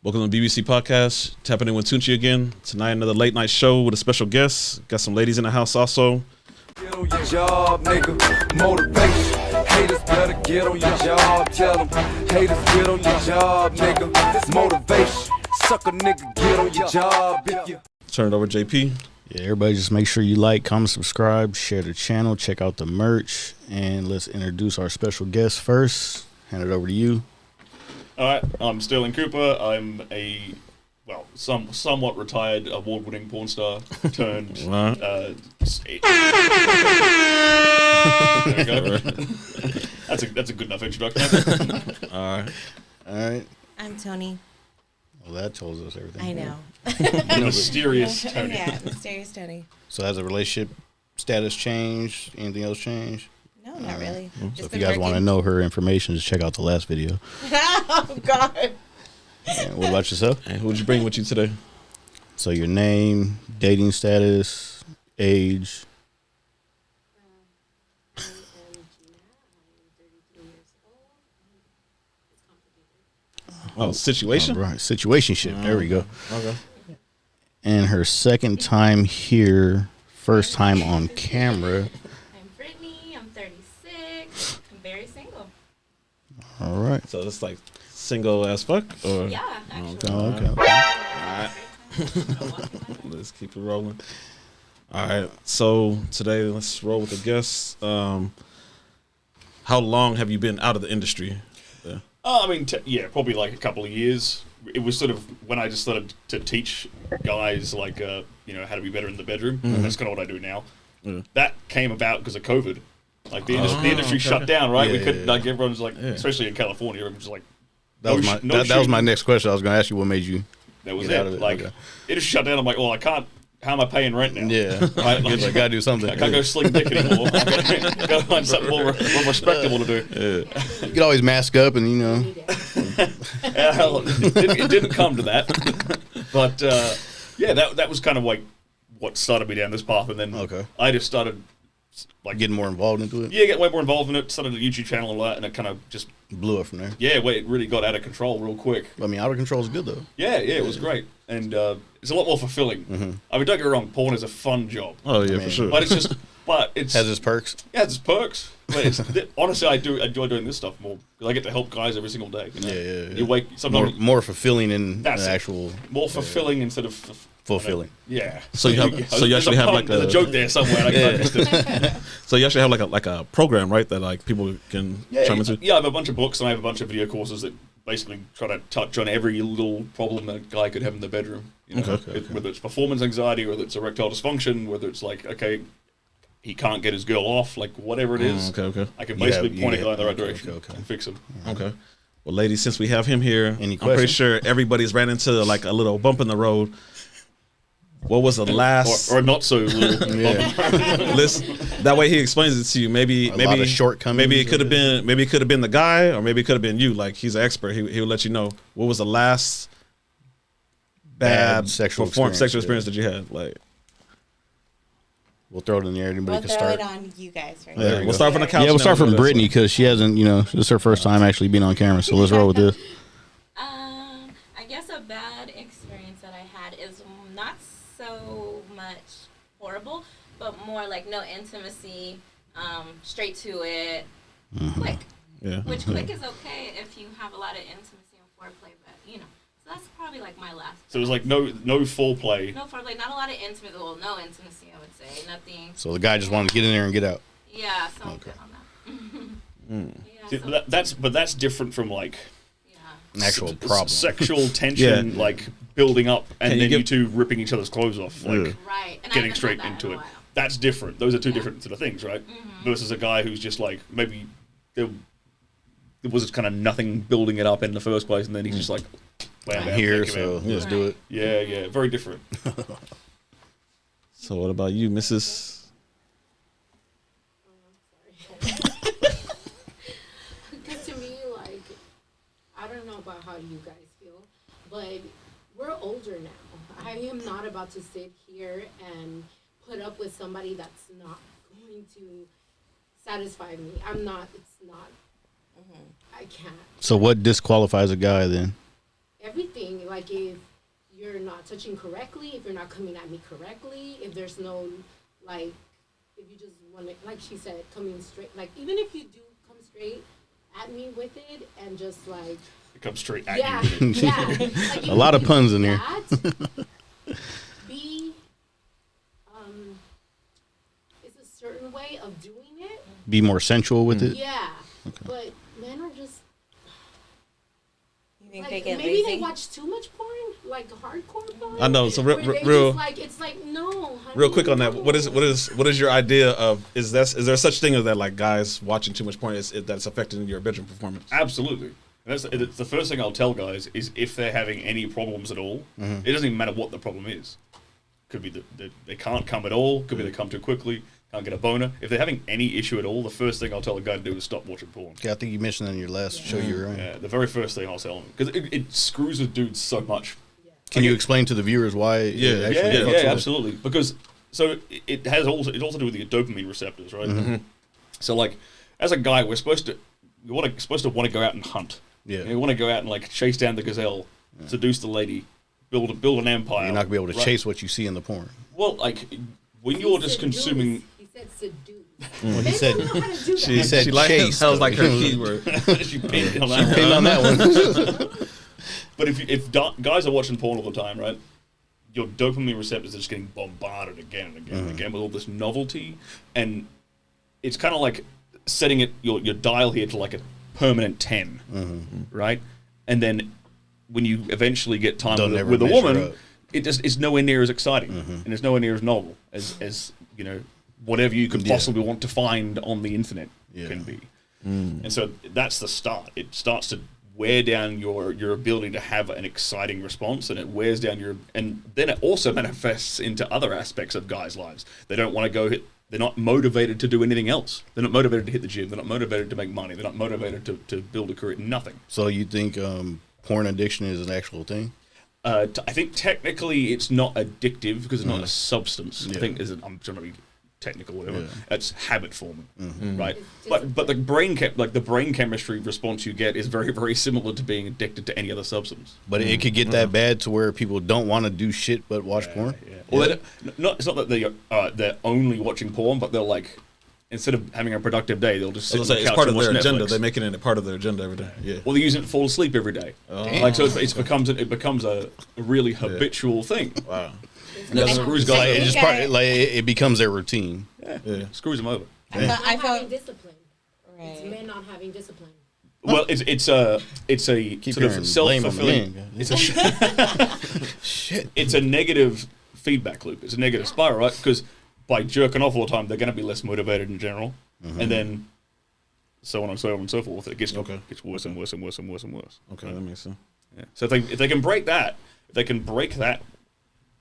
Welcome to the BBC Podcast. Tapping in with Tunchi again. Tonight, another late night show with a special guest. Got some ladies in the house also. Get on your job, nigga. Motivation. Haters better get on your job. Tell them. Haters get on your job, nigga. Motivation. Suck a nigga, get on your job. If you... Turn it over to JP. Yeah, everybody just make sure you like, comment, subscribe, share the channel, check out the merch, and let's introduce our special guest first. Hand it over to you. All right, I'm Sterling Cooper. I'm a, somewhat retired award-winning porn star turned... there we go. That's a good enough introduction. All right. I'm Tony. Well, that tells us everything. I know. Mysterious Tony. Yeah, mysterious Tony. So has the relationship status changed? Anything else changed? No, not really. So if you guys want to know her information, just check out the last video. Oh, God. And what about yourself? And who'd you bring with you today? So your name, dating status, age. Oh, situation? All right, situationship. There we go. Okay. And her second time here, first time on camera. I'm Brittany. I'm 36. I'm very single. All right. So it's like single as fuck? Or? Yeah, actually. Oh, okay. All right. Let's keep it rolling. All right. So today, let's roll with the guests. How long have you been out of the industry? Probably like a couple of years. It was sort of when I just started to teach guys how to be better in the bedroom. Mm-hmm. That's kind of what I do now. Yeah. That came about because of COVID. Like the industry shut down, right? We couldn't everyone's like, especially in California, everyone's just like. That was my next question. I was going to ask you what made you. That was get it. Out of it. Like it just shut down. I'm like, well, I can't. How am I paying rent now? Yeah, right? like, I gotta do something. I can't go sling dick anymore. I gotta find something more respectable to do. Yeah. You could always mask up and It didn't come to that, but that was kind of like what started me down this path, and then I just started getting more involved into it. Yeah, get way more involved in it. Started a YouTube channel and all that, and it kind of just blew up from there. Yeah, it really got out of control real quick. I mean, out of control is good though. Yeah, it was great, and it's a lot more fulfilling. Mm-hmm. I mean, don't get me wrong, porn is a fun job. Oh yeah, for sure. But it's has its perks. Yeah, it has its perks. But honestly, I do enjoy doing this stuff more because I get to help guys every single day. You know? Yeah. You wake sometimes more fulfilling in the actual. More fulfilling instead of fulfilling. Yeah. So you actually have like a joke there somewhere. So you actually have like a program, right? That like people can chime into. Yeah, I have a bunch of books and I have a bunch of video courses that basically try to touch on every little problem that a guy could have in the bedroom. You know? Whether it's performance anxiety, whether it's erectile dysfunction, whether it's like he can't get his girl off, like whatever it is. I can basically point a guy in the right direction and fix him. Okay. Well, ladies, since we have him here, I'm pretty sure everybody's ran into like a little bump in the road. What was the last or not so little listen, that way he explains it to you. Maybe shortcomings. Maybe it could have been the guy, or maybe it could have been you. Like he's an expert. He will let you know what was the last bad sexual experience that you had. Like we'll throw it in the air. Anybody can start. We'll throw it on you guys first. Yeah, we'll start from the couch. Yeah, we'll start from Brittany because she hasn't. This is her first time actually being on camera. So let's roll with this. I guess a bad experience that I had is not so much horrible, but more like no intimacy, straight to it, quick. Yeah. Which quick is okay if you have a lot of intimacy and foreplay, but so that's probably like my last. So it was like no foreplay. No foreplay, not a lot of intimacy. Well, no intimacy, I would say. Nothing. So the guy just wanted to get in there and get out. Yeah, so I'm good on that. See, that's different from like an actual problem. Sexual tension, like building up, and then you two ripping each other's clothes off, like right. And getting straight into it. That's different. Those are two different sort of things, right? Mm-hmm. Versus a guy who's just like maybe there was kind of nothing building it up in the first place, and then he's just like, I'm here, so let's do it. Yeah, very different. So what about you, Mrs.? Because to me, like, I don't know about how you guys feel, but we're older now. I am not about to sit here and put up with somebody that's not going to satisfy me. I'm not, it's not, I can't. So what disqualifies a guy then? Everything, like, like if you're not touching correctly, if you're not coming at me correctly, if there's no, like, if you just want to, like she said, coming straight, like, even if you do come straight at me with it and just, like, It comes straight at yeah, you. yeah. Like, A lot of puns in here. B, it's a certain way of doing it. Be more sensual with it. Yeah, but men are just, You think like, they get maybe lazy? they watch too much porn, like hardcore porn. I know. So where they real, just, like, it's like, no, honey, real quick on that. no. What is your idea of is there such thing as that, like guys watching too much porn that's affecting your bedroom performance? Absolutely. It's the first thing I'll tell guys is if they're having any problems at all, Mm-hmm. it doesn't even matter what the problem is. Could be that they can't come at all. Could be they come too quickly. Can't get a boner. If they're having any issue at all, the first thing I'll tell a guy to do is stop watching porn. Okay, I think you mentioned that in your last show you were on. Yeah, the very first thing I'll tell them because it screws with dudes so much. Can you explain to the viewers why? Yeah, it actually yeah, fucks up? Absolutely. Because so it has also to do with your dopamine receptors, right? Mm-hmm. So like as a guy, we're supposed to want to go out and hunt. Yeah. You want to go out and like chase down the gazelle, seduce the lady, build an empire. You're not gonna be able to right? chase what you see in the porn. Well, like when He you're said just seduce. consuming. He said seduce. Well, he Men said don't know how to do that. he said She like chase. that was though. like her keyword. She pinned on that. Pinned on that one. But if guys are watching porn all the time, right? Your dopamine receptors are just getting bombarded again and again and again with all this novelty, and it's kind of like setting your dial here to like a permanent 10, right? And then when you eventually get time They'll with, never with a measure woman, up. it just is nowhere near as exciting and it's nowhere near as novel as you know whatever you could possibly want to find on the internet can be. And so that's the start. It starts to wear down your ability to have an exciting response, and it wears down and then it also manifests into other aspects of guys' lives. They don't want to go hit. They're not motivated to do anything else. They're not motivated to hit the gym. They're not motivated to make money. They're not motivated to build a career. Nothing. So you think porn addiction is an actual thing? I think technically it's not addictive because it's not a substance. I think I'm trying to be technical, whatever. It's habit forming, right? But the brain chemistry response you get is very, very similar to being addicted to any other substance. But it could get that bad to where people don't want to do shit but watch porn. Yeah. Well, it's not that they're only watching porn, but they're like, instead of having a productive day, they'll just sit on the It's couch part and of their watch agenda. Netflix. They're making it a part of their agenda every day. Yeah. Well, they use it to fall asleep every day. Like so, it becomes a really habitual thing. Wow. And that screws guys. Like, over. it's just it becomes their routine. Yeah. Screws them over. I Not felt having discipline. It's right. men not having discipline. Well, it's a Keep sort of hearing blame on the self-fulfilling. man. Shit. It's a negative feedback loop. It's a negative spiral, right? Because by jerking off all the time, they're going to be less motivated in general, and then so on and so on and so forth. It gets worse and worse and worse and worse and worse. Okay, that makes sense. Yeah. So if they can break that,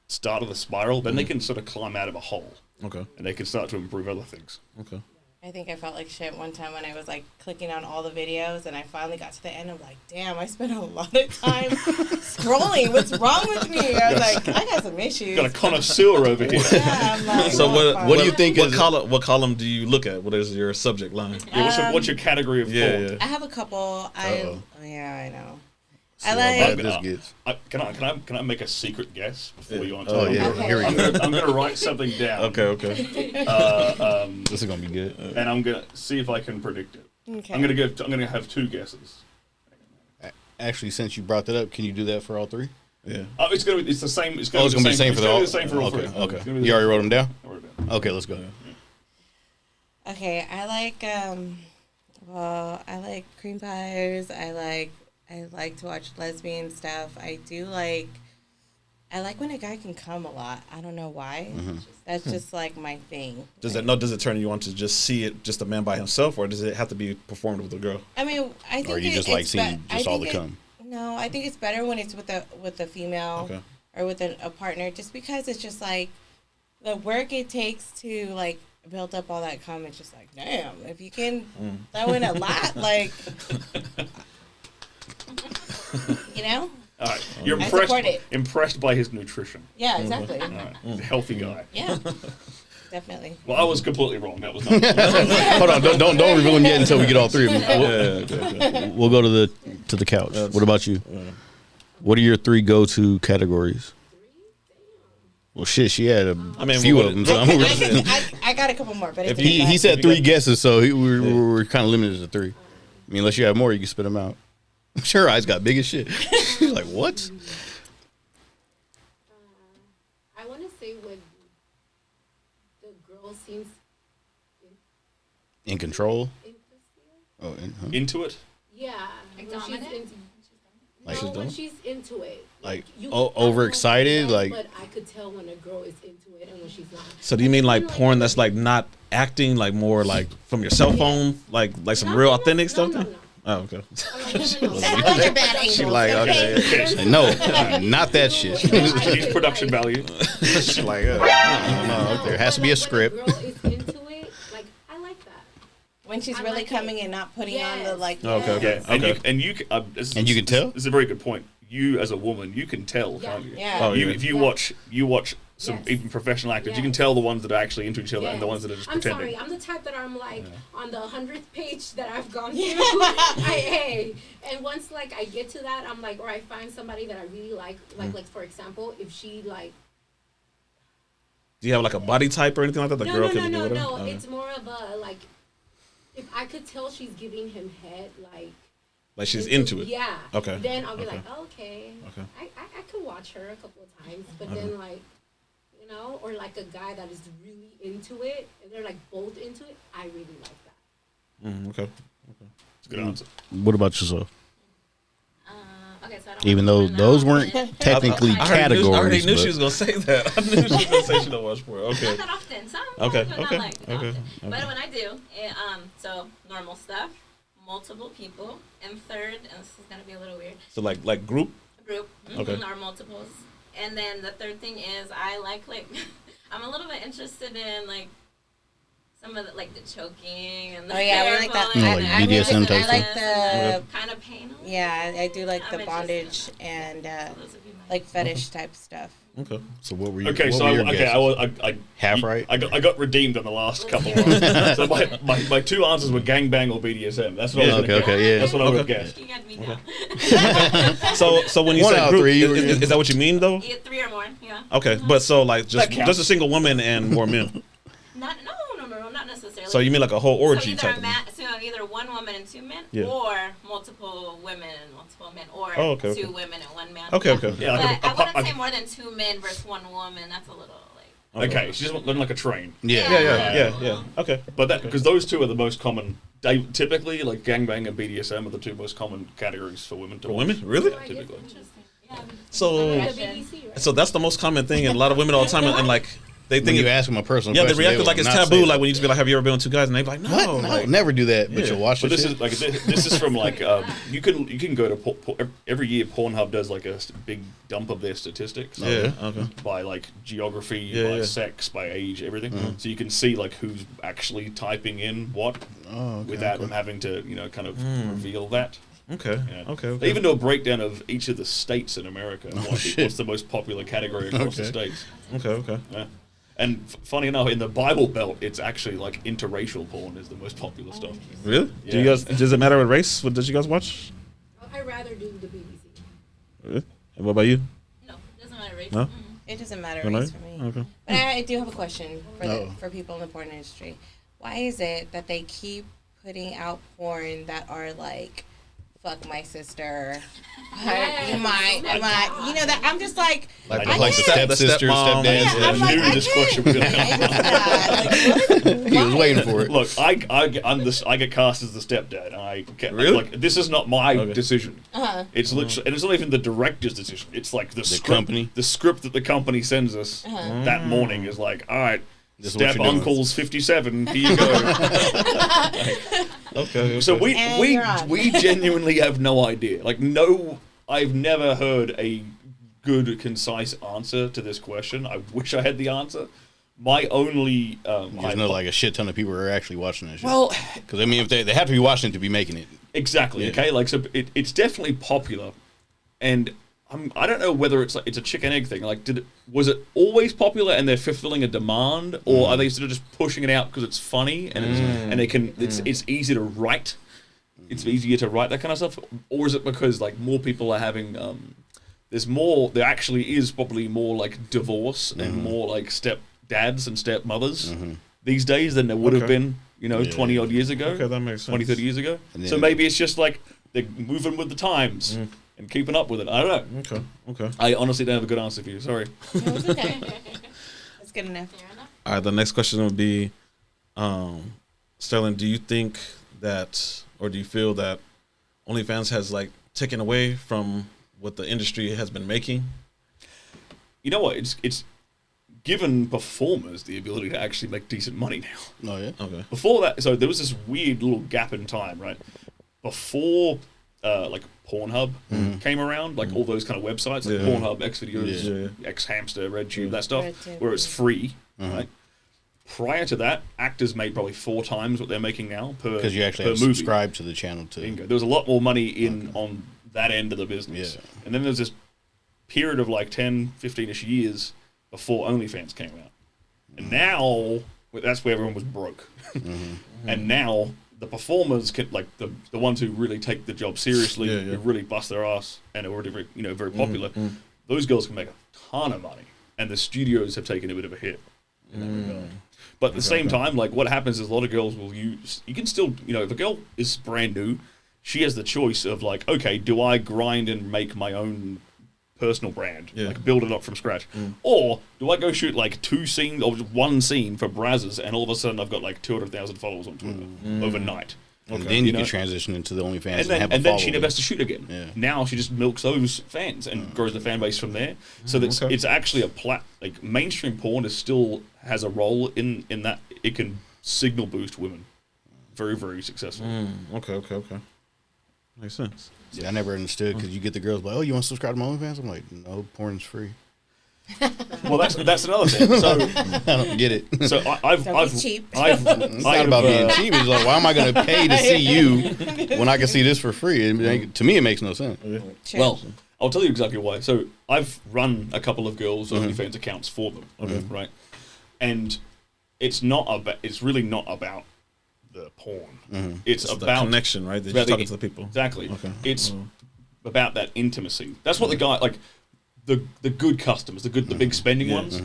start of the spiral, then they can sort of climb out of a hole. Okay. And they can start to improve other things. Okay. I think I felt like shit one time when I was like clicking on all the videos and I finally got to the end. I'm like, damn, I spent a lot of time scrolling. What's wrong with me? I was like, I got some issues. Got a connoisseur over here. Yeah, I'm like, So what do you think? is- What column do you look at? What is your subject line? Yeah, what's your category of porn? I have a couple. Uh-oh. I know. See I how like. bad this gets. Can I make a secret guess before you answer? Oh yeah, Okay. here we go. I'm gonna write something down. Okay. This is gonna be good. And I'm gonna see if I can predict it. Okay. I'm gonna have two guesses. Actually, since you brought that up, can you do that for all three? Yeah. Oh, it's the same. It's Oh, it's gonna be the same it's for the gonna all. be the same for all Okay, three. okay. It's gonna be the You already same. wrote them down. I wrote it down. Okay, let's go. Okay, I like cream pies. I like to watch lesbian stuff. I like when a guy can come a lot. I don't know why. That's just like my thing. Does it turn you on to just see it just a man by himself, or does it have to be performed with a girl? I mean, I think Or you just like seeing just all the cum? No, I think it's better when it's with a female Okay. or with a partner, just because it's just like the work it takes to like build up all that cum. It's just like, damn, if you can throw in a lot, like, you know. All right, you're I support it. impressed by his nutrition. Yeah, exactly. All right, he's a healthy guy. Yeah, definitely. Well, I was completely wrong. That was not. Hold on, don't reveal them yet until we get all three of them. Yeah. We'll go to the couch. What about you? What are your 3 go-to categories? Well, shit, she had a few of them. So I got a couple more, but if he said 3 guesses, so we're kind of limited to 3. I mean, unless you have more, you can spit them out. I'm sure her eyes got big as shit. She's like, what? I want to say when the girl seems In control? Into it? Yeah. Like when she's dominant? when she's into it. Like, you overexcited? yes, Like, but I could tell when a girl is into it and when she's not. So do you mean like porn that's like not acting, like more like from your cell phone, like some real authentic stuff? No. Oh, okay. That's such a bad angle. she like, okay. No, not that shit. She needs production value. She's like, no, there has to be a script. When a girl is into it, like, I like that. When she's I really like coming it. and not putting on the Yes. like. Okay. Yeah, and you can tell? This is a very good point. You as a woman, you can tell, can't you? Yeah. Oh, You, yeah. if you watch some Yes. even professional actors, you can Yes. tell the ones that are actually into each other and the Yes. ones that are just I'm pretending. sorry, I'm the type that I'm like on the 100th page that I've gone through. And once like I get to that, I'm like, or I find somebody that I really like for example, if she like. Do you have like a body type or anything like that? The girl can do whatever? No. Okay. It's more of a like, if I could tell she's giving him head Like she's into it. Yeah. Okay. Then I'll be Okay. like, okay. Okay. I could watch her a couple of times, but then like, you know, or like a guy that is really into it, and they're like both into it. I really like that. Okay. It's a good answer. What about yourself? Okay, so I don't Even watch though porn those that weren't often. technically I categories. already knew but- she was gonna say that. I knew she was gonna say she don't watch porn. Okay. Not that often. Some, Okay, but okay, not like that okay, often. okay. But when I do, so normal stuff, multiple people, and third, and this is gonna be a little weird, So like group. group Okay. or multiples, and then the third thing is I like I'm a little bit interested in like some of the like the choking and the Oh yeah, we like that. Yeah, like BDSM type I like stuff. the. kind of pain. Yeah, I do like I'm the interested bondage in and Those would be my like fetish type stuff. Okay. So what were you? Okay, what so were your okay, guesses? I Half right? I got redeemed on the last couple ones. So my 2 answers were gangbang or BDSM. That's what I was gonna guess. okay, yeah. That's what I would have Okay. guessed. You got me down. So when you One say out of group, three, you were- is that what you mean though? Yeah, 3 or more, yeah. Okay, but so like That counts. just a single woman and more men. No, not necessarily. So you mean like a whole orgy so type either of thing? either one woman and 2 men, Yeah. or multiple women and multiple men, or Oh, okay, 2 okay. women and 1 man. Okay, okay. Yeah, But like I wouldn't say more than 2 men versus 1 woman. That's a little like. Okay, she just learned like a train. Yeah. Yeah. Okay. But that because those 2 are the most common. They typically like gangbang and BDSM are the 2 most common categories for women to For watch. women, really? I guess Typically. interesting. Yeah. So The BBC, right? so that's the most common thing, and a lot of women all the time, and like they When think you ask them a personal yeah, they question, reacted will like it's not taboo. say Like that. when you just be like, "Have you ever been with 2 guys?" And they be like, "No, What? No, like, never do that. But Yeah. you'll watch But this this shit. is like this is from like you can go to every year Pornhub does like a big dump of their statistics. Yeah. Okay. By like geography, Yeah, by yeah. sex, by age, everything. So you can see like who's actually typing in what without them having to kind of reveal that. Okay. Yeah. Okay. They even do a breakdown of each of the states in America. And shit. what's the most popular category across the Okay. states? Okay. Yeah. And funny enough, in the Bible Belt, it's actually like interracial porn is the most popular stuff. Really? Do you Yeah. guys? Does it matter what race? What did you guys watch? I'd rather do the BBC. Really? And what about you? No, doesn't matter race. No? Mm. It doesn't matter No? race for me. Okay. But I do have a question Oh. for people in the porn industry. Why is it that they keep putting out porn that are like, fuck my sister, Yes. my, you know that I'm just like, Like, I like the can't- stepsister, the stepmom. stepdad. Yeah, I I'm like, knew I this question was going to come. like, what? He was waiting for it. Look, I get cast as the stepdad. Really? Like this is not my Okay. decision. Uh-huh. It's literally, and it's not even the director's decision. It's like the script, company? the script that the company sends us Uh-huh. that morning is like, all right, This is what step you're doing. uncle's 57. Here you go. Okay. So And you're on. we genuinely have no idea. Like I've never heard a good concise answer to this question. I wish I had the answer. My only There's no like a shit ton of people are actually watching this shit. well, Because I mean, if they have to be watching it to be making it. exactly. Yeah. Okay, like so it's definitely popular, and I don't know whether it's like it's a chicken egg thing. Like, was it always popular and they're fulfilling a demand, or are they sort of just pushing it out because it's funny and and they can it's easy to write. It's easier to write that kind of stuff, or is it because like more people are having there actually is probably more like divorce and more like stepdads and stepmothers these days than there would have been, 20 odd years ago. Okay, that makes sense. 20, 30 years ago. So maybe it's just like they're moving with the times and keeping up with it. I don't know. Okay. I honestly don't have a good answer for you. Sorry. It's okay. That's good enough. All right, the next question would be, Sterling, do you think that, or do you feel that OnlyFans has like taken away from what the industry has been making? You know what? It's given performers the ability to actually make decent money now. Oh yeah. Okay. Before that, so there was this weird little gap in time, right? Before like Pornhub came around, like all those kind of websites, like Pornhub, Xvideos, Xhamster, RedTube, that stuff, where it's free, right? Prior to that, actors made probably 4 times what they're making now per Because you actually have to subscribe to the channel too. Bingo. There was a lot more money on that end of the business. Yeah. And then there's this period of like 10, 15-ish years before OnlyFans came out. And now, that's where everyone was broke. And now, the performers, can, like the ones who really take the job seriously, who really bust their ass, and are already very popular, those girls can make a ton of money. And the studios have taken a bit of a hit in that regard. But at the same time, like what happens is a lot of girls will use, you can still, if a girl is brand new, she has the choice of like, okay, do I grind and make my own personal brand, like build it up from scratch, or do I go shoot like 2 scenes or just 1 scene for Brazzers, and all of a sudden I've got like 200,000 followers on Twitter overnight. And then you can transition into the OnlyFans and then she never has to shoot again. Yeah. Now she just milks those fans and grows the fan base from there. So that's it's actually like mainstream porn still has a role in that it can signal boost women. Very, very successful. Okay. Makes sense. See, I never understood because you get the girls like, oh, you want to subscribe to my OnlyFans? I'm like, no, porn's free. Well, that's another thing. So I don't get it. So I've cheap. It's not about being cheap. It's like, why am I going to pay to see you when I can see this for free? To me, it makes no sense. Well, I'll tell you exactly why. So I've run a couple of girls' OnlyFans accounts for them, right? And it's really not about the porn. It's about the connection, right? That you're talking to the people. Exactly. Okay. It's about that intimacy. That's what the guy like. The good customers, the big spending ones,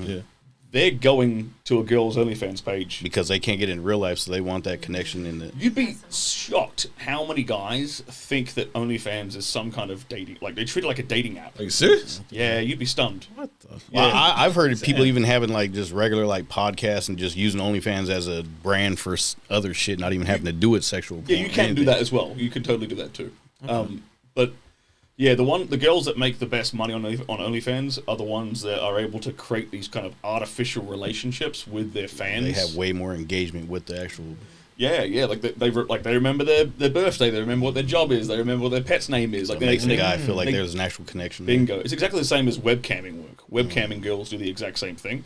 they're going to a girl's OnlyFans page because they can't get in real life, so they want that connection in the. You'd be shocked how many guys think that OnlyFans is some kind of dating, like they treat it like a dating app. Are you serious? Yeah, you'd be stunned. What the? Well, I've heard of people even having like just regular like podcasts and just using OnlyFans as a brand for other shit, not even having to do it sexual. Yeah, you can do that as well. You can totally do that too. But. Yeah, the girls that make the best money on OnlyFans are the ones that are able to create these kind of artificial relationships with their fans. They have way more engagement with the actual. Yeah, like they remember their birthday, they remember what their job is, they remember what their pet's name is. Like it makes the guy feel like there's an actual connection. Bingo! It's exactly the same as webcamming work. Webcamming girls do the exact same thing,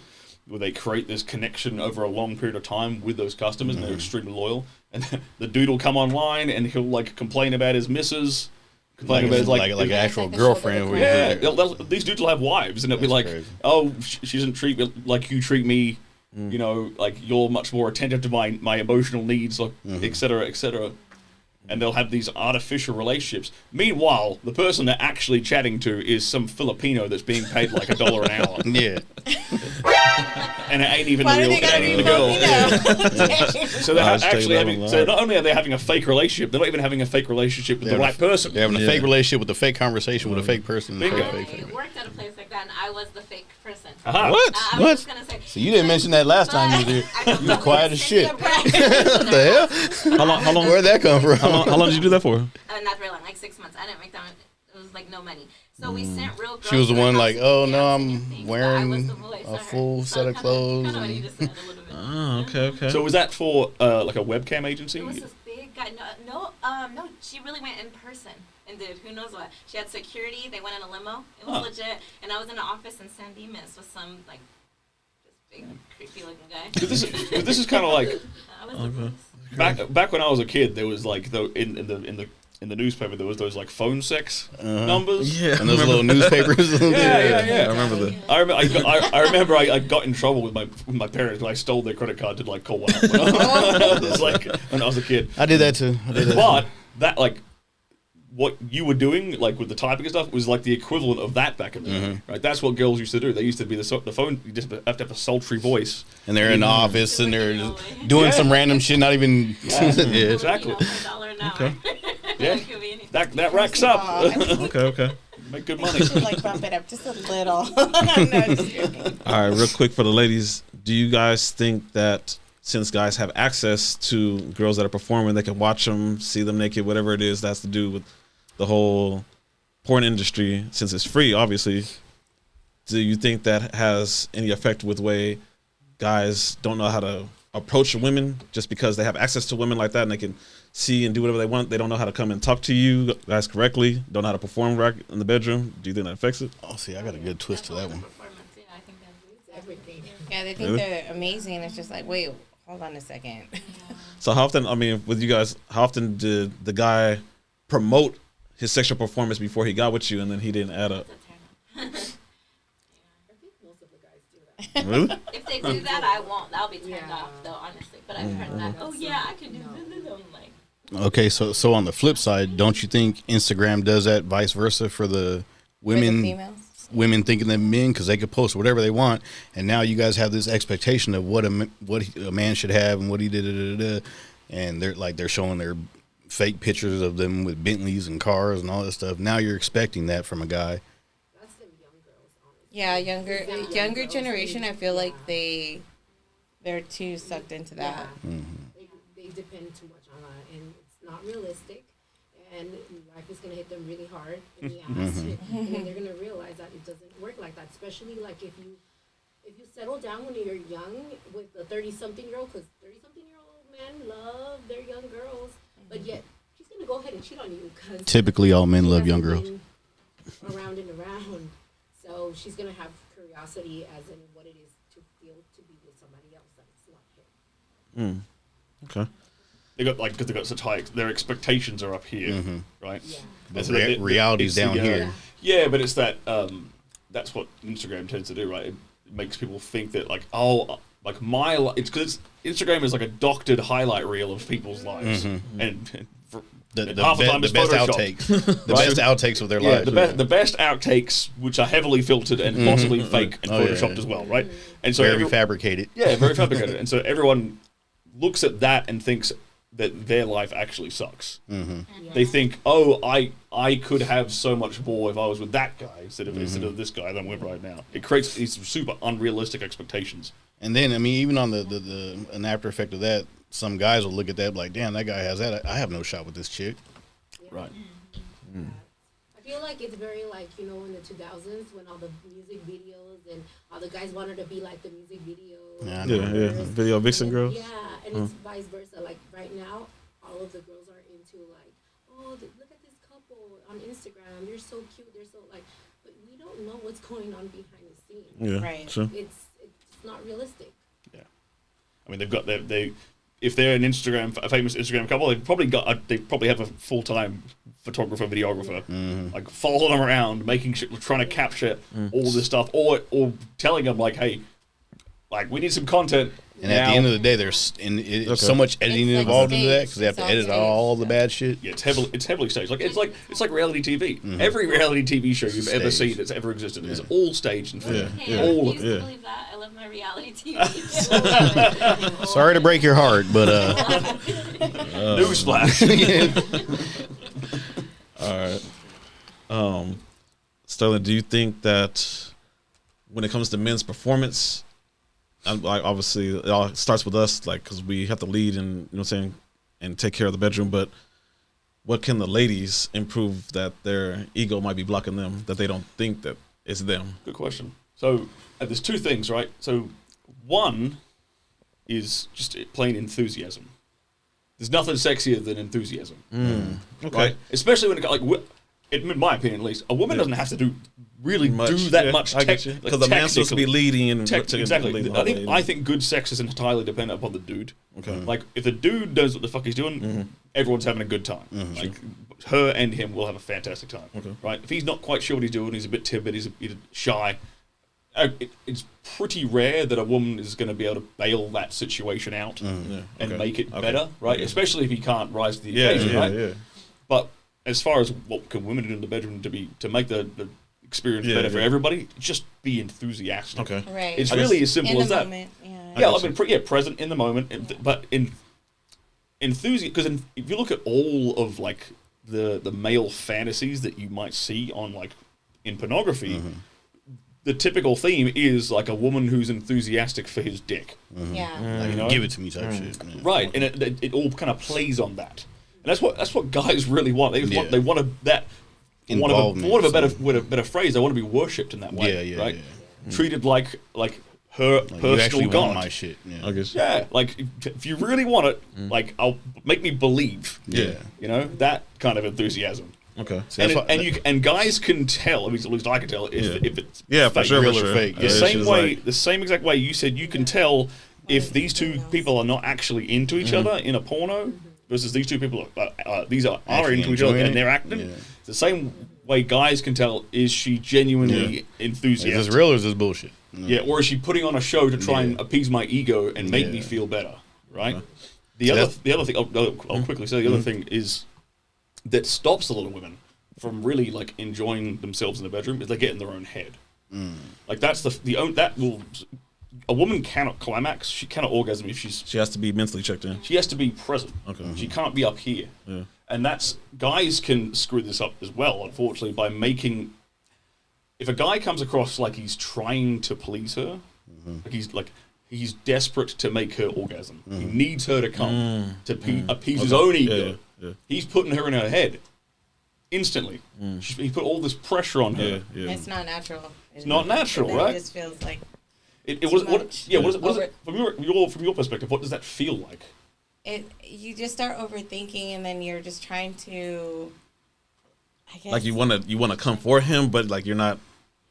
where they create this connection over a long period of time with those customers, and they're extremely loyal. And the dude will come online and he'll like complain about his missus. Like an actual girlfriend. Yeah, these dudes will have wives, and it'll be like, crazy. Oh, she doesn't treat me like you treat me. Like you're much more attentive to my emotional needs, like et cetera. And they'll have these artificial relationships. Meanwhile, the person they're actually chatting to is some Filipino that's being paid like $1 an hour. Yeah. And it ain't even the girl. So they're actually having. So not only are they having a fake relationship, they're not even having a fake relationship with the right person. They're having a fake relationship with a fake conversation with a fake person. I worked at a place like that, and I was the fake person. What? I was just gonna say. So you didn't mention that last time you were there. You were quiet as shit. What the hell? How long? Where'd that come from? How long did you do that for? Not very long, like 6 months. I didn't make that. It was like no money. So we sent real girls. She was the one like, oh no, I'm wearing a full set of clothes. Okay. So was that for like a webcam agency? It was this big guy. No. She really went in person and did who knows what. She had security. They went in a limo. It was legit. And I was in an office in San Dimas with some like this big creepy looking guy. But this is kind of like back when I was a kid. There was like in the newspaper, there was those like phone sex numbers. Yeah, and those little newspapers. Yeah. I remember that. I remember I got in trouble with my parents when I stole their credit card to like call one up. It was like when I was a kid. I did that too. But that like what you were doing, like with the typing and stuff, was like the equivalent of that back in the day, right? That's what girls used to do. They used to be the phone. You just have to have a sultry voice, and they're in the office and they're doing some random shit, not even. Exactly. Okay. Yeah, that racks up. Okay. Make good money. Should like bump it up just a little. No, just kidding. All right, real quick for the ladies, do you guys think that since guys have access to girls that are performing, they can watch them, see them naked, whatever it is that has to do with the whole porn industry, since it's free, obviously, do you think that has any effect with way guys don't know how to approach women just because they have access to women like that and they can see and do whatever they want? They don't know how to come and talk to you guys correctly, don't know how to perform right in the bedroom. Do you think that affects it? Oh, see, I got a good twist to that one. I think that's Everything. Yeah, they think they're amazing. It's just like, wait, hold on a second. So how often, I mean, with you guys, how often did the guy promote his sexual performance before he got with you and then he didn't add up? I think most of the guys do that. Really? If they do that, I won't. I'll be turned Yeah. off, though, honestly. But I've heard that. Oh yeah, I can do this. I'm like, Okay, so on the flip side, don't you think Instagram does that vice versa for the women? For the females? Women thinking that men, because they could post whatever they want, and now you guys have this expectation of what a man should have and what he did, and they're showing their fake pictures of them with Bentleys and cars and all that stuff. Now you're expecting that from a guy. That's them young girls, honestly. Yeah, younger generation. I feel like they're too sucked into that. Yeah. They depend too much on that, and it's not realistic. And life is gonna hit them really hard in the ass, and then they're gonna realize that it doesn't work like that. Especially like if you settle down when you're young with a 30-something-year-old, because 30-something-year-old men love their young girls, but yet she's gonna go ahead and cheat on you because Typically, all men love young girls. around and around. So she's gonna have curiosity as in what it is to feel to be with somebody else that's not him. Okay. They got because they got such high. Their expectations are up here, right? Yeah. The reality's down here. Yeah, but it's that. That's what Instagram tends to do, right? It makes people think that like, oh, like it's because Instagram is like a doctored highlight reel of people's lives, and The half the time best it's Photoshopped. outtakes. The best outtakes of their lives. the best outtakes, which are heavily filtered and possibly fake and photoshopped as well, right? And so Very fabricated. Yeah, very fabricated. And so everyone looks at that and thinks that their life actually sucks. They think, oh, I could have so much more if I was with that guy instead of this guy that I'm with right now. It creates these super unrealistic expectations. And then, I mean, even on an after effect of that, some guys will look at that like, damn, that guy has that. I have no shot with this chick. Right. I feel like it's very like, you know, in the 2000s when all the music videos and all the guys wanted to be like the music video. Yeah. Video vixen girls. Yeah, and it's vice versa. Like right now, all of the girls are into like, oh, look at this couple on Instagram. They're so cute. They're so like, but we don't know what's going on behind the scenes. Yeah. Right. Sure. It's not realistic. Yeah. I mean, they've got if they're a famous Instagram couple, they probably have a full-time photographer, videographer, like following them around, making sure, trying to capture all this stuff, or telling them like, hey, like we need some content. And at the end of the day, there's so much editing It's like involved into that staged. because they have to It's all edit staged. all the bad shit. Yeah, it's heavily staged. Like it's like reality TV. Every reality TV show you've ever Staged. seen that's ever existed is all staged and filmed. Yeah. I All refuse of to it. believe that. I love my reality TV. Sorry to break your heart, but Newsflash. All right. Sterling, do you think that when it comes to men's performance, like obviously it all starts with us, like because we have to lead and you know what I'm saying, and take care of the bedroom, but what can the ladies improve that their ego might be blocking them, that they don't think that it's them? Good question. So there's two things, right? So one is just plain enthusiasm. There's nothing sexier than enthusiasm, Okay. right? Especially when in my opinion, at least, a woman doesn't have to do that much. I get you. Because the man's supposed to be leading and Exactly. I think good sex is entirely dependent upon the dude. Okay. Like if the dude knows what the fuck he's doing, everyone's having a good time. Like her and him will have a fantastic time. Okay. Right. If he's not quite sure what he's doing, he's a bit timid, he's a bit shy. It's pretty rare that a woman is going to be able to bail that situation out and make it better, right? Especially if he can't rise to the occasion, right? Yeah. But as far as what can women do in the bedroom to make the experience better for everybody, just be enthusiastic. Okay. Right. It's really as simple in as the that. moment, Yeah, I mean, present in the moment, but in enthusiasm. Because if you look at all of like the male fantasies that you might see on like in pornography, the typical theme is like a woman who's enthusiastic for his dick. Yeah. Like, You know? give it to me type shit. Yeah. Right, and it all kind of plays on that, and that's what guys really want. They want that. One of a better phrase, they want to be worshipped in that way. Right? Treated like her Like, you personal actually god. want my shit. Yeah. I guess. Yeah, like if you really want it, like I'll make me believe. Yeah. You know, that kind of enthusiasm. Okay. See, And, that's why- and guys can tell, at least I can tell, if it's Yeah, for fake. sure, real for or sure. fake. The Yeah, same she's way, like- the same exact way you said you can tell if these two people are not actually into each other in a porno versus these two people are Actually into each other enjoying and they're it. acting. Yeah. It's the same way guys can tell, is she genuinely Is enthusiastic? this real or is this bullshit? Yeah, or is she putting on a show to try and Yeah. appease my ego and make me Yeah. feel better, right? Okay. The other thing, I'll quickly say, the Mm-hmm. other thing is that stops a lot of women from really like enjoying themselves in the bedroom is they get in their own head. Like that's a woman cannot climax, she cannot orgasm if She has to be mentally checked in. she has to be present. Okay. She can't be up here. Yeah. And that's guys can screw this up as well, unfortunately, by making. If a guy comes across like he's trying to please her, he's desperate to make her orgasm. He needs her to come to appease his own ego. Yeah. He's putting her in her head instantly. He put all this pressure on her. Yeah. It's not natural. It's not natural, It right? just feels like It was Too what? much. Yeah. What is it from your perspective? What does that feel like? you just start overthinking, and then you're just trying to. I guess Like you wanna come for him, but like you're not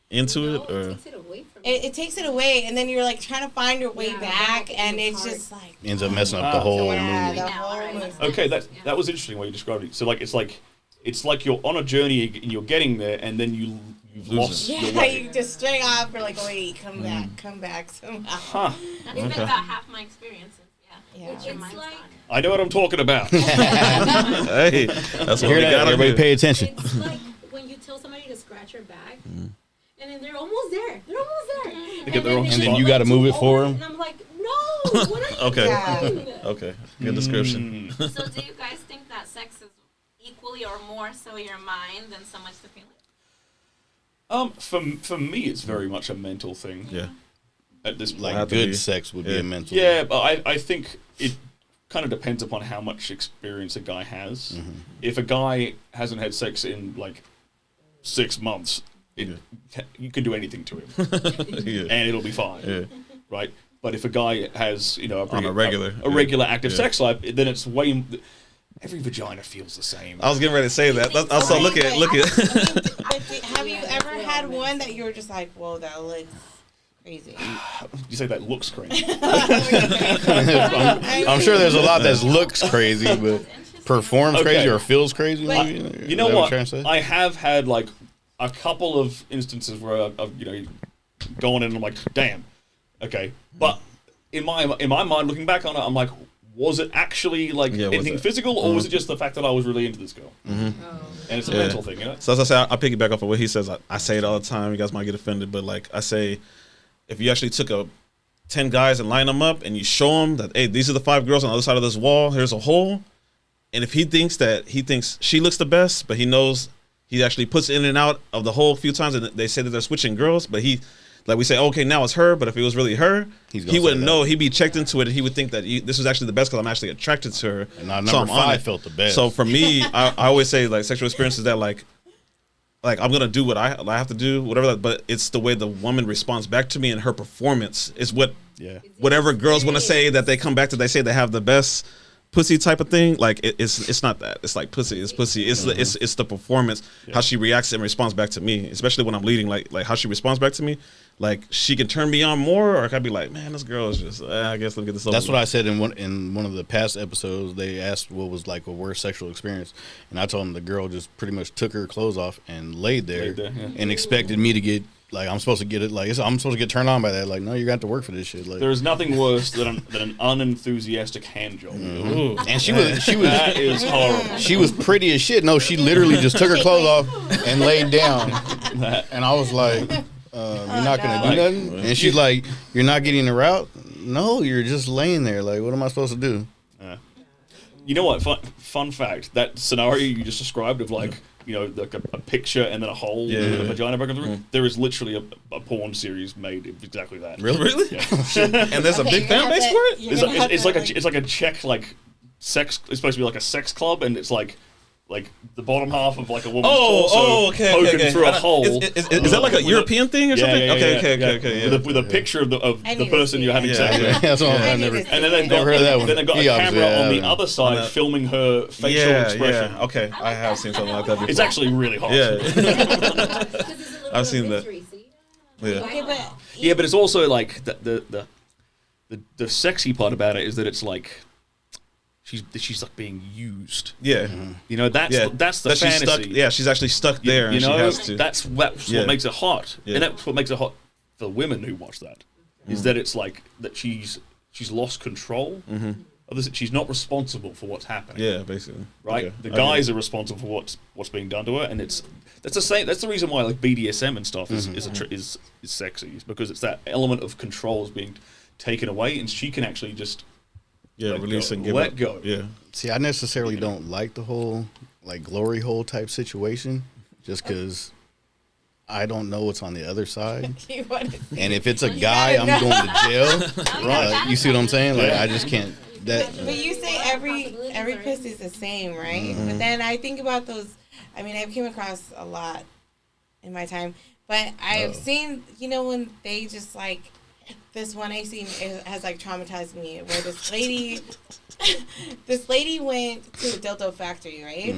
into it, No, or it takes it away from it takes it away, and then you're like trying to find your way Yeah, back, back, and and it's it's just like Ends up messing up the whole yeah, movie. the Yeah, whole alright, movie. that's Okay, that was interesting way you described it. So like it's like you're on a journey and you're getting there, and then you've lost your Yeah, way. you just string off. You're like, wait, come back somehow. Huh. That's been about half my experiences. Yeah. Which your It's mind's like- gone. I know what I'm talking about. hey, that's what Hear we that? got. Everybody pay attention. It's like when you tell somebody to scratch your back, and then they're almost there. They're almost there. They get their own they spot. And then you go got to too move it for hard, them. And I'm like, no, what are you Okay. Yeah. doing? Okay, good description. So do you guys think that sex is equally or more so your mind than so much the feeling? For me, it's very much a mental thing. Yeah. At this point. Like Have to good be. sex would be Yeah. a mental. Yeah, but I think it kind of depends upon how much experience a guy has. Mm-hmm. If a guy hasn't had sex in like 6 months, you can do anything to him, Yeah. and it'll be fine, Yeah. right? But if a guy has, On a regular, a yeah. regular active Yeah. sex life, then it's way. Every vagina feels the same. I was getting ready to say that. Also, look at. Have you ever had one that you were just like, whoa, that looks crazy? You say that looks crazy. I'm sure there's a lot that looks crazy, but performs Okay. crazy or feels crazy. Like- maybe? You Is know that what? you're trying to say? I have had like a couple of instances where I've gone in and I'm like, damn, okay. But in my mind, looking back on it, I'm like, was it actually like Yeah, was anything it? physical, or was it just the fact that I was really into this girl? And it's a Yeah. mental thing, So as I say, I piggyback off of what he says. I say it all the time. You guys might get offended, but like I say, if you actually took 10 guys and line them up and you show them that, hey, these are the 5 girls on the other side of this wall. Here's a hole. And if he thinks she looks the best, but he knows he actually puts in and out of the hole a few times, and they say that they're switching girls, but like we say, okay, now it's her, but if it was really her, He's gonna he say wouldn't that. know. He'd be checked into it, and he would think that this was actually the best because I'm actually attracted to her. And now So number I'm on 5 it. felt the best. So for me, I always say like sexual experiences that like I'm gonna do what I have to do, whatever. But it's the way the woman responds back to me, and her performance is what whatever girls want to say that they come back to. They say they have the best pussy type of thing. Like it's not that. It's like pussy is pussy. It's it's the performance, how she reacts and responds back to me, especially when I'm leading. Like how she responds back to me. Like she can turn me on more, or I could be like, man, this girl is just. I guess let me get this over. That's what I said in one of the past episodes. They asked what was like a worst sexual experience, and I told them the girl just pretty much took her clothes off and laid there, Laid there, yeah. and expected me to get like I'm supposed to get it. Like I'm supposed to get turned on by that. Like no, you're gonna have to work for this shit. Like There is nothing worse than an unenthusiastic hand job. Ooh. and she was That is horrible. she was pretty as shit. No, she literally just took her clothes off and laid down. And I was like, you're not going to do nothing? And she's like, you're not getting the route? No, you're just laying there. Like, what am I supposed to do? You know what? Fun fact. That scenario you just described of like, you know, like a picture and then a hole with a vagina broken through. There is literally a porn series made of exactly that. Really? Yeah. And there's a big fan base for it? It's like a Czech like sex. It's supposed to be like a sex club, and it's like the bottom half of like a woman's torso poking through a hole. Is that like a European thing or something? Okay. With a picture of the person you're having sex with. That's all I never. And then they've got, Never heard of that one. then they've got a He obviously camera on had the it. other side filming her facial expression. Yeah. Okay, I have seen something like that before. It's actually really hot. Yeah. I've I've seen that. Yeah. Okay, but Yeah, but it's also like the sexy part about it is that it's like she's like being used. Yeah. You know, that's the That she's fantasy. stuck, she's actually stuck there, You and know, she has to. that's what makes it hot, Yeah. and that's what makes it hot for women who watch that. Is that it's like that she's lost control. Of this, she's not responsible for what's happening. Yeah, basically. Right. Okay. The guys are responsible for what's being done to her, and that's the same. That's the reason why like BDSM and stuff is sexy, is because it's that element of control is being taken away, and she can actually just release and give let up. go. Yeah. See, I necessarily don't like the whole like glory hole type situation, just because I don't know what's on the other side. And if it's a guy, I'm going to jail. Right? You see what I'm saying? Like I just can't. But you say every pussy is the same, right? But then I think about those. I mean, I've came across a lot in my time, but I've seen, you know, when they just like this one I seen has like traumatized me, where this lady went to a dildo factory, right?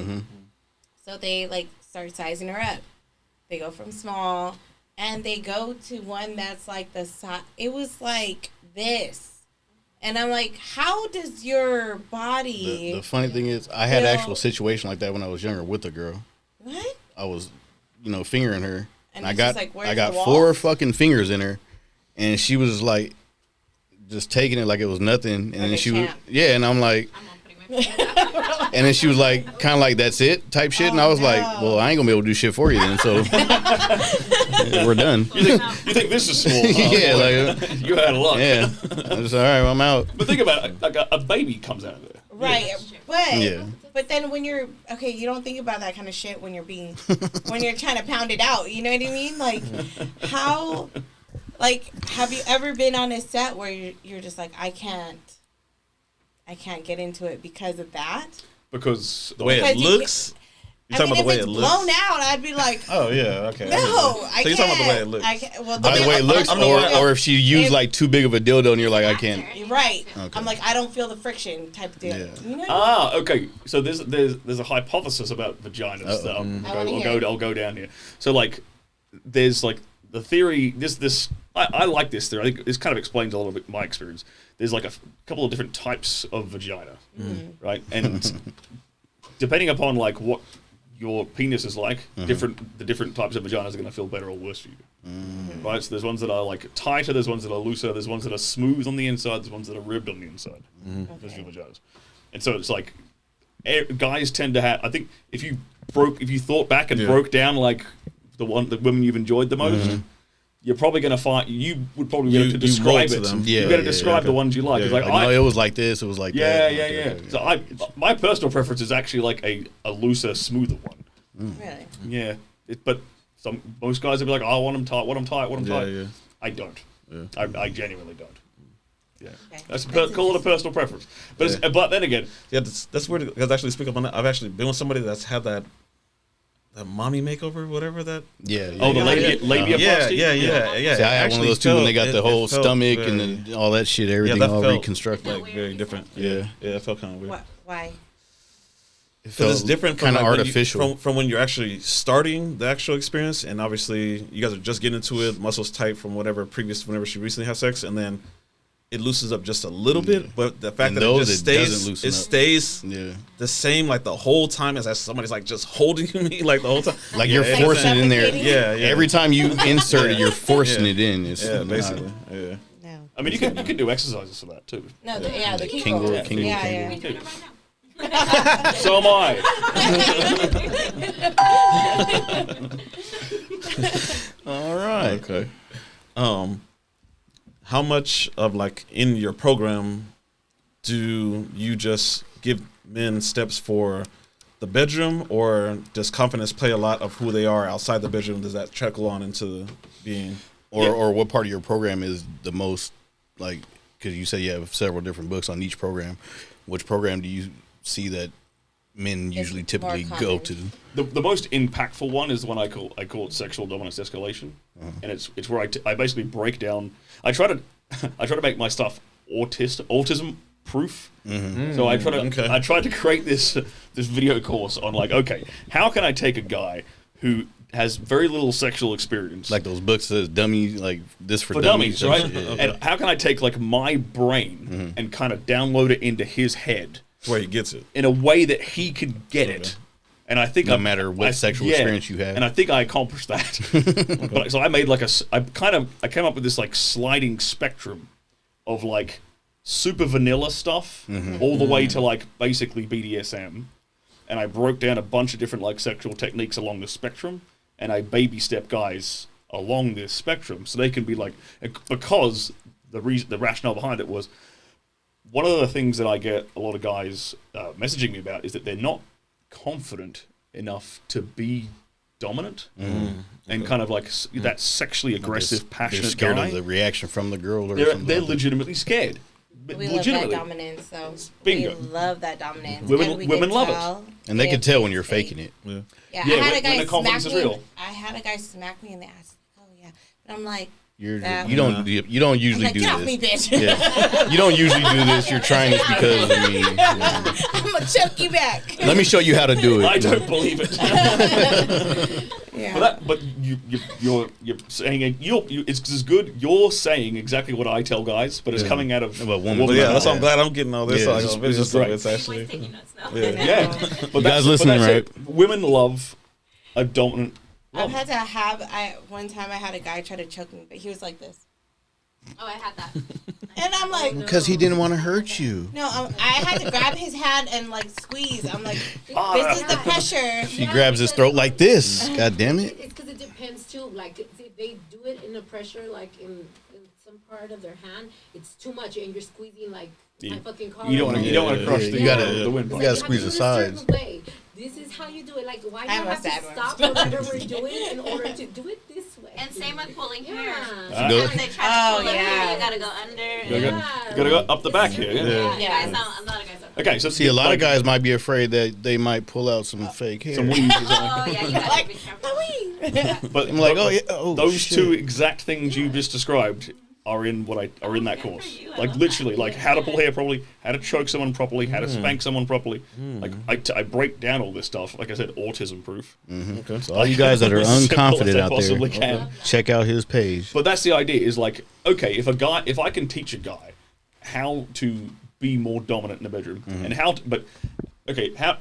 So they like start sizing her up. They go from small, and they go to one that's like the size. It was like this. And I'm like, how does your body... The funny thing is, I had an actual situation like that when I was younger with a girl. What? I was, fingering her. And I it's got just like, where's I got the 4 walls? fucking fingers in her, and she was like, just taking it like it was nothing. And Like then a she champ. was, and I'm like, I'm not putting my finger out. and then she was like, kind of like, that's it type shit. And I was like, well, I ain't gonna be able to do shit for you then. So yeah, we're done. You think this is small? Huh? Yeah, like, You had a luck. yeah. I'm just all right. I'm out. But think about it. Like a baby comes out of there. Right. But Yeah. but then when you're... Okay, you don't think about that kind of shit when you're when you're trying to pound it out. You know what I mean? Like, how... Like, have you ever been on a set where you're just like, I can't get into it because of that? Because The way Because it you looks. You're I talking mean, about the way if it it's looks. blown out, I'd be like, Oh yeah. Okay. no, I So you're can't. talking about the way it looks. I can't. Well, By the way it looks, or if she used If- like too big of a dildo, and you're like, I can't. Right. Okay. I'm like, I don't feel the friction type of deal. Yeah. You know? okay. So there's a hypothesis about vaginas that I'll go down here. So like, there's like the theory. I like this theory. I think this kind of explains a little bit my experience. There's like a couple of different types of vagina, right? And depending upon like what your penis is like, the different types of vaginas are going to feel better or worse for you, right? So there's ones that are like tighter, there's ones that are looser, there's ones that are smooth on the inside, there's ones that are ribbed on the inside. Those are your vaginas, and so it's like guys tend to have. I think if you thought back and broke down like the women you've enjoyed the most. You're probably going to find you would probably be able to describe it. them. Yeah, you got to yeah, describe the ones you like. It's like, no, it was like this. It was like that. yeah. So my personal preference is actually like a looser, smoother one. Really? Yeah, but most guys will be like, oh, I want them tight, tight. Yeah. I don't. Yeah. I genuinely don't. Yeah, Okay. that's call it a personal preference. But but then again, Yeah, that's weird. Because actually, speak up on that. I've actually been with somebody that's had that mommy makeover, whatever that. Yeah. oh, the yeah. labiaplasty. Yeah. See, I had one of those too when they got the whole stomach and very, then all that shit, everything that all felt reconstructed. like very different. Yeah. Yeah, it felt kind of weird. What? Why? Because it's different from kind of like artificial. from when you're actually starting the actual experience, and obviously you guys are just getting into it, muscles tight from whenever she recently had sex, and then it loosens up just a little bit, but the fact And that it those, just it doesn't stays, loosen it up. stays Yeah. the same like the whole time as somebody's like just holding me like the whole time. Like you're Yeah, forcing it in there. suffocating. Yeah. Every time you insert it, you're forcing Yeah. it in. It's Yeah, basically. Yeah. No. I mean, you can do exercises for that too. No, the Like Kegel. Kegel, Yeah, Kegel. yeah. Doing it right now. So am I. All right. Okay. How much of like in your program do you just give men steps for the bedroom, or does confidence play a lot of who they are outside the bedroom? Does that trickle on into being? Or what part of your program is the most like? Because you say you have several different books on each program. Which program do you see that men usually typically more go common. to? The most impactful one is the one I call it sexual dominance escalation, and it's where I basically break down. I try to make my stuff autism proof. So I tried to create this video course on like, okay, how can I take a guy who has very little sexual experience, Like those books that says dummy, like this for dummies, dummies, right? Yeah. And how can I take like my brain and kind of download it into his head Where he gets it. in a way that he could get it? And I think No matter what sexual experience you have. and I think I accomplished that. But so I made like I came up with this like sliding spectrum of like super vanilla stuff all the way to like basically BDSM, and I broke down a bunch of different like sexual techniques along the spectrum, and I baby step guys along this spectrum so they can be like, because the rationale behind it was, one of the things that I get a lot of guys messaging me about is that they're not confident enough to be dominant and kind of like that sexually aggressive, passionate They're scared guy. of the reaction from the girl, or They're something. like that. legitimately scared. We love that dominance, though. Bingo. We love that dominance. Women- and we women can love it. tell And they if can tell when it's you're fake. faking it. Yeah. Yeah, Yeah, I had when a guy the confidence smack is me. real. I had a guy smack me in the ass. Oh yeah, but I'm like, You That- don't I'm usually like, do get off me, this. bitch. Yeah. You don't usually do this. You're trying this because of me. Yeah. I'm gonna choke you back. Let me show you how to do it. I don't believe it. Yeah. But you're saying it's as good. You're saying exactly what I tell guys, but it's Yeah. coming out of Well, a woman- But yeah, that's why I'm Yeah. glad I'm getting all this. Yeah, like, this on is video, so great. it's actually. Boys taking notes now. Yeah. yeah. But guys listening, that's right? it. Women love a dominant. I've had to have. One time I had a guy try to choke me, but he was like this, Oh, I had that. and I'm like, Because he didn't want to hurt you. no, I had to grab his hand and like squeeze. I'm like, Ah, this is the pressure. She grabs his throat like this. God damn it. It's because it depends too. Like if they do it in a pressure, like in some part of their hand, it's too much, and you're squeezing like my fucking collar. You don't want to crush Yeah, the, you gotta- the wind. you It's gotta like, squeeze have the to do it a sides. certain way. This is how you do it. Like why do I'm you a have to sad one. stop whatever we're doing in order to do it this way? And same with pulling hair. Yeah. Sometimes they try to pull Oh, it, yeah. you gotta go under. You gotta go up the back here. Yeah. Yeah. Guys, a lot of guys are. Okay, so See, a lot of guys might be afraid that they might pull out some fake hair. Some weeds or something. Oh yeah, you gotta be careful. But I'm like, oh, yeah, oh, those shit. two exact things you just described are in that for course. you. I Like love literally, that. like how to pull hair properly, how to choke someone properly, how to spank someone properly. Like I break down all this stuff. Like I said, autism proof. Okay. So all you guys that are As simple as unconfident I out possibly there, can. check out his page. But that's the idea. Is like, okay, if I can teach a guy how to be more dominant in the bedroom and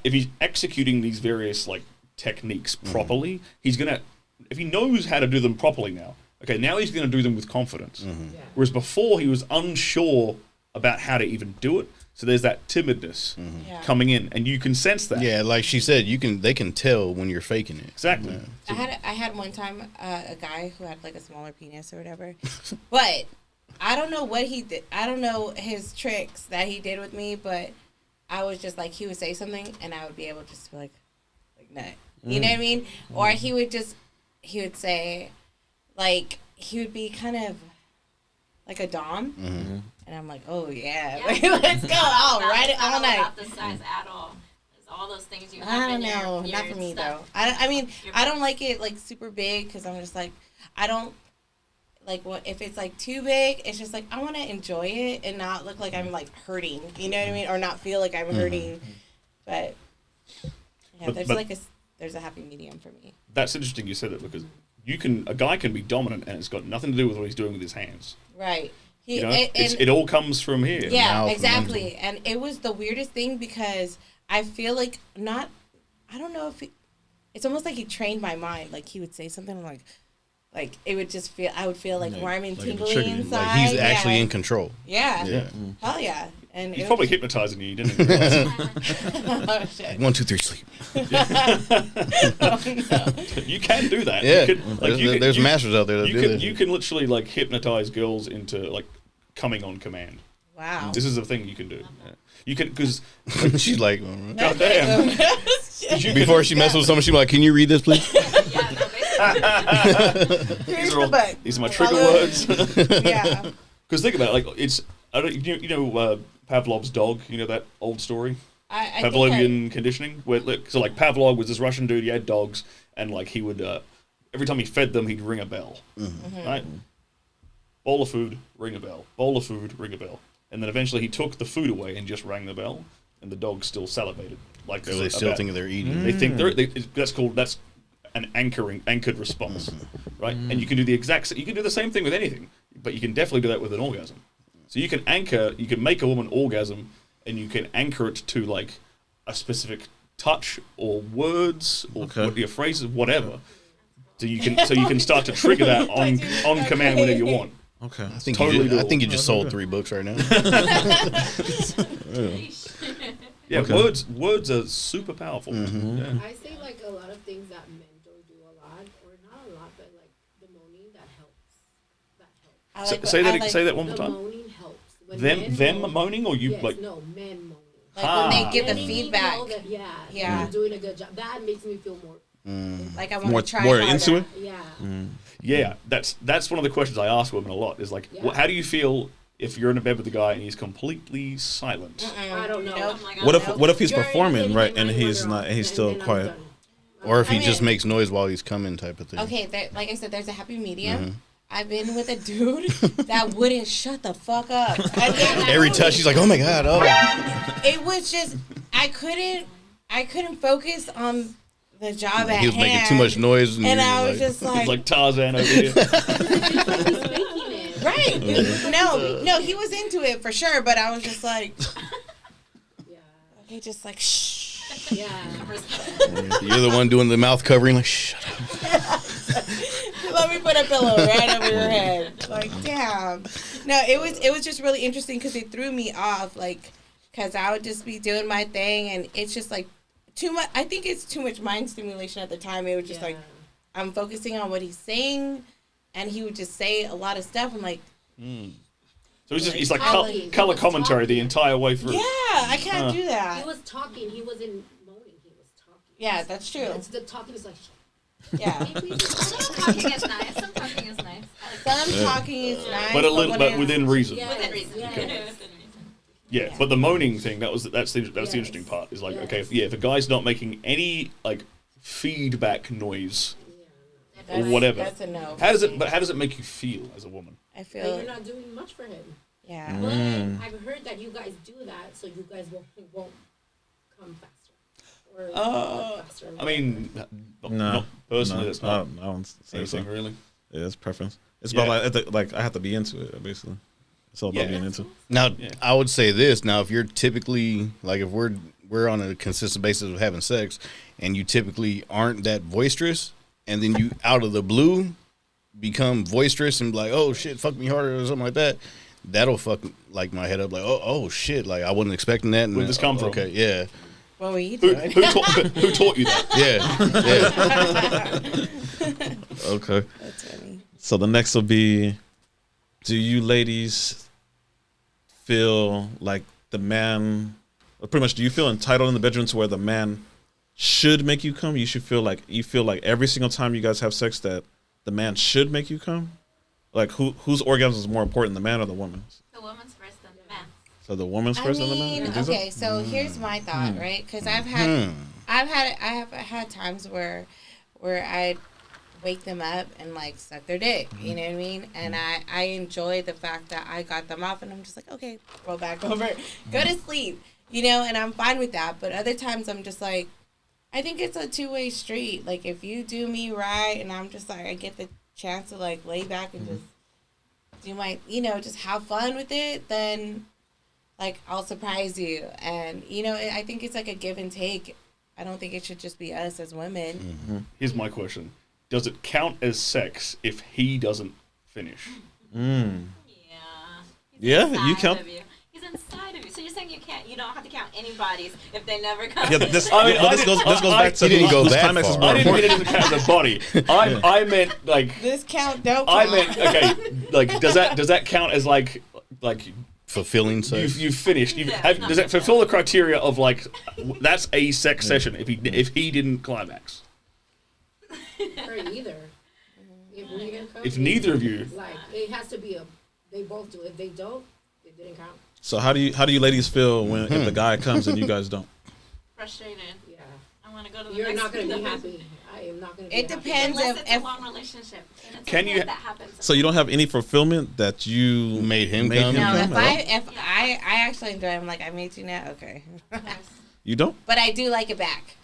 if he's executing these various like techniques properly, he's gonna, if he knows how to do them properly now. Okay, now he's going to do them with confidence. Yeah. Whereas before he was unsure about how to even do it. So there's that timidness Yeah. coming in, and you can sense that. Yeah, like she said, they can tell when you're faking it. Exactly. I had one time a guy who had like a smaller penis or whatever, but I don't know what he did. I don't know his tricks that he did with me, but I was just like, he would say something and I would be able to just be like nut. You know what I mean? Or he would say, like, he would be kind of like a dom, and I'm like, oh yeah, like, let's go, I'll ride it all night. Not the size at all. It's all those things you have I don't in know, your not for me stuff. though. I mean, I don't like it like super big because I'm just like, I don't like what if it's like too big. It's just like I want to enjoy it and not look like I'm like hurting. You know what I mean? Or not feel like I'm hurting. But yeah, there's a happy medium for me. That's interesting you said it, because a guy can be dominant and it's got nothing to do with what he's doing with his hands. Right. it all comes from here. Yeah, Mouth, exactly. And it was the weirdest thing because I feel like I don't know if it's almost like he trained my mind. Like he would say something like it would just feel, I would feel like warm and tingly inside. Like he's actually in control. Yeah. Yeah. Hell yeah. And He's probably hypnotizing you, didn't he? realize? Oh, shit. 1, 2, 3, sleep. Oh, no. You can do that. Yeah. There's masters out there that do this. You can literally like hypnotize girls into like coming on command. Wow. This is a thing you can do. Yeah. You can, because She's like, God damn. before she messes with someone, she's like, can you read this, please? Here's the book. These are my trigger words. Yeah. Because think about it, like it's Pavlov's dog. You know that old story, I Pavlovian conditioning. Where so like Pavlov was this Russian dude. He had dogs, and like he would every time he fed them, he'd ring a bell. Mm-hmm. Right, bowl of food, ring a bell. Bowl of food, ring a bell. And then eventually he took the food away and just rang the bell, and the dogs still salivated. Like they still think they're eating. They think that's an anchored response, right? And you can do the same thing with anything, but you can definitely do that with an orgasm. So you can make a woman orgasm, and you can anchor it to like a specific touch or words or your phrases, whatever. So you can start to trigger that on command whenever you want. Okay, I think you just sold 3 books right now. Yeah, Okay. words are super powerful. Mm-hmm. Yeah. I say like a lot of things that men don't do a lot, or not a lot, but like the moaning that helps. That helps. Say that one more The time. moaning helps. When Them moan, moaning, or you yes, like? no, men moaning. Like when they give the Letting me feedback. know that, Yeah. you're doing a good job. That makes me feel more. Like I want More to try more harder. into it. Yeah. Yeah, that's one of the questions I ask women a lot. Is like, Yeah. how do you feel if you're in a bed with a guy and he's completely silent? I don't know. Nope. Oh my God. What if he's You're performing getting right my and he's wonder not off, and he's and still then I'm quiet? done. Or if he I just mean- makes noise while he's coming type of thing. Okay, like I said, there's a happy medium. I've been with a dude that wouldn't shut the fuck up. Every touch, she's like, oh my God. Oh. It was just I couldn't focus on the job at hand. He was making too much noise. and you're I was just It's like, like Tarzan over here. right? No, he was into it for sure, but I was just like, Yeah. okay, just like shh. Yeah. You're the one doing the mouth covering, like, shut up. Let me put a pillow right over your head. Like, damn. No, it was just really interesting because it threw me off, like, because I would just be doing my thing, and it's just like too much. I think it's too much mind stimulation at the time. It was just like I'm focusing on what he's saying, and he would just say a lot of stuff. I'm like, So he's like Talking. color He was commentary the talking. entire way through. yeah, I can't do He that. was talking. He wasn't moaning. He was talking. Yeah, that's true. It's the talking is like. Yeah, Some talking is nice. Some talking is nice. some talking is nice, But when but it's- within reason. Yes, Within reason. yes. Within reason. Yeah, but the moaning thing, that's the Yes. interesting part. Is like, Yes. okay, if a guy's not making any like feedback noise or That's- whatever, That's a no. how does it make you feel as a woman? I But feel you're not doing much for him. yeah. But I've heard that you guys do that, so you guys won't come faster. Or faster. I mean, not personally, that's not I don't say so. anything really. Yeah, it's preference. It's Yeah. about like I have to be into it basically. It's all about Yeah. being into. Now, Yeah. I would say this. Now, if you're typically, like, if we're on a consistent basis of having sex, and you typically aren't that boisterous, and then you, out of the blue, become boisterous and be like, oh, shit, fuck me harder or something like that, that'll fuck, like, my head up. Like, oh shit, like, I wasn't expecting that. And Where'd this come from? Okay, yeah. What were you Who, doing? who taught you that? Yeah. Okay. That's funny. So the next will be, do you ladies feel like the man, or pretty much, do you feel entitled in the bedroom to where the man should make you come? You feel like every single time you guys have sex that the man should make you come? Like whose orgasm is more important, the man or the woman's? The woman's first and the man. So the woman's first and the man? You think so? Okay, so here's my thought, right? Because I have had times where I wake them up and like suck their dick, you know what I mean? And I enjoy the fact that I got them off, and I'm just like, okay, roll back over, go to sleep, you know, and I'm fine with that. But other times I'm just like, I think it's a two-way street. Like if you do me right, and I'm just like, I get the chance to like lay back and just you might, just have fun with it, then, like, I'll surprise you. And, I think it's like a give and take. I don't think it should just be us as women. Mm-hmm. Here's my question. Does it count as sex if he doesn't finish? Yeah, you count. He's inside of you. So you're saying you don't have to count anybody's if they never come. Yeah, this goes back to whose climax is more far. I didn't mean it important. doesn't count as a body. I meant like. This count don't I count. meant okay. Like, does that count as like Fulfilling sex. you've finished? Yeah, Does it fulfill the criteria of like that's a sex session if he didn't climax? Or either. If neither of you, Like, it has to be they both do. If they don't, it didn't count. So how do you ladies feel when if the guy comes and you guys don't? Frustrated. Yeah. I want to go to the You're next not going to be one. happy. I am not going to be It happy. depends Unless it's a if long relationship. And it's Can okay you- if that happens. So you don't have any fulfillment that you Made him come? No, at all? if I actually enjoy it, I'm like, I made you now? Okay. Yes. You don't? But I do like it back.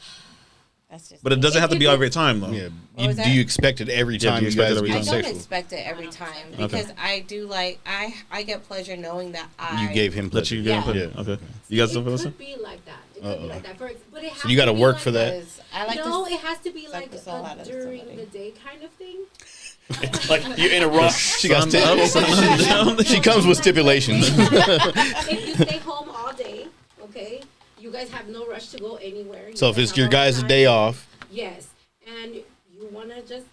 That's just But it me. doesn't have to be every time though. Yeah. What was Do that? you expect it every Yeah, do time you you expect it guys every get I time? don't sexual? expect it every time because I do like I get pleasure knowing that I You gave him Let pleasure. you Yeah. get Yeah. Okay. You guys don't feel the It same? could be like that. It could be like that. But it has So you got to be work like for that. because I like No, to it has to be like the soul out a of during somebody. the day kind of thing. like you're in a rush. She got Sun up, sun down. She comes with stipulations. If you stay home all day, okay, you guys have no rush to go anywhere. You So if guys it's have your all the guys' time. day off, Yes, and you want to just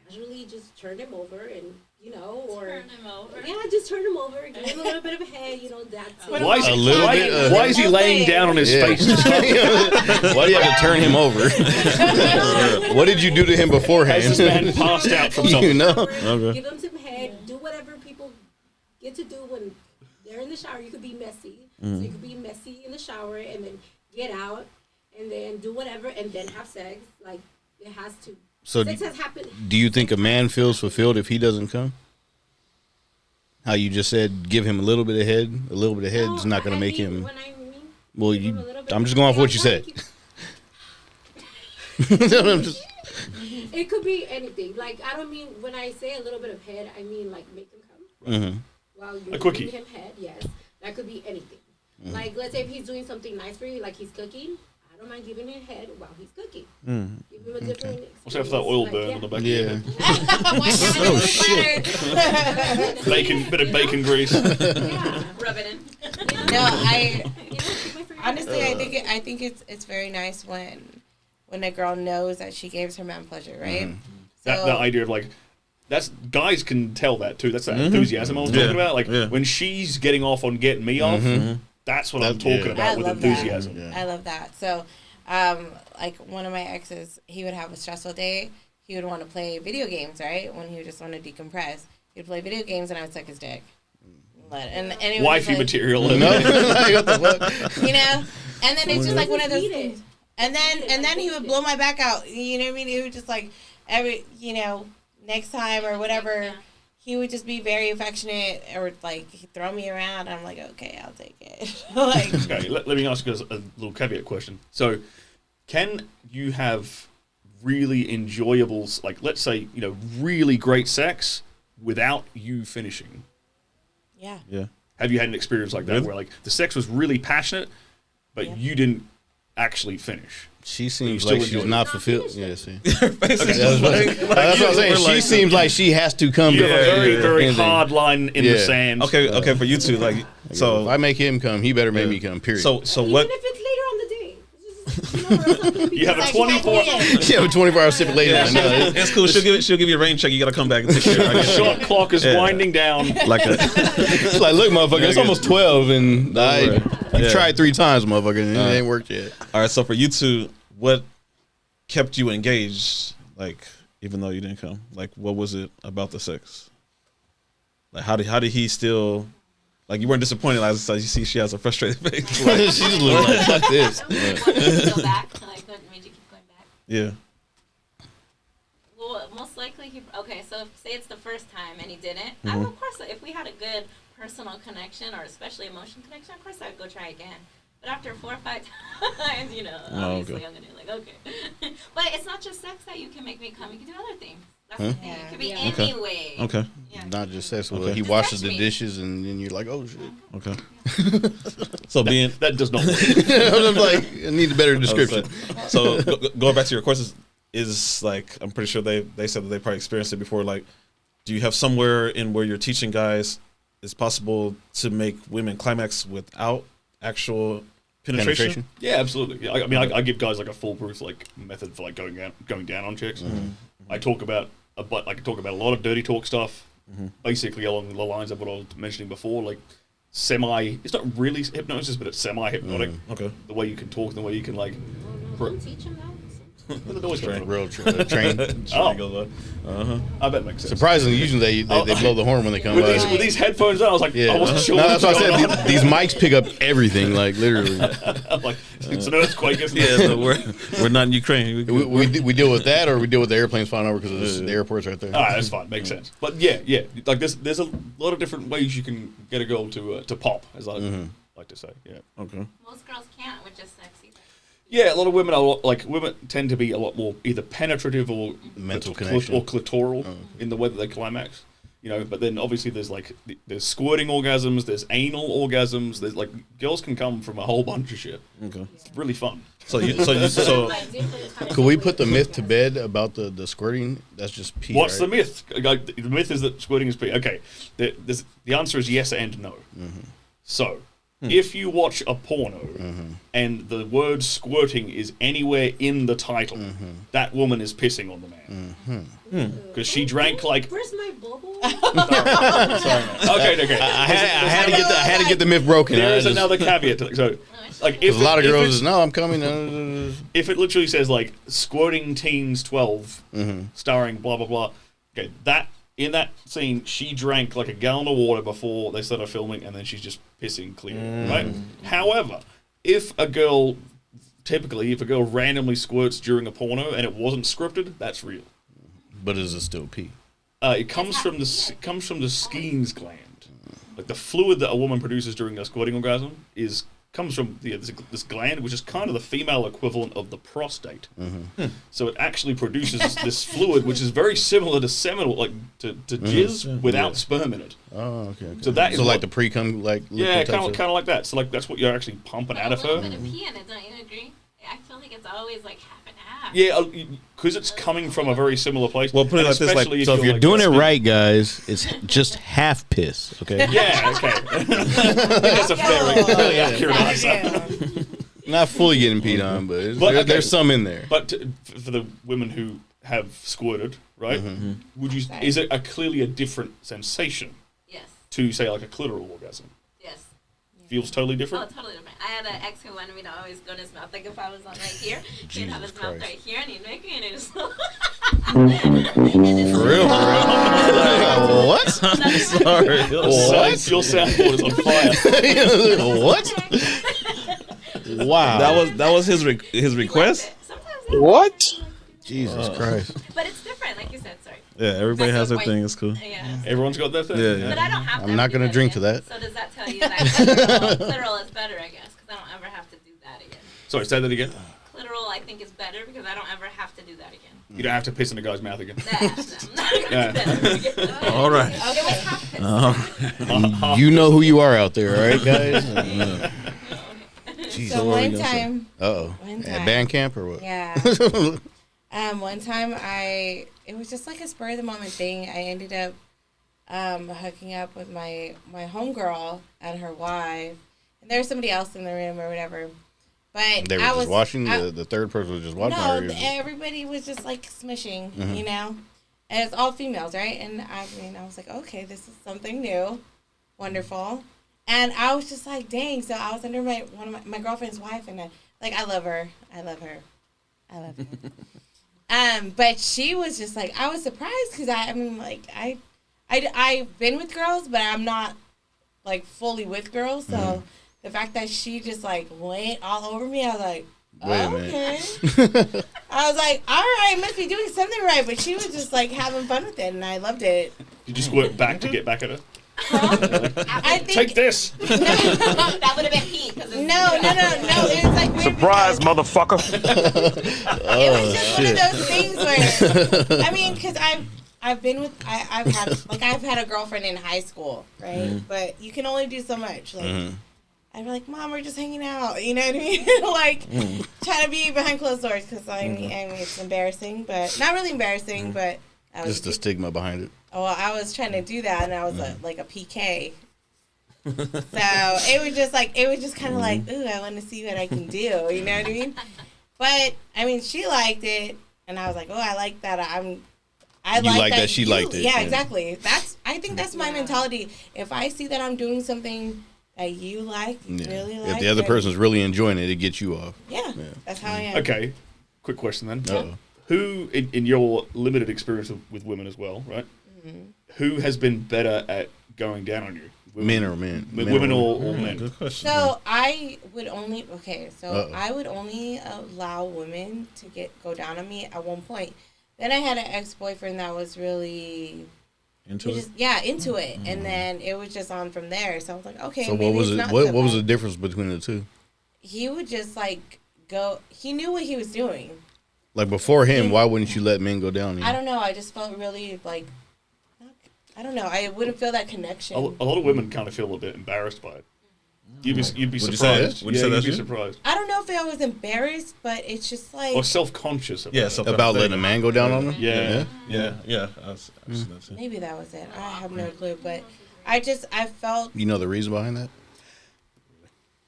casually just turn him over and, or... Turn him over. Yeah, just turn him over, give him a little bit of a head, that's it. Why is A he, little why, bit, why is he laying down on his Yeah. face? why do you have to turn him over? What did you do to him Has beforehand? this man passed out from You something? know? Okay. Give him some head, do whatever people get to do when they're in the shower. You could be messy. So you could be messy in the shower and then get out and then do whatever and then have sex. Like, it has to. So Sex has happened. do you think a man feels fulfilled if he doesn't come? How you just said, give him a little bit of head. A little bit of head is not going to make him. When I mean, Well, give him a little bit I'm of just going off head, what you I'm said. trying I'm just- It could be anything. Like, I don't mean, when I say a little bit of head, I mean, like, make him come. Mhm. While you're A quickie. giving him head, yes. That could be anything. Like, let's say if he's doing something nice for you, like he's cooking, I don't mind giving him head while he's cooking. Give him a different What's after that oil experience. burn Like, on the back Yeah. Oh of your head? Bit of bacon grease. Yeah. Rub it in. No, I You know, keep my friend- honestly I think it's very nice when a girl knows that she gives her man pleasure, right? That idea of like, that's guys can tell that too. That's that Mhm. enthusiasm I was Yeah. talking about. Like Yeah. when she's getting off on getting me off, that's what I'm That- talking yeah. about I with love that. enthusiasm. Yeah. I love that. So, like one of my exes, he would have a stressful day. He would want to play video games, right? When he would just want to decompress, he'd play video games, and I would suck his dick. And it was Wifey like, material. No? Like, what the fuck? you know. And then it's just like one of those Need it. things. And then he would blow my back out. You know what I mean? He would just like next time or whatever. Yeah. He would just be very affectionate or like he'd throw me around. I'm like, okay, I'll take it. Like, Okay, let me ask you a little caveat question. So, can you have really enjoyable, like let's say, really great sex without you finishing? yeah. Yeah. Have you had an experience like that Really? where like the sex was really passionate, but Yeah. you didn't actually finish? She seems still like she's enjoy it. not fulfilled. Yeah, see. That's That's what I'm saying. She seems like she has to come. You have a very, Yeah. very Anything. hard line in the Yeah. sand. Okay, for you two, like, If so I make him come, he better make me come. Period. so Even what? if it's later on the day. It's just, or something You have a because- 24 she have a 24-hour stipulation. Yeah, I know. it's cool. She'll give you a rain check. You gotta come back and take care. I get it. shot clock is Yeah. winding down. Like a, It's like, look, motherfucker, it's almost 12, and Right. I've Yeah. tried 3 times, motherfucker, and it ain't worked yet. all right. So for you two, what kept you engaged? Like, even though you didn't come, like, what was it about the sex? Like, how did he still? Like, you weren't disappointed. Like, you see, she has a frustrated face. She just look like, fuck this. What made you go back? Like, what made you keep going back? Yeah. Well, most likely okay, so say it's the first time and he didn't. I would, of course, if we had a good personal connection or especially emotion connection, of course I'd go try again. But after 4 or 5 times, obviously okay. I'm going to be like, okay. But it's not just sex that you can make me come. You can do other things. That's the thing. It could be Yeah. any way. Okay. Yeah. Not just sexual. Okay. He Just washes touch the me. dishes, and then you're like, oh shit. Okay. So being That does not work. I'm like, I need a better description. So going back to your courses is like, I'm pretty sure they said that they probably experienced it before. Like, do you have somewhere in where you're teaching guys it's possible to make women climax without actual penetration? Yeah, absolutely. Yeah, I mean, I give guys like a foolproof like method for like going down on chicks. I talk about a lot of dirty talk stuff, basically along the lines of what I was mentioning before, like it's not really hypnosis, but it's semi-hypnotic. Okay. The way you can talk, the way you can like. Don't teach him that. They're always trained. Real train. I bet it makes sense. Surprisingly, usually they blow the horn when they come With by. these headphones on, I was like, Yeah, I wasn't sure. No, what that's what was I going said. on. These mics pick up everything, like literally. I'm like, it's an earthquake, isn't Yeah, it? so we're not in Ukraine. We deal with that, or we deal with the airplanes flying over because the airport's right there. All right, that's fine. Makes sense. But yeah. Like there's a lot of different ways you can get a girl to pop, as I like to say. Yeah. Okay. Most girls can't, which is sexy. Yeah, a lot of women women tend to be a lot more either penetrative or Mental connection. or clitoral in the way that they climax. You know, but then obviously there's squirting orgasms, there's anal orgasms, there's like girls can come from a whole bunch of shit. Okay. It's really fun. So Like different types Could we of put the women. myth to bed about the squirting? That's just pee. What's right? the myth? Like, the myth is that squirting is pee. Okay, the answer is yes and no. So, if you watch a porno and the word squirting is anywhere in the title, that woman is pissing on the man. Because she drank like... Where's my bubble? Sorry, man. Okay. I had to get the myth broken. There I is just- another caveat to that. So, like, if a lot of if girls it's- is, no, I'm coming. if it literally says like squirting teens 12 starring blah blah blah, okay, that in that scene she drank like a gallon of water before they started filming, and then she's just pissing clear, right? However, if a girl randomly squirts during a porno and it wasn't scripted, that's real. But is it still pee? It comes from the Skene's gland, like the fluid that a woman produces during a squirting orgasm comes from this gland, which is kind of the female equivalent of the prostate. So it actually produces this fluid, which is very similar to seminal, like to jizz without sperm in it. Oh, okay. So that is like what- the pre-cum, like Yeah, liquid kind type of like that. So like that's what you're actually pumping out of A little her. bit of pee in it, don't you agree? I feel like it's always like half and half. Yeah, because it's coming from a very similar place. Well, put it And like this, like, especially So if you're like doing it breastfeeding. right, guys, it's just half piss. Okay. Yeah, okay. I think that's a fairly accurate answer. Not fully getting peed on, but, okay. there's some in there. But for the women who have squirted, right? Is it clearly a different sensation Yes. to say like a clitoral orgasm? Yes. Feels totally Oh, different. totally different. I had an ex who wanted me to always go in his mouth. Like if I was on right here, he'd have his Jesus mouth Christ. right here, and he'd make me, and it was. For real? What? Sorry. Your soundboard is on fire. What? Wow. That was his request. Sometimes. What? Jesus Christ. But it's different, like you said. Sorry. Yeah, everybody has their That's thing. It's cool. Yeah. Everyone's got their thing. Yeah. But I don't have to. I'm not going gonna drink to that. So does that tell you that clitoral is better, I guess? Because I don't ever have to do that again. Sorry, say that again. Clitoral, I think, is better because I don't ever have to do that again. You don't have to piss in a guy's mouth again. I'm not gonna do that again. All right. It was half piss. You know who you are out there, all right, guys? So one time, Uh-oh. One At time. band camp or what? yeah. One time it was just like a spur of the moment thing. I ended up hooking up with my homegirl and her wife, and there was somebody else in the room or whatever. But They were I just was watching? The third person was just watching? No, or you just- everybody was just like smishing, you know, and it's all females, right? And I was like, okay, this is something new, wonderful, and I was just like, dang. So I was under one of my girlfriend's wife, and I love her. But she was just like, I was surprised because I've been with girls, but I'm not like fully with girls. So the fact that she just like went all over me, I was like, Wait a okay. I was like, all right, must be doing something right. But she was just like having fun with it, and I loved it. Did you squirt back to get back at her? I think Take this. That would have been heat. No. It was like weird Surprise, because motherfucker. it was just one of those things where, I mean, because I've been with I've had a girlfriend in high school, right? But you can only do so much. Like I'd be like, Mom, we're just hanging out. You know what I mean? Like trying to be behind closed doors because I mean it's embarrassing, but not really embarrassing, but I was Just the stigma behind it. well, I was trying to do that, and I was like a PK. So it was just kind of like, ooh, I want to see what I can do. You know what I mean? But I mean, she liked it, and I was like, oh, I like that. She liked it. Yeah, exactly. I think that's my mentality. If I see that I'm doing something that you like, really like, if the other person's really enjoying it, it gets you off. Yeah, that's how I am. Okay, quick question then. Uh-oh. Who, in your limited experience with women as well, right? Who has been better at going down on you? Men or men? Women or men? Good question. So I would only I would only allow women to go down on me at one point. Then I had an ex-boyfriend that was really into it. Into it, and then it was just on from there. So I was like, okay. So maybe what was it's it? not What so was bad. the difference between the two? He would just like go. He knew what he was doing. Like before him, why wouldn't you let men go down on you? I don't know. I just felt really like. I don't know. I wouldn't feel that connection. A lot of women kind of feel a bit embarrassed by it. You'd be Would you say surprised. that? Would you say that's you'd be you? surprised. I don't know if I was embarrassed, but it's just like. Or self-conscious about it. About letting a man go down on them? Yeah. I've seen that too. Maybe that was it. I have no clue, but I felt. You know the reason behind that?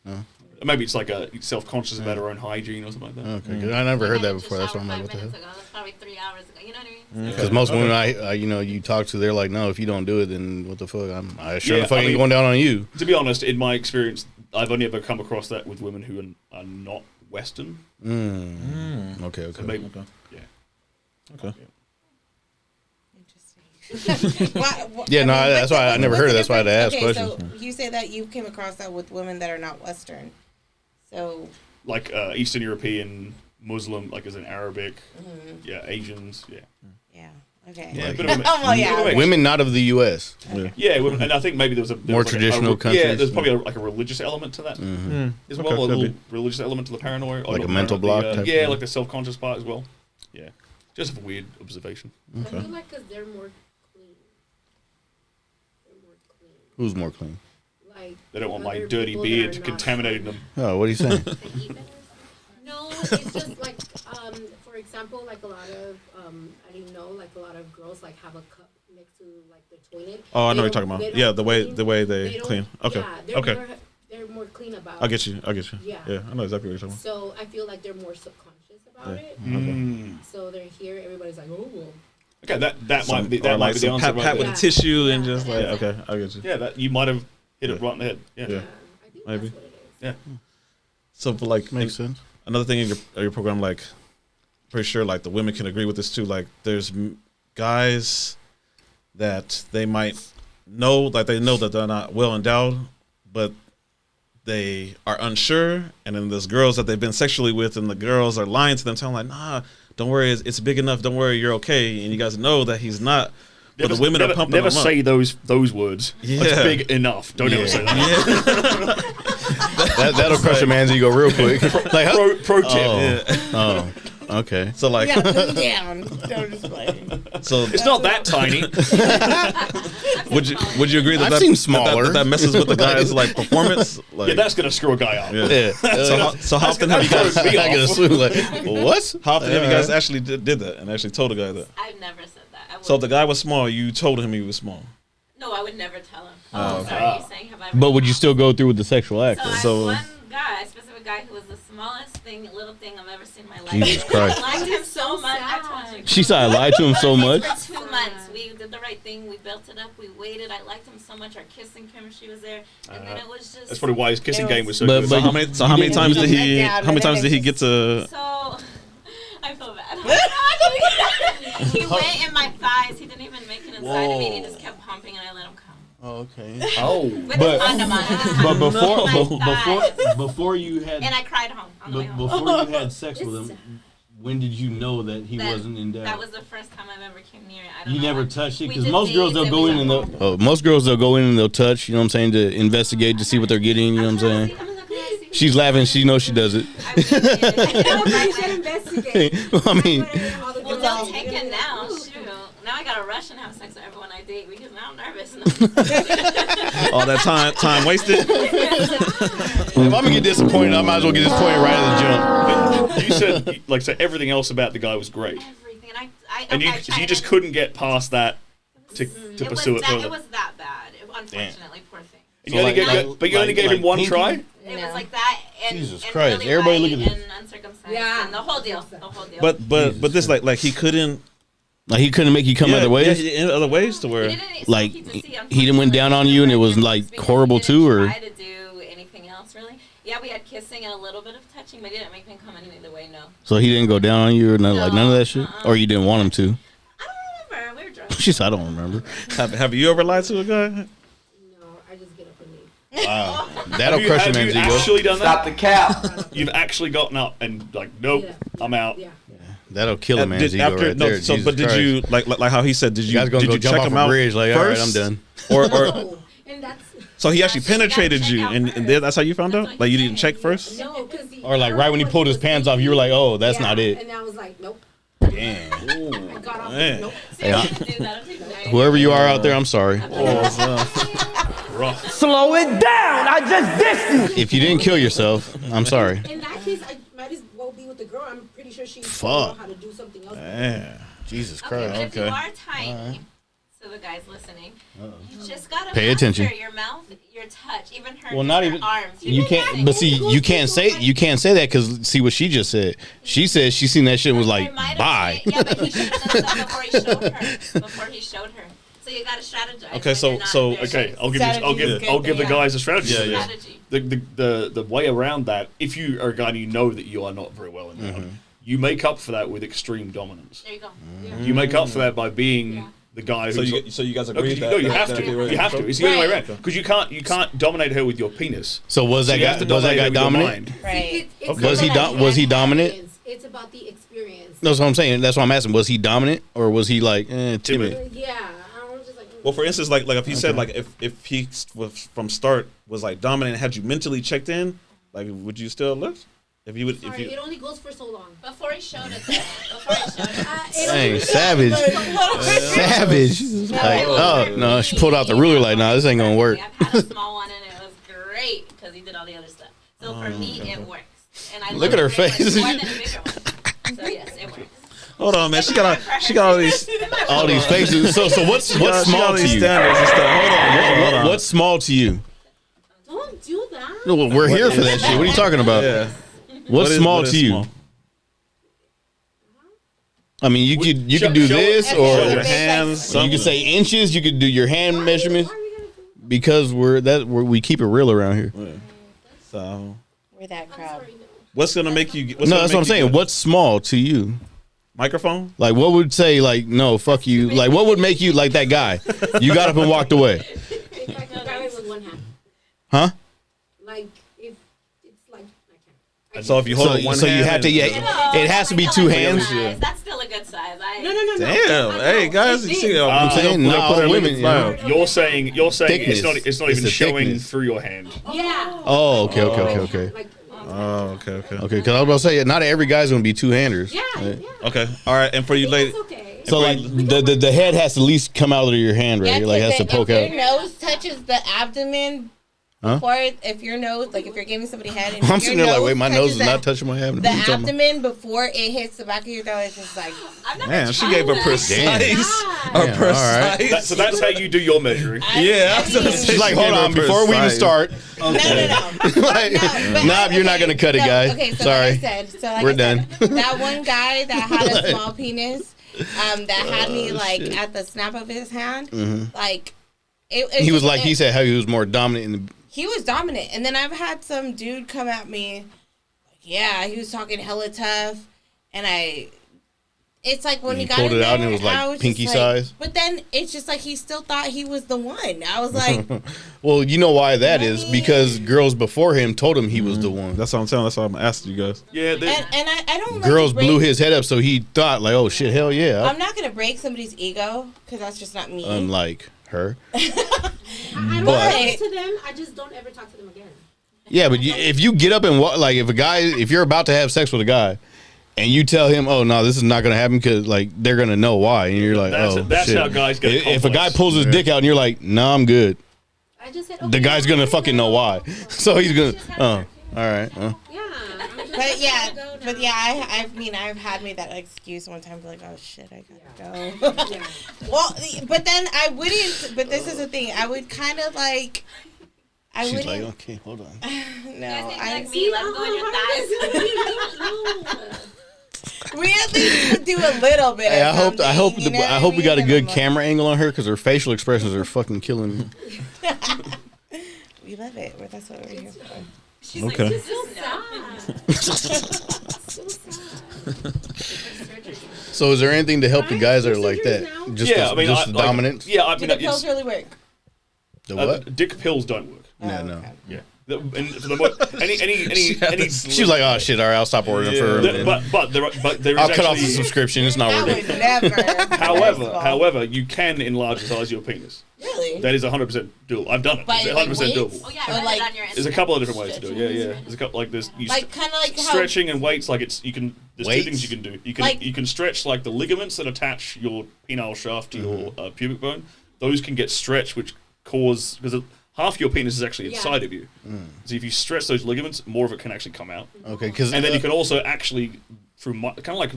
No. Maybe it's like self-conscious about her own hygiene or something like that. Okay, good. I never heard that before. That's why I'm like, what the hell? That's probably 3 hours ago. You know what I mean? Because most women I you talk to, they're like, no, if you don't do it, then what the fuck? I sure Yeah, the fuck I ain't mean- going down on you. To be honest, in my experience, I've only ever come across that with women who are not Western. Okay. So maybe, Okay. yeah. Okay. Interesting. Yeah, no, that's why I never heard it. That's why I had to ask questions. So you say that you came across that with women that are not Western. So. Like Eastern European, Muslim, like as in Arabic, Asians, yeah. Yeah. Okay. Yeah, Women not of the U.S. Yeah, and I think maybe there was More traditional countries. Yeah, there's probably like a religious element to that as well. Okay, A could little be. religious element to the paranoia, Like not a mental paranoia, block type yeah, thing. like the self-conscious part as well. Yeah, just a weird observation. I feel like because they're more clean. They're more clean. Who's more clean? Like They don't want my other dirty people that beard are not contaminating clean. them. Oh, what are you saying? No, it's just like, for example, like a lot of, I didn't know, like a lot of girls like have a cup next to like the toilet. Oh, I know They what you're talking don't- about. they Yeah, don't the way they don't- clean. Okay. Yeah, Okay. they're more clean about. I get you. Yeah. Yeah, I know exactly what you're talking So I feel like they're more subconscious about it. So they're here, everybody's like, oh, well. Okay, that about. might be Or the some answer. pat, right pat there. with a tissue and Yeah. just like okay, I get you. Yeah, that you might have hit it right in the head. Yeah. Yeah. I think Maybe. that's what it is. Yeah. So for like Makes sense. another thing in your program, like pretty sure like the women can agree with this too. Like there's guys that they might know, like they know that they're not well endowed, but they are unsure. And then there's girls that they've been sexually with, and the girls are lying to them, telling like, nah, don't worry, it's big enough. Don't worry, you're okay. And you guys know that he's not. But the women are pumping Never them up. say those words. Yeah. It's big enough. Don't ever say that. That'll crush a man's ego real quick. Like, huh? Pro tip. Oh, okay. So like, You gotta put them down. Don't just play. so It's not that tiny. would you agree that I've that, seen that- smaller. that messes with the guy's like performance? Like, Yeah, that's gonna screw a guy up. yeah. Yeah. So how often have you guys? I get a swoon like, what? How often have you guys actually did that and actually told a guy that? I've never said that. I So if the wouldn't. guy was small, you told him he was small. No, I would never tell him. Oh, Oh, sorry. You're saying have I? But would you still go through with the sexual act? So I So- had one guy, a specific guy, who was the smallest little thing I've ever seen in my life. Jesus Christ. I liked him so much. I told you. She said I lied to him so much. For 2 months, we did the right thing. We built it up. We waited. I liked him so much. Our kissing chemistry was there, and then it was just. That's probably why his kissing game was so But- good. So how many times did he? Yeah, How many but times did he it's get to? So, I feel bad. He went in my thighs. He didn't even make it inside of me. He just kept pumping, and I let him come. Oh, okay. Oh. With But- his condom on. But before, My thighs. before you had, And I cried home on the way home. before you had sex with him, when did you know that he That- wasn't in That doubt? was the first time I've ever came near it. I don't You know. never touched it We because did most girls things they'll go in and they'll. Most girls they'll go in and they'll touch. You know what I'm saying, to investigate to see what they're getting. You know what I'm saying. She's laughing. She knows she does it. Nobody should investigate. I mean, All the Well, girls- they'll take it now. Shoot. Now I gotta rush shouldn't have sex with everyone I date because now I'm nervous. All that time wasted. If I'm gonna get disappointed, I might as well get disappointed right at the jump. But you said, like, so everything else about the guy was great, Everything. and you just couldn't get past that to pursue it further. It was that bad. Unfortunately, poor thing. And you only gave him one try? It was like that, and Jesus and Christ! really Everybody look white at this. and uncircumcised, Yeah. and the whole deal. But this like he couldn't. Like he couldn't make you come other ways. Yeah, in other ways to where. Like he didn't went down on you, and it was like horrible too, or. Try to do anything else really? Yeah, we had kissing and a little bit of touching, but he didn't make me come any other way. No. So he didn't go down on you, or none, like none of that shit, or you didn't want him to. I don't remember. We were drunk. She said, "I don't remember." Have you ever lied to a guy? No, I just get up and leave. Wow, that'll crush a Have man's you ego. actually done Stop that? the cap. You've actually gotten up and like, nope, Yeah. I'm out. Yeah. That'll kill a man's ego right there. So, Jesus but did Christ. you like how he said? Did You you guys gonna did go you jump check off him a out bridge? Like, all right, I'm first? done. Or No, and that's so he actually Yeah, she gotta penetrated check you, out and first. that's how you found That's out? what Like you he didn't said. check first? no, because Or like right when he pulled his pants off, you were like, "Oh, that's not it." And I was like, nope. Damn. I got off. Man. Nope. Hey, I- Do that. I'm taking that. Whoever you are out there, I'm sorry. Slow it down. I just dissed you. If you didn't kill yourself, I'm sorry. In that case, I might as well be with the girl. I'm pretty sure she Fuck. know how to do something else. Yeah. Jesus Okay, Christ. but if you Okay. are tiny, so the guys listening, you just gotta Pay master attention. your mouth, your touch, even her, Well, not her even arms. you can't. But see, you can't say that because see what she just said. She said she seen that shit and was like, It might have bye. changed. Yeah, but he should have done that before he showed her. Before he showed her. So you gotta strategize. Okay, when so- you're not so- very Okay, good. I'll Strategy is give the good, guys a strategy. Yeah, yeah. Strategy. The way around that, if you are a guy and you know that you are not very well endowed, you make up for that with extreme dominance. There you go. You make up for that by being the guy So who's. you guys No, agree 'cause you, that no, you that- have that to. they were You have to. in It's the only way Right. around because you can't dominate her with your penis. So was So that you guy have to was that dominate guy her with your dominant? mind. Right. It's Was he not was he the dominant? experience. It's about the experience. That's what I'm saying. That's what I'm asking. Was he dominant or was he like timid? Yeah, I was just like. Well, for instance, like if he said like if he was from start was like dominant, had you mentally checked in, like would you still live? If you would, if Sorry, you it only goes for so long. Before he showed it. Before he showed it. Dang, savage, savage. Like, oh no, she pulled out the ruler. Like, nah, this ain't gonna work. I've had a small one and it was great because he did all the other stuff. So for me, it works. And I Look at her love it face. more than a bigger one. So yes, it works. hold on, man, she got All these faces. So what's she got small all to these you? standards and stuff. Hold on. What's small to you? Don't do that. No, well, we're here for that shit. What are you talking about? Yeah. What's What is- small what is to you? small? I mean, you could Show- do show- this, show or Your hands. you could say inches. You could do your hand measurements Why are we gonna do because we keep it real around here. So We're that I'm crowd. sorry, no. what's gonna make you? No, that's what I'm saying. What's small to you? Microphone? Like, what would say, like, no, fuck you? Like, what would make you like that guy? You got up and walked away, If I could grab it with one hand. huh? Like, if it's like, I can't. So if you hold it one So hand, you have to, and- yeah, it has to be two hands. Size. That's still a good size. No. Damn, hey guys, you see, I'm saying, no, all women. Wow. You're saying Thickness. it's not It's even the showing thickness. through your hand. Yeah. Oh, okay. Like, Oh, okay. Okay, because I was about to say, not every guy's gonna be two-handers. yeah. Okay, all right. And for you, lady, That's okay. So like the head has to at least come out of your hand, right? Yeah, Like has to poke if out. your nose touches the abdomen, Huh? before if your nose, like if you're giving somebody head, and I'm if sitting your there like, wait, nose my nose touches is the- not touching my abdomen. The What you talking about? abdomen before it hits the back of your throat, it's just like I've never man, she tried gave a that. precise, Damn, a all right. precise. So that's how you do your measuring. Yeah, I was gonna say She's like, she hold gave a on, before we even precise. start. no. Like, but nah, you're not gonna cut it, guys. Okay, so Sorry. like I said, We're I said, done. that one guy that had a small penis, that had me like shit. at the snap of his hand, Mhm. like He was like, he said how he was more dominant in the. he was dominant, and then I've had some dude come at me, like, yeah, he was talking hella tough, and it's like when And he he got pulled in it out there, and it was, like, I just pinky like- size? But then it's just like he still thought he was the one. I was like, Well, you know why that is because girls before him told him he was the one. That's what I'm telling. That's why I'm asking you guys. Yeah, and I don't. like Girls to break- blew his head up, so he thought like, oh shit, hell yeah. I'm not gonna break somebody's ego because that's just not me. Unlike her. I'm But- nice to them. I just don't ever talk to them again. Yeah, but if you get up and walk, like if you're about to have sex with a guy, and you tell him, "Oh no, this is not going to happen," because like they're going to know why, and you're like, that's shit. how guys get. If a guy pulls his dick out, and you're like, "No, I'm good," I just said, the guy's going to fucking know why. So he's going to, all right. Yeah. But yeah, I mean, I've had made that excuse one time, like, oh shit, I gotta go. Yeah. Well, but then I wouldn't. But this is the thing. I would kind of like. She's wouldn't. like, okay, hold on. No, like me, let go of your thighs. We at least would do a little bit. Hey, of I hope something, we got a good camera angle on her because her facial expressions are fucking killing me. We love it. That's what we're here for. She's Okay. like, So sad. So is there anything to help the guys that are like that? Just the dominance? Yeah, I Do mean, the pills really work? The what? dick pills don't work. No. Okay. Yeah. And for the more, any She's like, oh shit, all right, I'll stop ordering for her. but there is I'll cut off the actually, subscription. It's not I worth would it. never. however, you can enlarge the size of your penis. Really? That is 100% doable. I've done it. By, It's like, 100% weights? doable. oh yeah, Or I read like- it on your There's a Instagram. couple of different ways to do it. Yeah. There's a couple like this. Like kind of like how Stretching and weights, like it's you can. There's Weights? two things you can do. Like- You can stretch like the ligaments that attach your penile shaft to your pubic bone. Those can get stretched, which cause because half your penis is actually inside of you. So if you stretch those ligaments, more of it can actually come out. Okay, because And then you can also actually through kind of like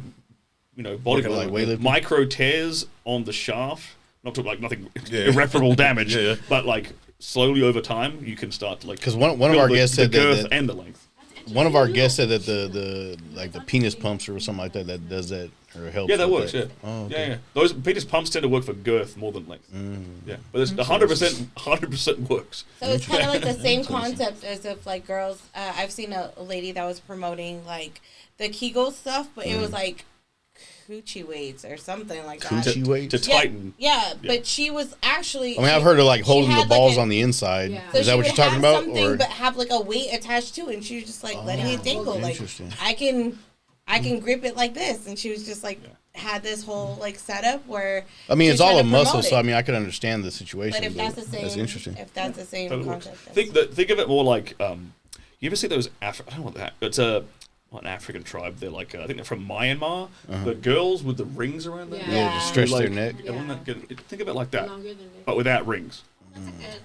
bodybuilding, like weightlifting? micro tears on the shaft. Not to like nothing irreparable damage, but like slowly over time you can start to like because one of our guests said the girth that and the length. one of our guests said that the penis pumps or something like that does that or helps. Yeah, that with works. that. Yeah. Oh, okay. Yeah. Those penis pumps tend to work for girth more than length. Yeah, but it's 100% works. So it's kind of like the same concept as if like girls. I've seen a lady that was promoting like the Kegel stuff, but it was like coochie weights or something like that. Coochie weight. To tighten. Yeah, but she was actually. I mean, I've heard of like holding the had, balls like, on the inside. Yeah. So Is that she what you're would talking have about? something, Or but have like a weight attached to it, and she was just like letting it dangle. Like interesting. I can grip it like this, and she was just like had this whole like setup where. I mean, she it's was all a trying to muscle, promote so I it. mean, I can understand the situation. But if that's the same, that's interesting. If that's the same Totally works. concept, Think of it more like you ever see those? I don't know what that. It's an African tribe. They're like I think they're from Myanmar. The girls with the rings around their Yeah. neck. Yeah, just stretch Like, their neck. Think of it like that, Longer than this. but without rings. That's a good metaphor.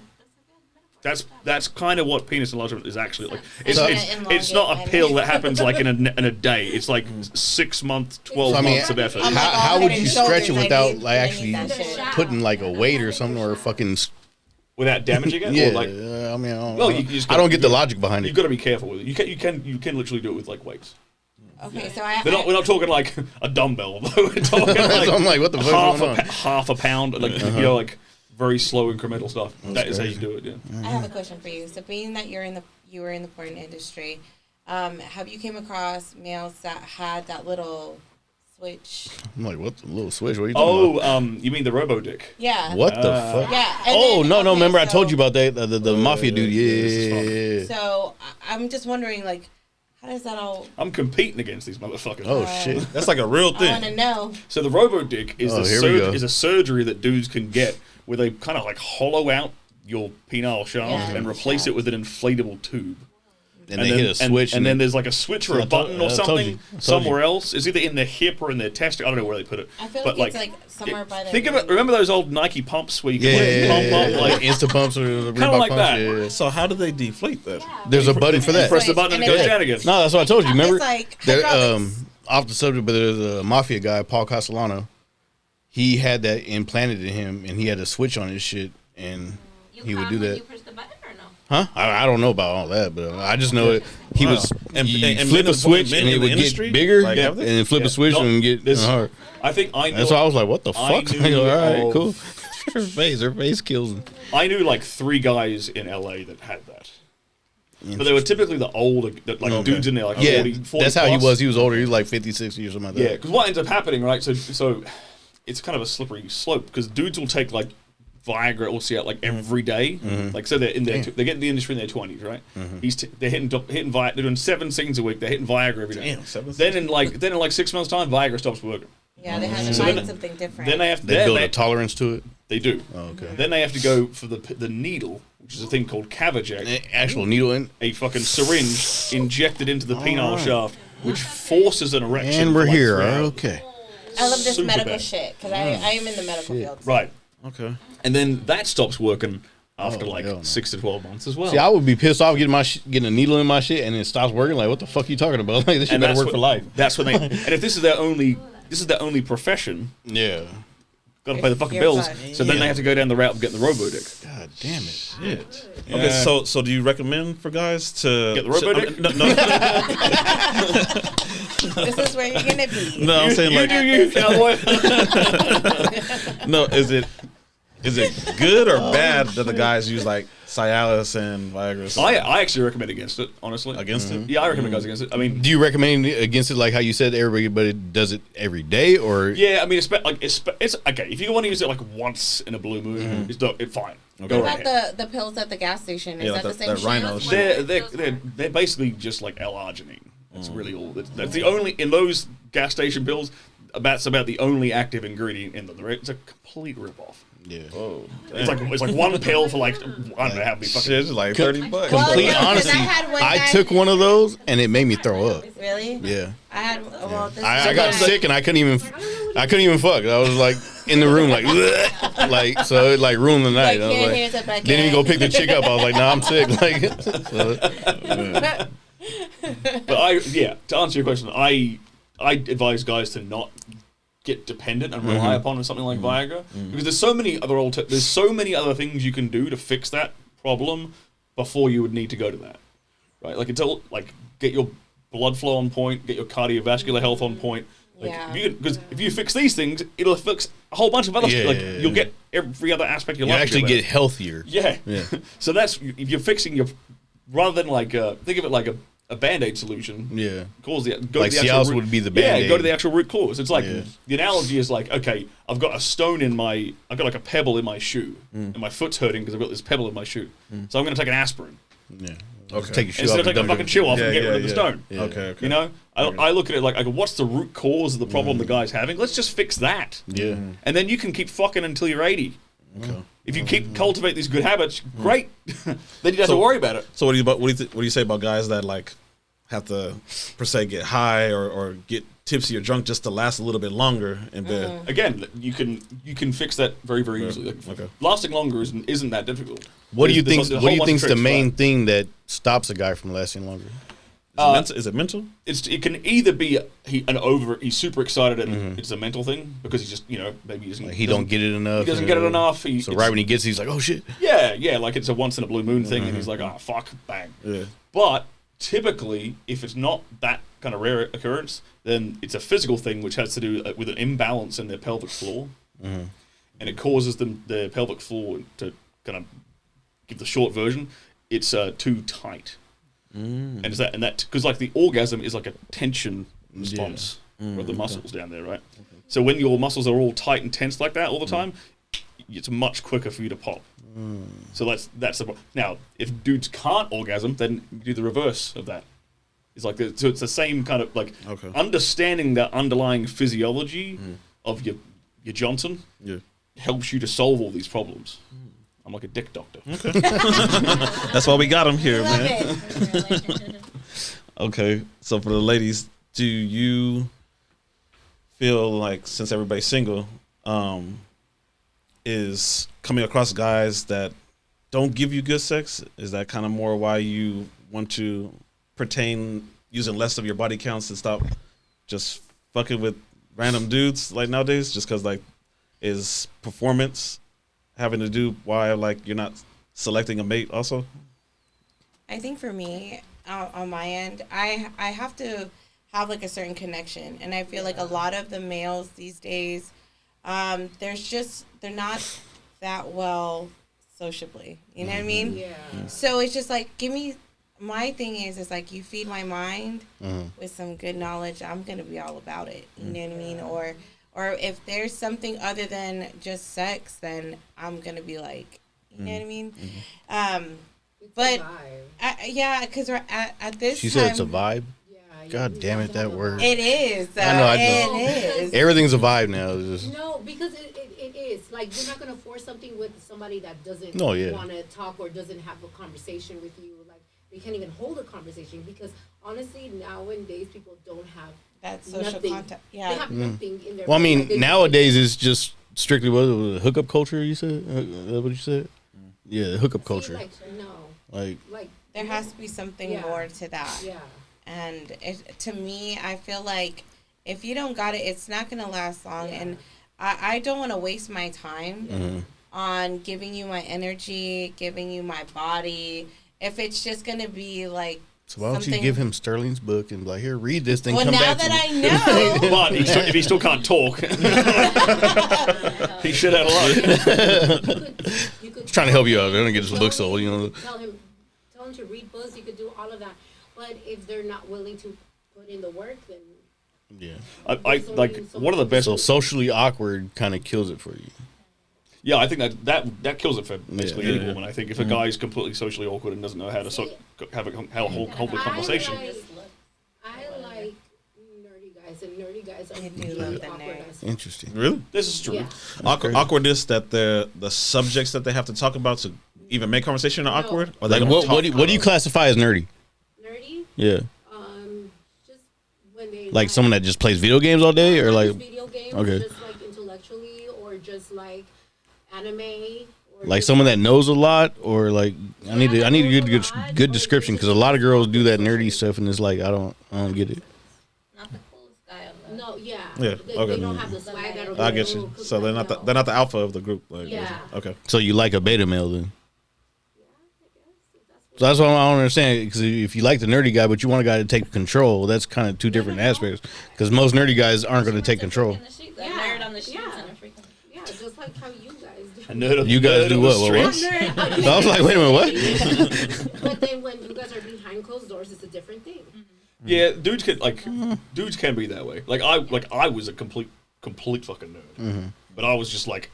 That's kind of what penis enlargement is actually like. So- It's not a pill that happens like in a day. It's like 6 months, 12 So, I mean, months of effort. I'm like, How all would head you and stretch it shoulders, without I need like actually that shit. putting like a weight or something or fucking? Without damaging it, Yeah, or like I mean, well, you just I don't get the logic behind you've it. got to be careful with it. You can literally do it with like weights. Okay, so I. We're not talking like a dumbbell. We're talking like, I'm like, what the fuck is going on? half a pound, like like very slow incremental stuff. That is how you do it. Yeah. I have a question for you. So, being that you were in the porn industry, have you came across males that had that little switch? I'm like, what the little switch? What are you talking about? You mean the robo dick? Yeah. What the fuck? Yeah. and Oh then- no, okay, remember I so- told you about that the mafia dude. Yeah. So I'm just wondering, like, how does that all? I'm competing against these motherfuckers. Oh shit. That's like a real I want to thing. know. So the robo dick is Oh, here we go. is a surgery that dudes can get where they kind of like hollow out your penile shaft Yeah. and replace it with an inflatable tube. And they hit a switch, and then there's like a switch or a button or I told something you. I told somewhere else. It's either in their hip or in their testicle. I don't know where they put it. I feel But like it's like somewhere by the. think of it. Remember those old Nike pumps where you can pump like like Insta pumps or the Kinda Reebok like pumps. that. Yeah. So how do they deflate that? There's a button for that. press the button and it And goes it- down again. No, that's what I told you. Remember? It's like There, hydraulics. off the subject, but there's a mafia guy, Paul Castellano. He had that implanted in him, and he had a switch on his shit, and he would do that. You push the button or no? Huh? I don't know about all that, but I just know it. He Wow. was And you men flip in a the- switch men and in it the would industry, get bigger, like, have and they? then flip a switch No, and get this- hard. I think I know. That's why I was like, "What the I fuck?" knew All right, of- cool. Her face kills him. I knew like 3 guys in LA that had that. But they were typically the older, like dudes in there, like Yeah, 40 that's how he plus. was. He was older. He was like 50, 60 or something like Yeah, that. because what ends up happening, right? So it's kind of a slippery slope because dudes will take like Viagra or Cialis like every day. Like so they're in their they get in the industry in their 20s, right? They're hitting Viagra. They're doing 7 scenes a week. They're hitting Viagra every day. Damn, 7 Then in like 6 months time, Viagra stops working. Yeah, they have to So find then- something different. Then they have to They build a tolerance to it. they do. Oh, okay. Then they have to go for the needle, which is a thing called Cavajack. Actual needle in. A fucking syringe injected into the penile shaft which forces an erection. And we're for like here. 3 hours. Okay. I love this Super medical bad. shit because I am in the medical field. Right. Okay. And then that stops working after Oh, like hell no. 6 to 12 months as well. See, I would be pissed off getting getting a needle in my shit and it stops working. Like, what the fuck are you talking about? Like, this shit and better that's work what, for life. That's when they. And if this is their only profession, Yeah. got to pay the fucking You're bills. fine. So then they have to go down the route of getting the robo dick. God damn it. Shit. Okay, so do you recommend for guys to Get the robo dick? This is where you're gonna be. No, I'm saying like you, cowboy. no. Is it good or bad that the guys use like Cialis and Viagra? Or something? I actually recommend against it, honestly. Against it? Yeah, I recommend guys against it. I mean, Do you recommend against it like how you said everybody does it every day or? yeah, I mean, it's okay. If you want to use it like once in a blue moon, it's fine. Go What right about ahead. the pills at the gas station? Is Yeah, that like the same that Rhino shit? shit. They're basically just like L-arginine. That's really all. That's the only in those gas station pills. That's about the only active ingredient in them. It's a complete ripoff. Yeah. Oh, It's like one pill for like I don't know how many fucking. shit, it's like $30. Well, Complete yeah, 'cause honesty, I had one I guy- took one of those and it made me throw up. Really? Yeah. I had. Well, this I is got why- sick and I couldn't even fuck. I was like in the room like "Bleh." Like so it like ruined the night. I was can't like, hear it, but I didn't even go can. pick the chick up. I was like, nah, I'm sick. Like so, But to answer your question, I advise guys to not get dependent and rely upon something like Viagra because there's so many other things you can do to fix that problem before you would need to go to that. Right? Like until like get your blood flow on point, get your cardiovascular health on point. Like, Yeah. because if you fix these things, it'll fix a whole bunch of other stuff. Like Yeah. you'll get every other aspect of your you life. actually better. get healthier. Yeah. Yeah. So that's if you're fixing your rather than like think of it like a Band-Aid solution. Yeah. Go Like to the actual Cialis root, would be the Yeah, Band-Aid. go to the actual root cause. It's like Yeah. the analogy is like, okay, I've got like a pebble in my shoe, and my foot's hurting because I've got this pebble in my shoe. So I'm going to take an aspirin Yeah. Okay. Take your shoe instead off of taking a and fucking shoe off and Yeah, get rid of the yeah. stone. Yeah. Okay. You know, I look at it like, what's the root cause of the problem the guy's having? Let's just fix that. Yeah. And then you can keep fucking until you're 80. Okay. If you keep cultivate these good habits, great. Then you don't have to worry about it. So what do you say about guys that like have to per se get high or get tipsy or drunk just to last a little bit longer in bed? Again, you can fix that very, very easily. Like, Okay. Lasting longer isn't that difficult. What do you There's think? a What do whole you bunch think's of the tricks, main but thing that stops a guy from lasting longer? Is it mental? It can either be he's super excited and it's a mental thing because he's just maybe he doesn't Like he don't get it enough. he doesn't get it enough. So right when he gets, it, he's like, oh shit. yeah, like it's a once in a blue moon thing, and he's like, oh fuck, bang. Yeah. But typically, if it's not that kind of rare occurrence, then it's a physical thing which has to do with an imbalance in their pelvic floor, and it causes the pelvic floor to kind of give the short version. It's too tight, and is that because like the orgasm is like a tension response of the muscles down there, right? So when your muscles are all tight and tense like that all the time, it's much quicker for you to pop. So that's the now if dudes can't orgasm, then you do the reverse of that. It's like so it's the same kind of like understanding the underlying physiology of your Johnson helps you to solve all these problems. I'm like a dick doctor. That's why we got him here, Love man. it. Okay, so for the ladies, do you feel like since everybody's single, is coming across guys that don't give you good sex? Is that kind of more why you want to pertain using less of your body counts and stop just fucking with random dudes like nowadays? Just because like is performance having to do why like you're not selecting a mate also? I think for me, on my end, I have to have like a certain connection, and I feel like a lot of the males these days, they're not that well sociably. You know what I mean? Yeah. So it's just like my thing is like you feed my mind with some good knowledge, I'm gonna be all about it. You know what I mean? Or if there's something other than just sex, then I'm gonna be like, you know what I mean? It's But a vibe. yeah, because we're at this She time. said it's a vibe. Yeah, God you damn have it, to have that a word. vibe. It is. I know, I it is. Everything's a vibe now. It's just, No, because it is. Like, you're not going to force something with somebody that doesn't No, yeah. want to talk or doesn't have a conversation with you. Like, They can't even hold a conversation because honestly, nowadays people don't have That social nothing. contact. They Yeah. have nothing in their. Well, I brain. mean, Like, they nowadays it's just strictly what was it, hookup culture. You said what you said? Yeah, hookup see, culture. Like no, Like There has to be something Yeah. more to that. yeah. And to me, I feel like if you don't got it, it's not going to last long. Yeah. And I don't want to waste my time Mm-hmm. on giving you my energy, giving you my body. If it's just going to be like, so, why don't you something- give him Sterling's book and be like, here, read this, then well, come now back that to me. I know, But if he still can't talk, he should have a lot. You could Trying to help you out. They're gonna get this tell book him- sold, you know. Tell him to read books. You could do all of that, but if they're not willing to put in the work, then Yeah. I like one of the best. So socially awkward kind of kills it for you. Yeah, I think that kills it for basically Yeah, any yeah. woman. I think if a guy's completely socially awkward and doesn't know how to hold a conversation. I like nerdy guys, and nerdy guys are You do really love the awkward nerds. as Interesting. Really? This is true. Yeah. Awkwardness that the subjects that they have to talk about to even make conversation are awkward? Or they Like don't what talk? do you classify as nerdy? nerdy. Yeah. Just when they Like someone that just plays video games all day, or not like just video games, okay. just like intellectually, or just like anime, or like just someone that knows a lot, or like I need a good description because a lot of girls do that nerdy stuff and it's like I don't get it. Not the coolest guy on the. No, yeah. Yeah, They, okay. they don't have the swag. That'll be I like, get "Oh, you. cook So they're like not no." they're not the alpha of the group. Like, Yeah. Okay. So you like a beta male then? So that's what I don't understand. Because if you like the nerdy guy, but you want a guy to take control, that's kind of two different aspects. Because most nerdy guys aren't going to take control. A nerd on the streets Yeah. and a freaking. Yeah, just like how you guys do. A nerd on You the- guys nerd do on the what? What? streets. I was like, wait a minute, what? But then when you guys are behind closed doors, it's a different thing. Yeah, dudes can be that way. Like I was a complete fucking nerd, but I was just like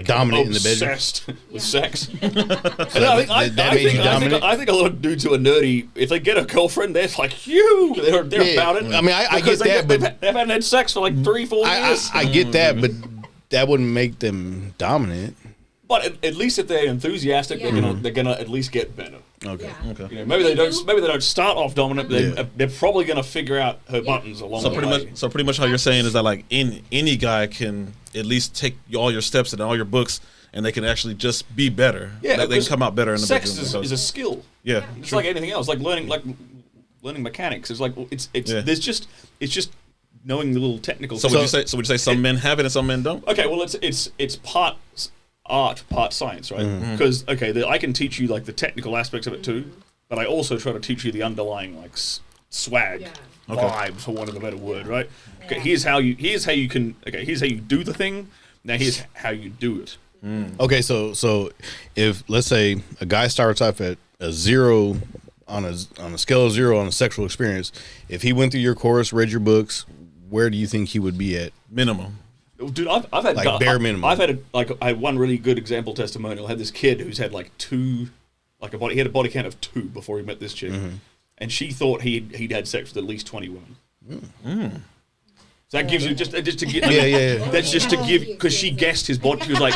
Dominant in the bedroom. obsessed with sex. And that made you dominant? I think a lot of dudes who are nerdy, if they get a girlfriend, they're like you. They're Yeah. about it. I mean, I Because get that, but they've hadn't had sex for like 3-4 years. I get that, but that wouldn't make them dominant. But at least if they're enthusiastic, Yeah. they're gonna at least get better. Okay. Yeah. Okay. You know, maybe they don't start off dominant. But Yeah. they're probably gonna figure out her buttons along So the pretty way. much, pretty much, how you're saying is that like any guy can at least take all your steps and all your books, and they can actually just be better. Yeah, they can because come out better in the sex bedroom. is a skill. yeah, It's like anything else, like learning mechanics. It's like it's Yeah. it's just knowing the little technical. So stuff. would you say some men have it and some men don't? Okay, well it's part art, part science, right? Because I can teach you like the technical aspects of it too, but I also try to teach you the underlying like swag, Yeah. vibe, for want of a better word, right? Okay, here's how you do the thing. Now here's how you do it. Okay, so if let's say a guy starts off at a 0 on a scale of 0 on a sexual experience, if he went through your course, read your books, where do you think he would be at? Minimum. Dude, I've had Like bare minimum. I've had I had one really good example testimonial. I had this kid who's had like he had a body count of 2 before he met this chick, and she thought he'd had sex with at least 20 women. So that gives you just to get Yeah. That's just to give because she guessed his body. She was like,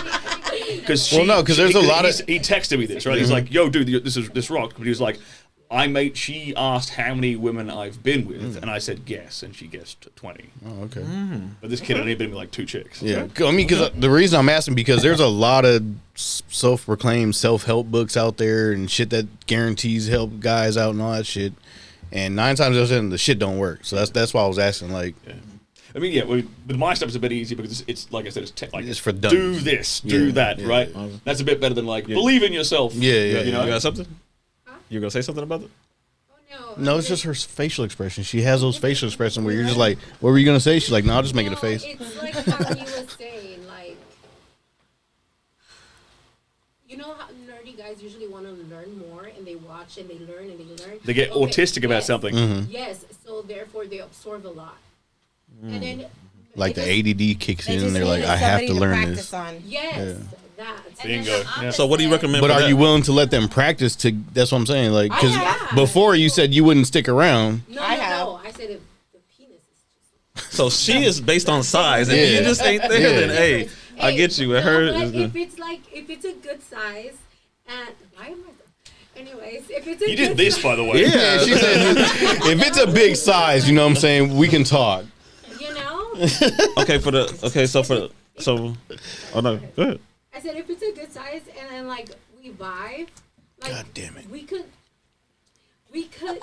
because there's a lot of- he texted me this right. He's like, yo, dude, this rocked. But he was like, she asked how many women I've been with, and I said guess, and she guessed 20. Oh, okay. But this kid had only been with like 2 chicks. Yeah, I mean, because the reason I'm asking because there's a lot of self-proclaimed self-help books out there and shit that guarantees help guys out and all that shit. And 9 times out of 10, the shit don't work. So that's why I was asking. Like, Yeah. I mean, yeah, with my stuff is a bit easier because it's like I said, like It's for do dummies. this, do Yeah, that, yeah. right? That's a bit better than like believe in yourself. Yeah, you know. You got something? You gonna say something about it? Oh no, it's just her facial expression. She has those facial expressions where you're just like, what were you gonna say? She's like, no, I'll just make it a face. It's like how you were saying, like, you know how nerdy guys usually want to learn more, and they watch and they learn and they learn. They get autistic about yes. something. Yes, so therefore they absorb a lot, and then Like it the just- ADD kicks in, and just they're like, needed I have somebody to learn practice this. on. Yes, that. Bingo. Yeah. So what do you recommend? But for are that? you willing to let them practice? That's what I'm saying. Like, because have. before you said you wouldn't stick around. No, I no, have. no. I said if the penis is just. So she is based on size, and Yeah. you just ain't there. Yeah. Then hey, I get you. With her, But is if it's a good size, and why am I? Anyways, if it's a You did good this, by the way. Yeah, she said if it's a big size, you know what I'm saying, we can talk. you know, Oh no, go ahead. I said if it's a good size and then like we vibe, like God damn it. we could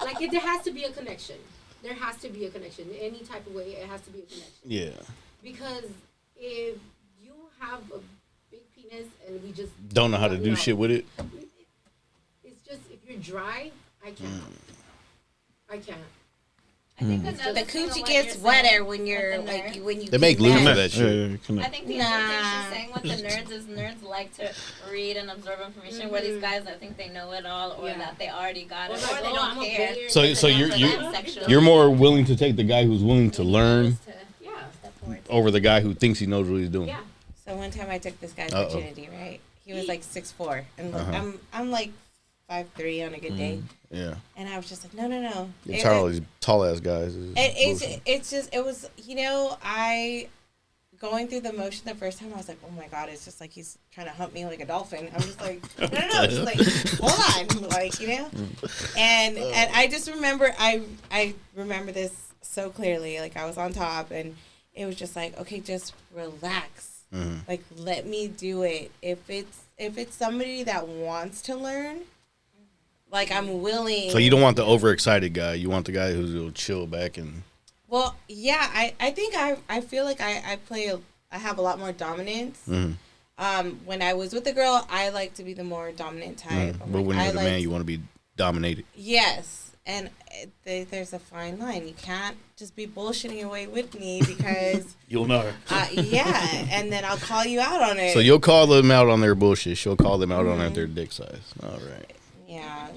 like there has to be a connection. There has to be a connection. Any type of way, it has to be a connection. Yeah. Because if you have a big penis and we just Don't know how to do shit with it. it's just if you're dry, I can't. I can't. I think The another thing of coochie what gets you're wetter saying when with you're the like nerds. when you They make get lube mad. for that shit. I Connect. think the other thing Nah. she's saying with the nerds is nerds like to read and absorb information, where these guys I think they know it all, or Yeah. that they already got it, Or or like, they oh, don't I'm a care. player. So It's you're enough for them sexually. you're more willing to take the guy who's willing to learn Yeah. Step forward. over the guy who thinks he knows what he's doing. Yeah. So one time I took this guy's Uh-oh. virginity, right? He was like 6'4", and look, I'm like 5'3" on a good day, Yeah. and I was just like, no. Get tired of all these tall ass guys. It was I going through the motion the first time I was like, oh my god, it's just like he's trying to hump me like a dolphin. I'm just like, no, just like hold on, like and I just remember I remember this so clearly. Like I was on top and it was just like, okay, just relax. Like let me do it. If it's somebody that wants to learn, like I'm willing. So you don't want the overexcited guy. You want the guy who'll chill back and. Well, yeah, I think I feel like I have a lot more dominance. When I was with a girl, I like to be the more dominant type. But when you're with a man, you want to be dominated. Yes, and there's a fine line. You can't just be bullshitting your way with me because You'll know. yeah, and then I'll call you out on it. So you'll call them out on their bullshit. She'll call them out on their dick size. All right. Yeah.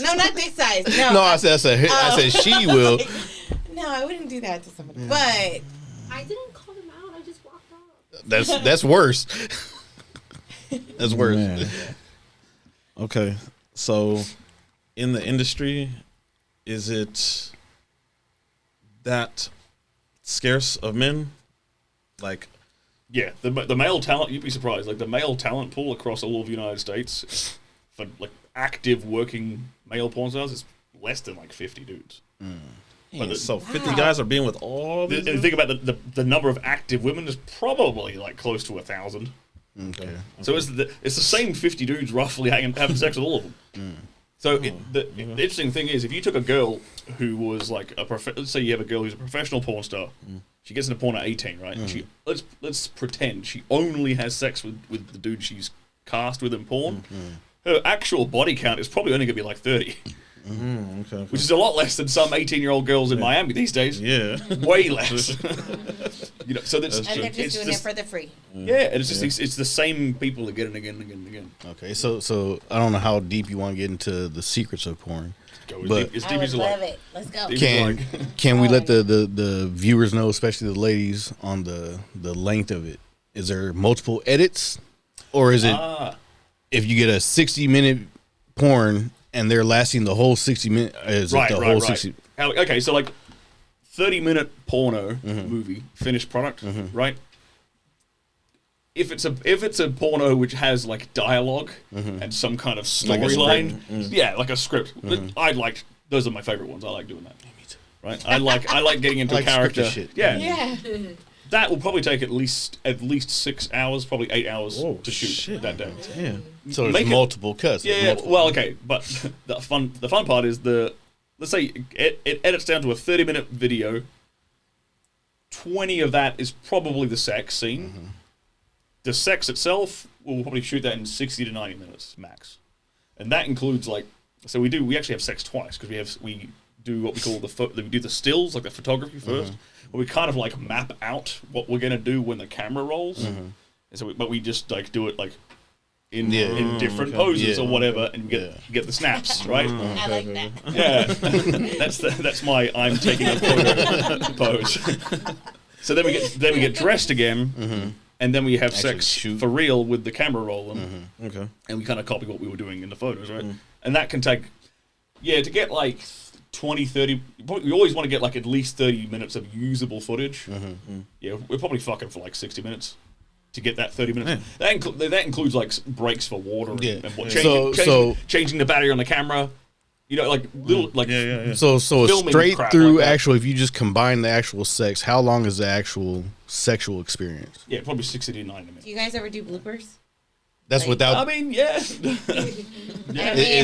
No, not dick size. No, No, I said she will. no, I wouldn't do that to somebody. But I didn't call him out. I just walked off. That's worse. That's worse. Man. Okay, so in the industry, is it that scarce of men? Like, Yeah, the male talent, you'd be surprised. Like the male talent pool across all of the United States for like active working male porn stars is less than like 50 dudes. man, so 50 guys are being with all these. Think about the number of active women is probably like close to 1,000. Okay. So it's the same 50 dudes roughly having sex with all of them. So the interesting thing is, if you took a girl who was like let's say you have a girl who's a professional porn star, she gets into porn at 18, right? And she let's pretend she only has sex with the dude she's cast with in porn. Her actual body count is probably only going to be like 30. Okay. Which is a lot less than some 18-year-old girls in Miami these days. Yeah. Way less. So that's and they're just doing it for the free. yeah, and it's just it's the same people again and again and again and again. Okay. So I don't know how deep you want to get into the secrets of porn. Go But- as I deep would as you love like. it. Let's go. Deep- Can we let the viewers know, especially the ladies, on the length of it? Is there multiple edits, or is it if you get a 60-minute porn and they're lasting the whole 60 minutes? Is it the whole 60? Okay, so like 30-minute porno movie, finished product, right? If it's a porno which has like dialogue and some kind of Like a storyline, script. yeah, like a script. Those are my favorite ones. I like doing that. Right? I like getting into Like a character. scripted shit. Yeah. Yeah. That will probably take at least 6 hours, probably 8 hours Whoa, to shoot shit. that day. Damn. So there's Make it- multiple cuts. There's Yeah, multiple- well, okay, but the fun part is let's say it edits down to a 30-minute video. 20 of that is probably the sex scene. The sex itself, we'll probably shoot that in 60 to 90 minutes max, and that includes we actually have sex twice because we do what we call we do the stills, like the photography first, where we kind of like map out what we're gonna do when the camera rolls, and so but we just like do it like in different poses or whatever, and you get the snaps, right? I like that. Yeah, that's my I'm taking a photo pose. So then we get dressed again, and then we have Actually sex shoot. for real with the camera rolling, Okay. and we kind of copy what we were doing in the photos, right? And that can take, to get like 20, 30, we always want to get like at least 30 minutes of usable footage. Yeah, we're probably fucking for like 60 minutes. to get that 30 minutes. That includes like breaks for water and what, changing the battery on the camera. You know, like little like So straight crap through like actual. If you just combine the actual sex, how long is the actual sexual experience? Yeah, probably 60 to 90 minutes. Do you guys ever do bloopers? That's without. I mean, yeah. Is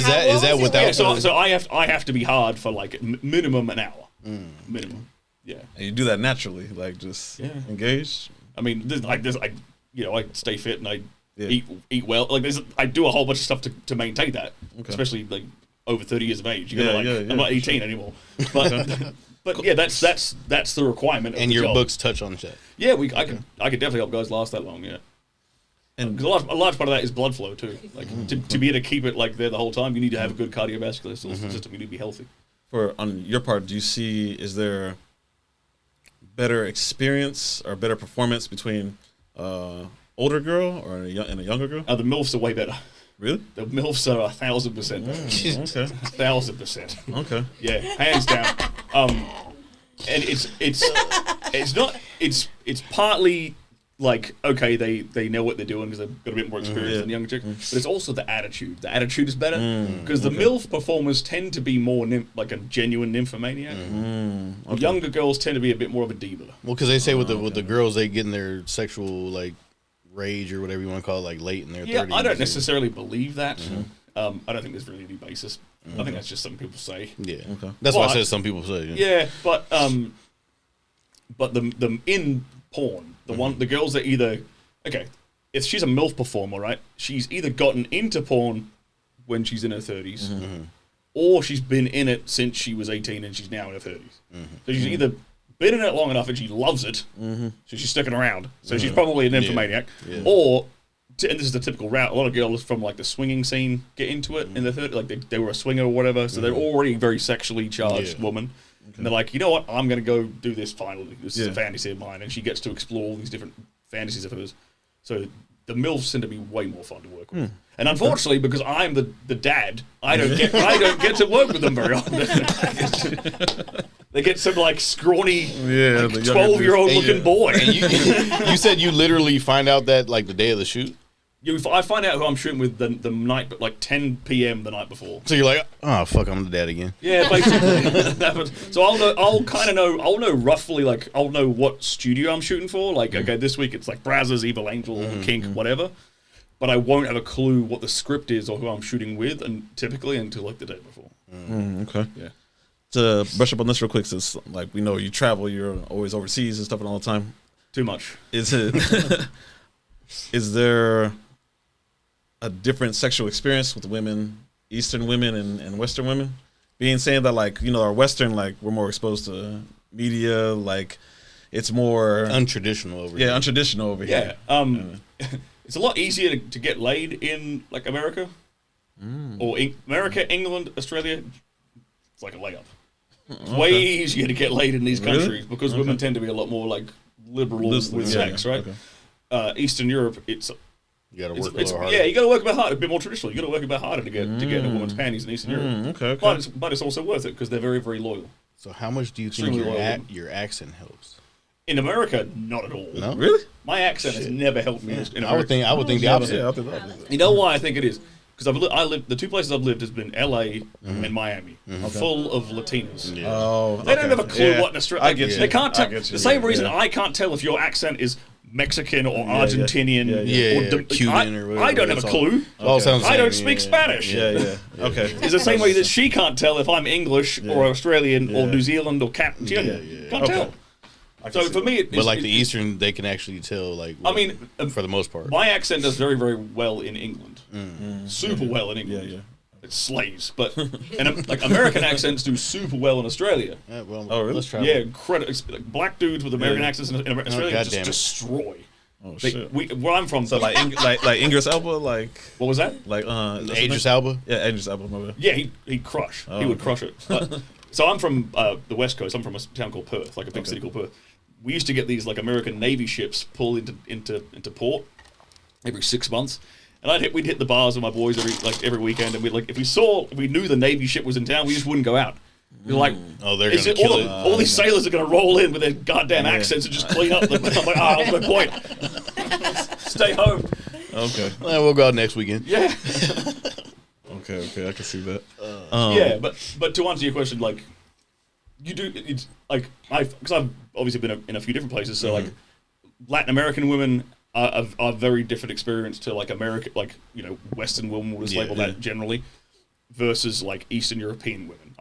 that without? Yeah, so I have to be hard for like minimum an hour. Minimum. Yeah. And you do that naturally, like just engaged. I mean, I stay fit and I eat well. Like I do a whole bunch of stuff to maintain that, especially like over 30 years of age. I'm not 18 anymore. But yeah, that's the requirement. And your books touch on that. Yeah, I could definitely help guys last that long. Yeah. And because a large part of that is blood flow too. Like to be able to keep it like there the whole time, you need to have a good cardiovascular system. You need to be healthy. On your part, do you see, is there better experience or better performance between older girl or a younger girl? The MILFs are way better. Really? The MILFs are 1,000% better. Okay. 1,000%. Okay. Yeah, hands down. And it's partly like, okay, they know what they're doing because they've got a bit more experience than the younger chick, but it's also the attitude. The attitude is better because the MILF performers tend to be more like a genuine nymphomaniac. Younger girls tend to be a bit more of a diva. Well, because they say with the girls, they get in their sexual like rage or whatever you want to call it, like late in their 30s. I don't necessarily believe that. I don't think there's really any basis. I think that's just something people say. Yeah, that's why I said some people say. Yeah, but the in porn, the girls that either if she's a MILF performer, right? She's either gotten into porn when she's in her 30s, or she's been in it since she was 18 and she's now in her 30s. So she's either been in it long enough and she loves it, so she's sticking around. So she's probably an nymphomaniac, or and this is the typical route. A lot of girls from like the swinging scene get into it in their 30s, like they were a swinger or whatever, so they're already a very sexually charged woman. And they're like, you know what? I'm going to go do this finally. This is a fantasy of mine. And she gets to explore all these different fantasies of hers. So the MILFs tend to be way more fun to work with. And unfortunately, because I'm the dad, I don't get to work with them very often. They get some like scrawny, 12-year-old looking boy. And you said you literally find out that like the day of the shoot? I find out who I'm shooting with the night, but like 10 p.m. the night before. So you're like, oh fuck, I'm the dad again. Yeah, basically. So I'll know roughly, like I'll know what studio I'm shooting for. Like, okay, this week it's like Brazzers, Evil Angel, Kink, whatever. But I won't have a clue what the script is or who I'm shooting with, and typically until like the day before. Okay. Yeah. To brush up on this real quick, since like we know you travel, you're always overseas and stuff all the time. Too much. Is there a different sexual experience with women, Eastern women and Western women? Saying that like, our Western, like we're more exposed to media, like it's more untraditional over here. Yeah, untraditional over here. It's a lot easier to get laid in like America or America, England, Australia. It's like a layup. It's way easier to get laid in these countries because women tend to be a lot more like liberal with sex, right? Okay. Eastern Europe, you gotta work a little harder. Yeah, you gotta work a bit harder, a bit more traditional. You gotta work a bit harder to get a woman's panties in Eastern Europe. Okay. But it's also worth it because they're very, very loyal. So how much do you think your accent helps? In America, not at all. No, really. My accent has never helped me. In America. I would think the opposite. You know why I think it is? Because the two places I've lived has been LA and Miami, full of Latinas. Yeah. Oh, they don't have a clue what in Australia. I get you. They can't tell. The same reason I can't tell if your accent is Mexican or Argentinian or Cuban or whatever. I don't have a clue. I don't speak Spanish. Yeah. Okay. It's the same way that she can't tell if I'm English or Australian or New Zealand or Can't tell. So for me, but like the Eastern, they can actually tell. Like, for the most part, my accent does very, very well in England. Super well in England. Yeah. It slays, but like American accents do super well in Australia. Yeah, well, really? Let's try. Yeah, incredible. Like black dudes with American accents in Australia just destroy. Oh shit! Where I'm from, so like Idris Elba, like what was that? Like Idris Elba. Yeah, Idris Elba. Yeah, he'd crush. He would crush it. So I'm from the West Coast. I'm from a town called Perth, like a big city called Perth. We used to get these like American Navy ships pull into port every 6 months, and we'd hit the bars with my boys every weekend, and if we knew the Navy ship was in town, we just wouldn't go out. We're like, they're gonna kill it. All these sailors are gonna roll in with their goddamn accents and just clean up. I'm like, that's my point. Stay home. Okay. Well, we'll go out next weekend. Yeah. Okay, I can see that. Yeah, but to answer your question, like, you do, it's like, because I've obviously been in a few different places, so like, Latin American women are very different experience to like American, like, you know, Western women, we'll just label that generally, versus like Eastern European women.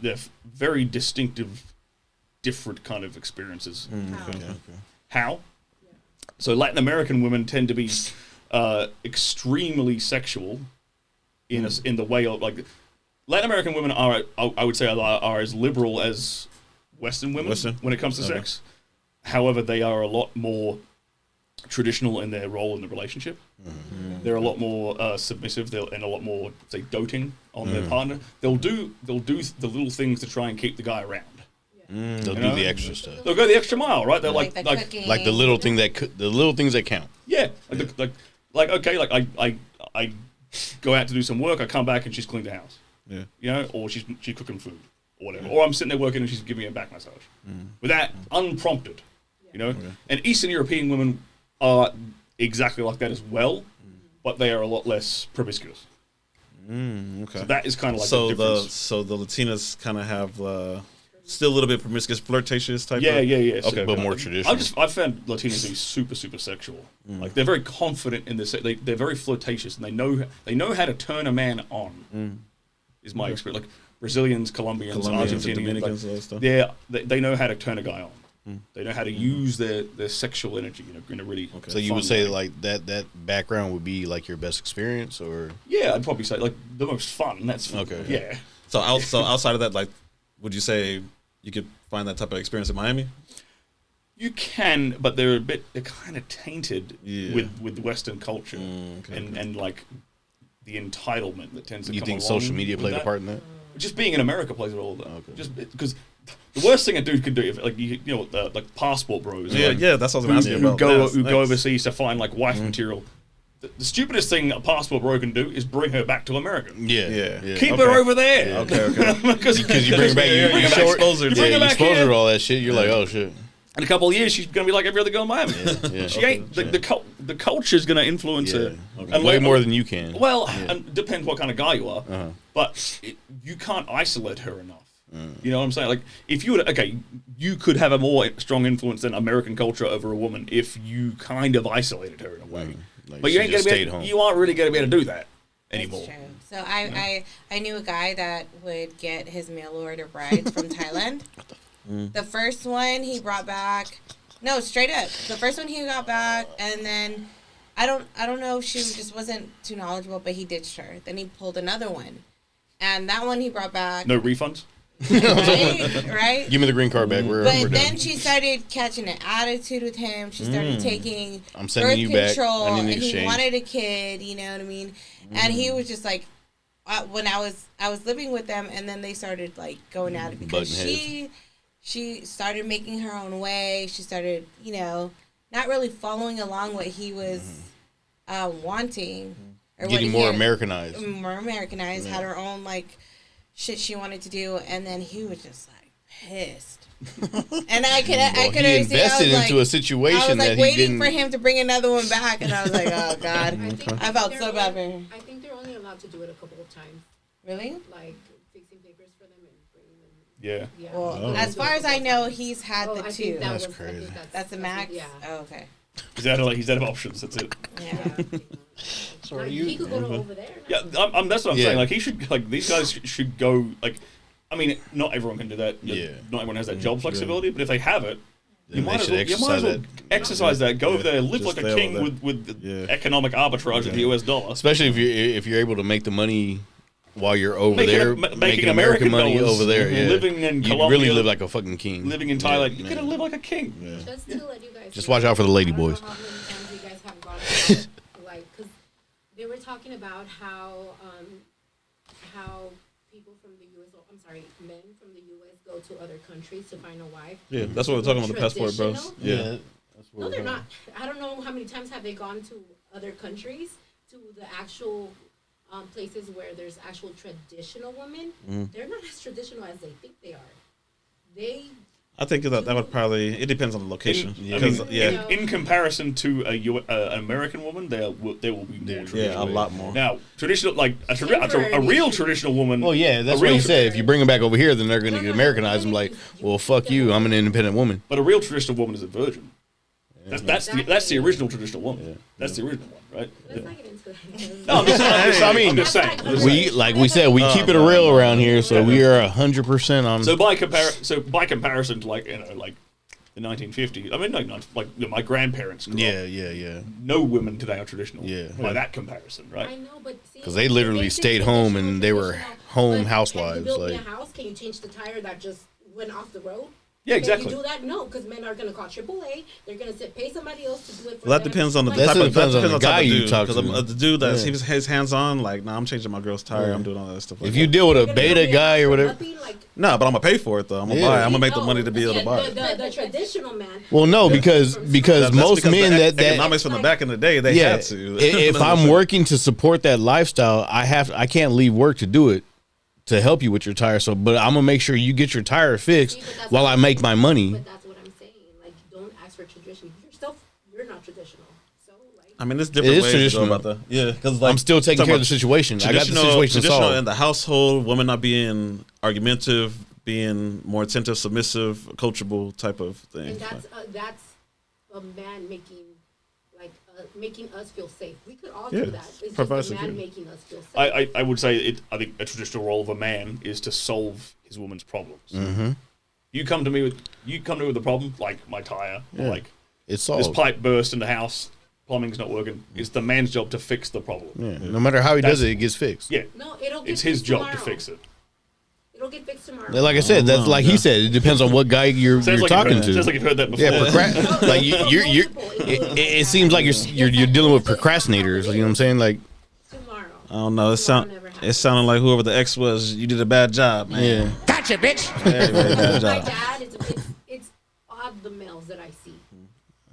They're very distinctive, different kind of experiences. How? So Latin American women tend to be extremely sexual in the way of like Latin American women are, I would say, are as liberal as Western women when it comes to sex. However, they are a lot more traditional in their role in the relationship. They're a lot more submissive and a lot more, say, doting on their partner. They'll do the little things to try and keep the guy around. They'll do the extra stuff. They'll go the extra mile, right? They're like the little thing the little things that count. Yeah, like okay, like I go out to do some work, I come back and she's cleaned the house. Yeah, you know, or she's cooking food or whatever, or I'm sitting there working and she's giving me a back massage, with that unprompted, you know. And Eastern European women are exactly like that as well, but they are a lot less promiscuous. Okay, so that is kind of like the difference. So the Latinas kind of have still a little bit promiscuous, flirtatious type. Yeah. Okay, but more traditional. I found Latinas to be super sexual. Like they're very confident in this. They're very flirtatious, and they know how to turn a man on. Is my experience. Like Brazilians, Colombians, Argentinians, Dominicans, all that stuff. Yeah, they know how to turn a guy on. They know how to use their sexual energy in a really. So you would say like that background would be like your best experience, or? Yeah, I'd probably say like the most fun. That's okay. Yeah. So outside of that, like, would you say you could find that type of experience in Miami? You can, but they're kind of tainted with Western culture and like the entitlement that tends to come along. You think social media played a part in that? Just being in America plays a role. Just because the worst thing a dude could do, if like you know, like passport bros. Yeah, that's what I was asking about. Who go overseas to find like wife material. The stupidest thing a passport bro can do is bring her back to America. Yeah. Keep her over there. Yeah. Okay. Because you bring her back, you expose her to all that shit. You're like, oh shit. In a couple of years, she's gonna be like every other girl in Miami. She ain't the culture's gonna influence her. And way more than you can. Well, and depends what kind of guy you are. But you can't isolate her enough. You know what I'm saying? Like, if you would, you could have a more strong influence than American culture over a woman if you kind of isolated her in a way. Like but you ain't gonna be. You aren't really gonna be able to do that anymore. That's true. So I knew a guy that would get his mail order brides from Thailand. The first one he brought back, no, straight up. The first one he got back, and then I don't know if she just wasn't too knowledgeable, but he ditched her. Then he pulled another one, and that one he brought back. No refunds. Right? Give me the green card back. We're then done. she started catching an attitude with him. She started taking I'm sending you back. Control, and he wanted a kid. You know what I mean? And he was just like, when I was living with them, and then they started like going at it because she started making her own way. She started, you know, not really following along what he was wanting. Or getting more Americanized. Had her own like shit she wanted to do, and then he was just like pissed. And I could he invested into a situation I was like that waiting for him to bring another one back, and I was like, oh god, I felt so bad for him. I think they're only allowed to do it a couple of times. Really? Like fixing papers for them and bringing them. Yeah. Well, as far as I know, he's had the two. That's crazy. That's the max. Yeah. Oh, okay. He's out of options. That's it. Yeah. So are He could go to over there. Yeah, that's what I'm saying. Like he should, like these guys should go. Like, I mean, not everyone can do that. Not everyone has that job flexibility. But if they have it, you might as well exercise that. Go over there, live like a king with the economic arbitrage of the US dollar. Especially if you're able to make the money while you're over there, making American money over there. Living in you Colombia, really live like a fucking king. Living in Thailand, you're gonna live like a king. Just to let you guys. Just watch out for the lady boys. I don't know how many times you guys have gone like, because they were talking about how people from the U.S. Men from the U.S. go to other countries to find a wife. Yeah, that's what we're talking about, the passport bros. Yeah. No, they're not. I don't know how many times have they gone to other countries, to the actual places where there's actual traditional women. They're not as traditional as they think they are. I think that would probably. It depends on the location. In comparison to an American woman, there will be more. Yeah, a lot more. Now, traditional, like a real traditional woman. Well, yeah, that's what you said. If you bring them back over here, then they're going to get Americanized. I'm like, well, fuck you. I'm an independent woman. But a real traditional woman is a virgin. That's the original traditional woman. Yeah. That's the original one, right? Let's not get into that. No, I'm just saying. We said, we keep it real around here, so we are 100% on. So by comparison to like the 1950s, I mean my grandparents. Yeah. No women today are traditional. Yeah. By that comparison, right? I know, but because they literally stayed home and they were home housewives. Can you build Like, me a house? Can you change the tire that just went off the road? Yeah, exactly. Can you do that? No, because men are going to call AAA. They're going to pay somebody else to do it for Well, that them. depends on the That type of depends on the guy you dude. talk to. Because the dude that's his hands on, like, nah, I'm changing my girl's tire. I'm doing all that stuff. Like if you deal with a beta guy or whatever. no, but I'm gonna pay for it though. I'm gonna buy it. I'm gonna make the money to be able to buy it. The traditional man. Well, no, because most men that economics from the back in the day, they had to. If I'm working to support that lifestyle, I can't leave work to do it, to help you with your tire. So, but I'm gonna make sure you get your tire fixed while I make my money. But that's what I'm saying. Like, don't ask for tradition. You're not traditional. So, like, I mean, there's different ways to go about that. Yeah, because like, I'm still taking care of the situation. I got the situation solved. In the household, women not being argumentative, being more attentive, submissive, coachable type of thing. And that's a man making us feel safe. We could all do that. It's just a man making us feel safe. I would say I think a traditional role of a man is to solve his woman's problems. Mm-hmm. You come to me with a problem like my tire, or like it's solved. This pipe burst in the house, plumbing's not working. It's the man's job to fix the problem. Yeah. No matter how he does it, it gets fixed. Yeah. No, it'll get it's his fixed job tomorrow. to fix it. It'll get fixed tomorrow. Like I said, that's like he said. It depends on what guy you're talking to. Sounds like you've heard that before. Yeah, like it seems like you're dealing with procrastinators. You know what I'm saying? Like, tomorrow. I don't know. It sounded like whoever the ex was. You did a bad job, man. Yeah. Gotcha, bitch. Very, very bad job. My dad, it's odd the males that I see.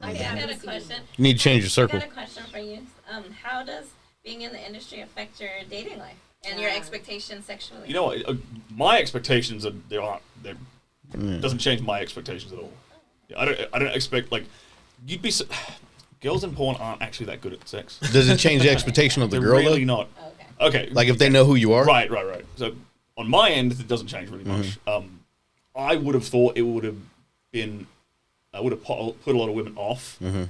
I got a question. You need to change your circle. I got a question for you. How does being in the industry affect your dating life and your expectations sexually? You know what? My expectations doesn't change my expectations at all. I don't expect like you'd be. Girls in porn aren't actually that good at sex. Does it change the expectation of the girl? They're really though? not. Okay. Like if they know who you are. Right. So on my end, it doesn't change really much. I would have thought it would have been. I would have put a lot of women off. Mm-hmm.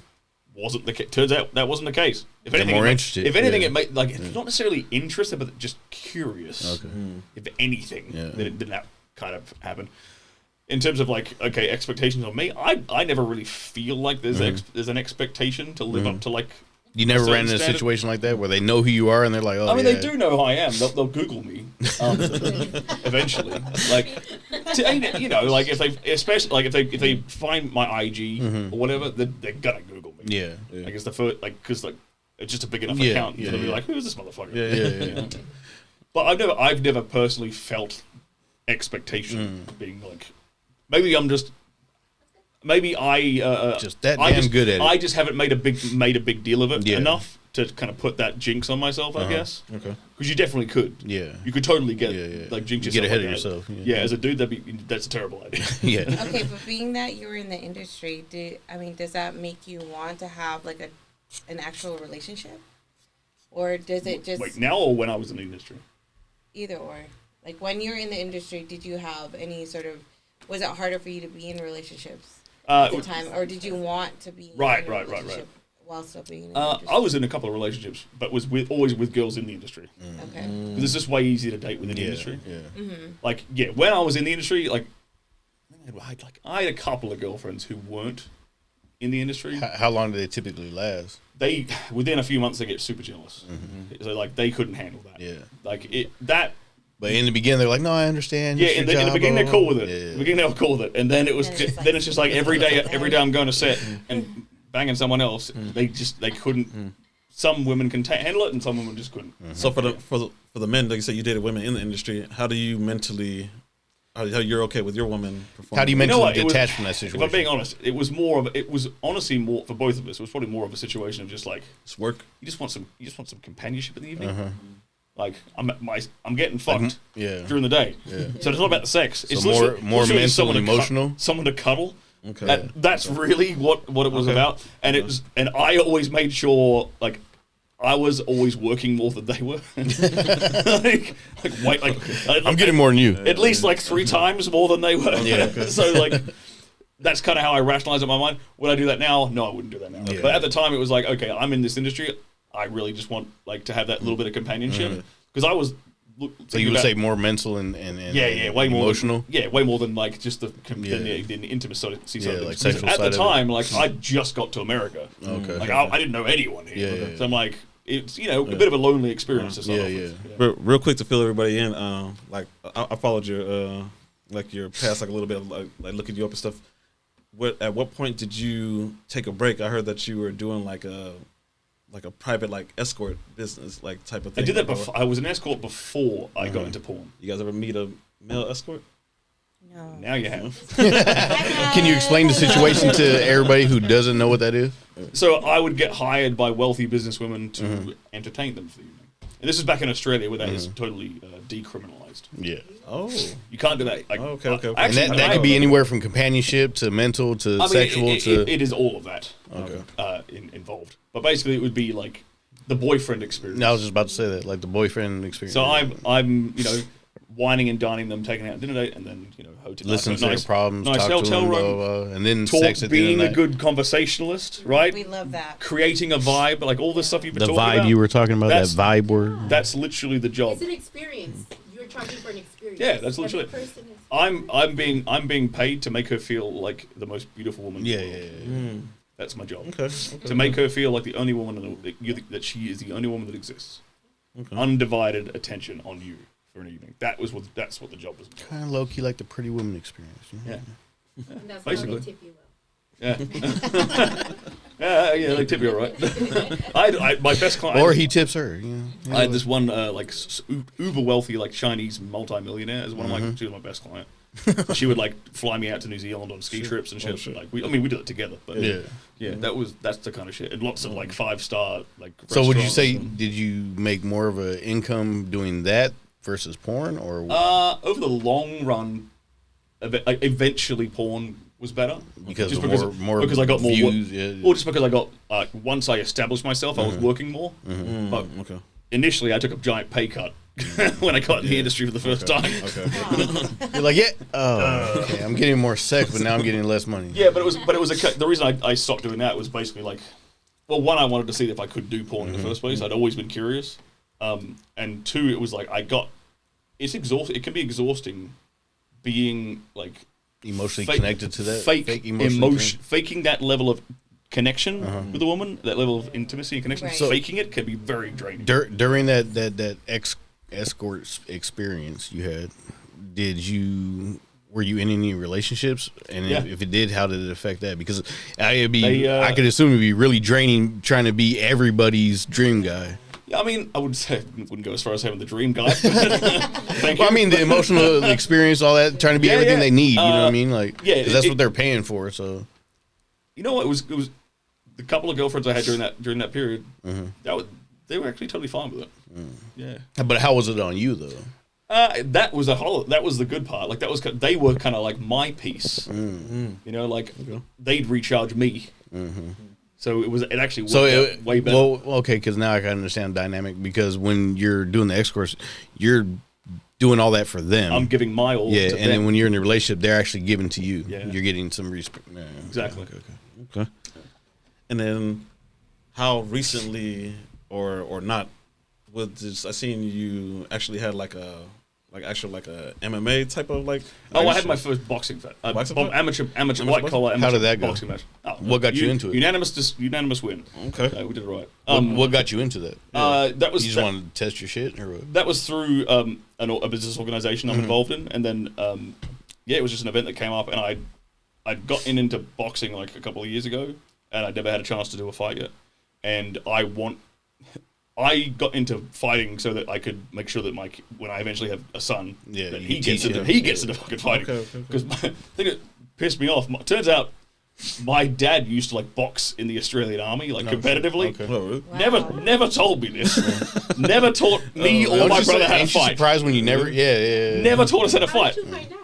Wasn't the turns out that wasn't the case. If anything, more interested. If anything, it made like not necessarily interested, but just curious. Okay. If anything, that it didn't kind of happen. In terms of like expectations on me, I never really feel like there's an expectation to live up to like. You never ran into a situation like that where they know who you are and they're like, oh, I mean, they do know who I am. They'll Google me eventually. Like, like if they, especially like if they find my IG or whatever, they're gonna Google me. Yeah. Like it's the first, like because like it's just a big enough account for them to be like, who's this motherfucker? Yeah. But I've never personally felt expectation being like, maybe I'm just. Maybe I just that damn good at it. I just haven't made a big deal of it enough to kind of put that jinx on myself, I guess. Okay. Because you definitely could. Yeah. You could totally get like jinx yourself. Get ahead like of yourself. Yeah, as a dude, that's a terrible idea. Yeah. Okay, but being that you were in the industry, does that make you want to have like an actual relationship, or does it just Like now or when I was in the industry? Either or. Like when you're in the industry, did you have any sort of? Was it harder for you to be in relationships? At the time, or did you want to be in a relationship while still being in the industry? I was in a couple of relationships, but was always with girls in the industry. Okay. Because it's just way easier to date within the industry. Yeah. Mm-hmm. Like, when I was in the industry, like, I had a couple of girlfriends who weren't in the industry. How long do they typically last? They, within a few months, they get super jealous. So, like, they couldn't handle that. Yeah. Like, But in the beginning, they're like, "No, I understand." Yeah, in the beginning they're cool with it. Yeah. In the beginning they were cool with it, and then it's just like every day I'm going to set and banging someone else. They couldn't. Some women can handle it, and some women just couldn't. So for the men, like you said, you dated women in the industry. How do you mentally? How you're okay with your woman performing? How do you mentally detach from that situation? If I'm being honest, it was honestly more for both of us. It was probably more of a situation of just like it's work. You just want some companionship in the evening. Like I'm getting fucked yeah. during the day. Yeah. So it's not about the sex. It's more literally mental, someone emotional. Someone to cuddle. Okay. That's really what it was about. And it was, and I always made sure like I was always working more than they were. I'm getting more than you. At least like 3 times more than they were. Yeah. So like that's kind of how I rationalize it in my mind. Would I do that now? No, I wouldn't do that now. Yeah. But at the time, it was like, okay, I'm in this industry. I really just want like to have that little bit of companionship because I was. So you would say more mental and way more emotional. Way more than like just the intimacy side of things. Like sexual at side the time, like I just got to America. Okay. Like I didn't know anyone here. Yeah. So I'm like, it's a bit of a lonely experience to start off with. But real quick to fill everybody in, like I followed your like your past like a little bit, like looking you up and stuff. At what point did you take a break? I heard that you were doing like a private like escort business like type of thing. I did that before. I was an escort before I got into porn. You guys ever meet a male escort? No. Now you have. Can you explain the situation to everybody who doesn't know what that is? So I would get hired by wealthy businesswomen to entertain them for the evening. And this is back in Australia where that is totally decriminalized. Yeah. Oh. You can't do that. Like, Okay. And that could be anywhere from companionship to mental to sexual it is all of that involved. But basically it would be like the boyfriend experience. I was just about to say that, like the boyfriend experience. So I'm whining and dining them, taking out dinner date, and then listen to their problems, nice talk to hotel them, room, blah, blah, blah, and then talk, sex at the end being of the a night. good conversationalist, right? We love that. Creating a vibe, like all this stuff you've been The talking vibe about. you were talking about, that That's- vibe word. That's literally the job. It's an experience. You're charging for an experience. Yeah, that's literally. Every person is. I'm being paid to make her feel like the most beautiful woman. Yeah, in the yeah, world. That's my job. Okay. To make her feel like the only woman that she is the only woman that exists. Undivided attention on you for an evening. That's what the job was. Kind of low key like the Pretty Woman experience. Yeah. And that's Basically. how they tip you well. Yeah. Yeah, they tip you all right. I my best client. Or he tips her. I had this one uber wealthy like Chinese multi-millionaire as one of my she was my best client. She would like fly me out to New Zealand on ski trips and shit. shit. Like we did it together. But Yeah. that's the kind of shit. And lots of like 5-star like. So would you restaurants say, and- did you make more of an income doing that versus porn, or over the long run, eventually porn was better because just of more because I got more views? or just because I got once I established myself, I was working more. But Okay. initially, I took a giant pay cut when I got in the industry for the first time. Okay. You're like, okay, I'm getting more sex, but now I'm getting less money. Yeah, but it was the reason I stopped doing that was basically like, well, one, I wanted to see if I could do porn in the first place. I'd always been curious, and two, it was like it's exhausting. It can be exhausting being like Emotionally connected to that. faking that level of connection with a woman, that level of intimacy and connection. Right. So faking it can be very draining. During that escort experience you had, were you in any relationships? And if it did, how did it affect that? Because I could assume it'd be really draining trying to be everybody's dream guy. Yeah, I mean, I wouldn't go as far as having the dream guy. Well, I mean, the emotional experience, all that, trying to be everything they need. You know what I mean? Like, 'cause that's what they're paying for. So, you know what? It was the couple of girlfriends I had during that period. They were actually totally fine with it. Yeah. But how was it on you though? That was the good part. Like they were kind of like my piece. You know, like they'd recharge me. So it actually worked out way better. Well, okay, because now I can understand the dynamic. Because when you're doing the escorts, you're doing all that for them. I'm giving my all. Yeah, to and them. then when you're in a relationship, they're actually giving to you. Yeah. You're getting some respect. Yeah, Exactly. Okay. And then, how recently or not? I seen you actually had like a MMA type of like. Oh, I had my first boxing fight. Boxing fight? Amateur boxing? white collar amateur How did that go? boxing match. Oh, What got you into it? Unanimous win. Okay. We did it right. What got you into that? That was You just wanted to test your shit, or what? that was through a business organization I'm involved in, and then it was just an event that came up, and I'd gotten into boxing like a couple of years ago, and I'd never had a chance to do a fight yet, and I got into fighting so that I could make sure that when I eventually have a son, that he gets into fucking fighting. Okay. Because the thing that pissed me off, turns out my dad used to like box in the Australian Army, like competitively. Okay. Oh, really? Wow. Never told me this. Never taught me or my brother how to Ain't you fight. surprised when you never? Yeah. Never taught us how to How fight. did you find out?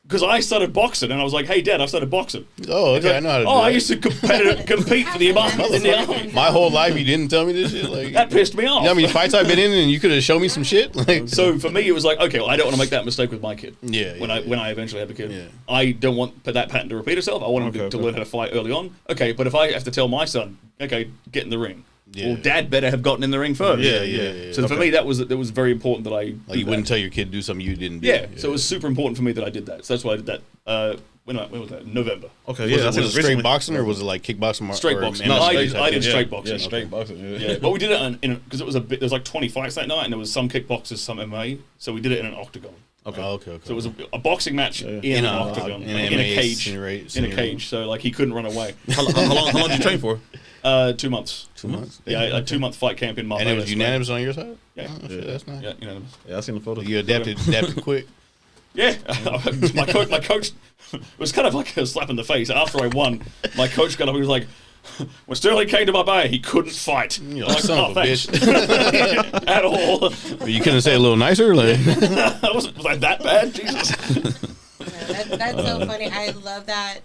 Because I started boxing, and I was like, "Hey, Dad, I've started boxing." Oh, He's okay. like, I know how to do I that. used to compete for the army. In the army. My whole life, you didn't tell me this shit. Like That pissed me off. you know how many fights I've been in, and you could have shown me some shit. Like So for me, it was like, okay, well, I don't want to make that mistake with my kid. Yeah, When I eventually have a kid, Yeah. I don't want that pattern to repeat itself. I want him Okay, to okay. learn how to fight early on. Okay, but if I have to tell my son, okay, get in the ring, Yeah. well, Dad better have gotten in the ring first. Yeah. So for me, that was very important that I Like do you that. wouldn't tell your kid to do something you didn't do. Yeah, so it was super important for me that I did that. So that's why I did that. When was that? November. Okay, Was yeah. it, that's was it straight recently. boxing or was it like kickboxing? Straight or boxing. MMA? No, I Straight did yeah. straight boxing. Yeah, straight boxing. Yeah, but we did it because it was there was like 20 fights that night, and there was some kickboxers, some MMA. So we did it in an octagon. Okay. Oh, okay. So it was a boxing match in an octagon, in like, an in a MMA cage, scenario. in a cage. So like he couldn't run away. How long did you train for? 2 months. 2 months. Yeah, a 2-month fight camp in Marbella. And it was unanimous on your side. Yeah. Oh, shit, that's nice. Yeah, unanimous. Yeah, I seen the photo. You adapted quick. Yeah, my coach it was kind of like a slap in the face. After I won, my coach got up and was like, when Sterling came to my bay, he couldn't fight. You're I'm like, son of a thanks." bitch. At all. You couldn't say it a little nicer, like. Was I that bad? Jesus. That's so funny. I love that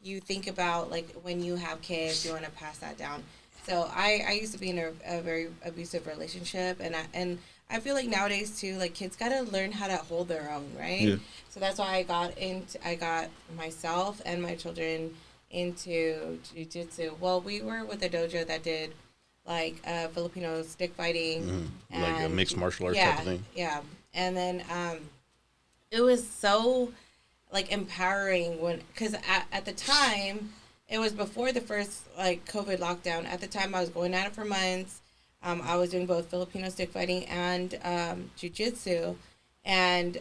you think about like when you have kids, you want to pass that down. So I used to be in a very abusive relationship, and I feel like nowadays too, like kids gotta learn how to hold their own, right? Yeah. So that's why I got myself and my children into jiu-jitsu. Well, we were with a dojo that did like Filipino stick fighting, Like a mixed martial arts type of thing. Yeah, and then it was so like empowering because at the time it was before the first like COVID lockdown. At the time, I was going at it for months. I was doing both Filipino stick fighting and jiu-jitsu, and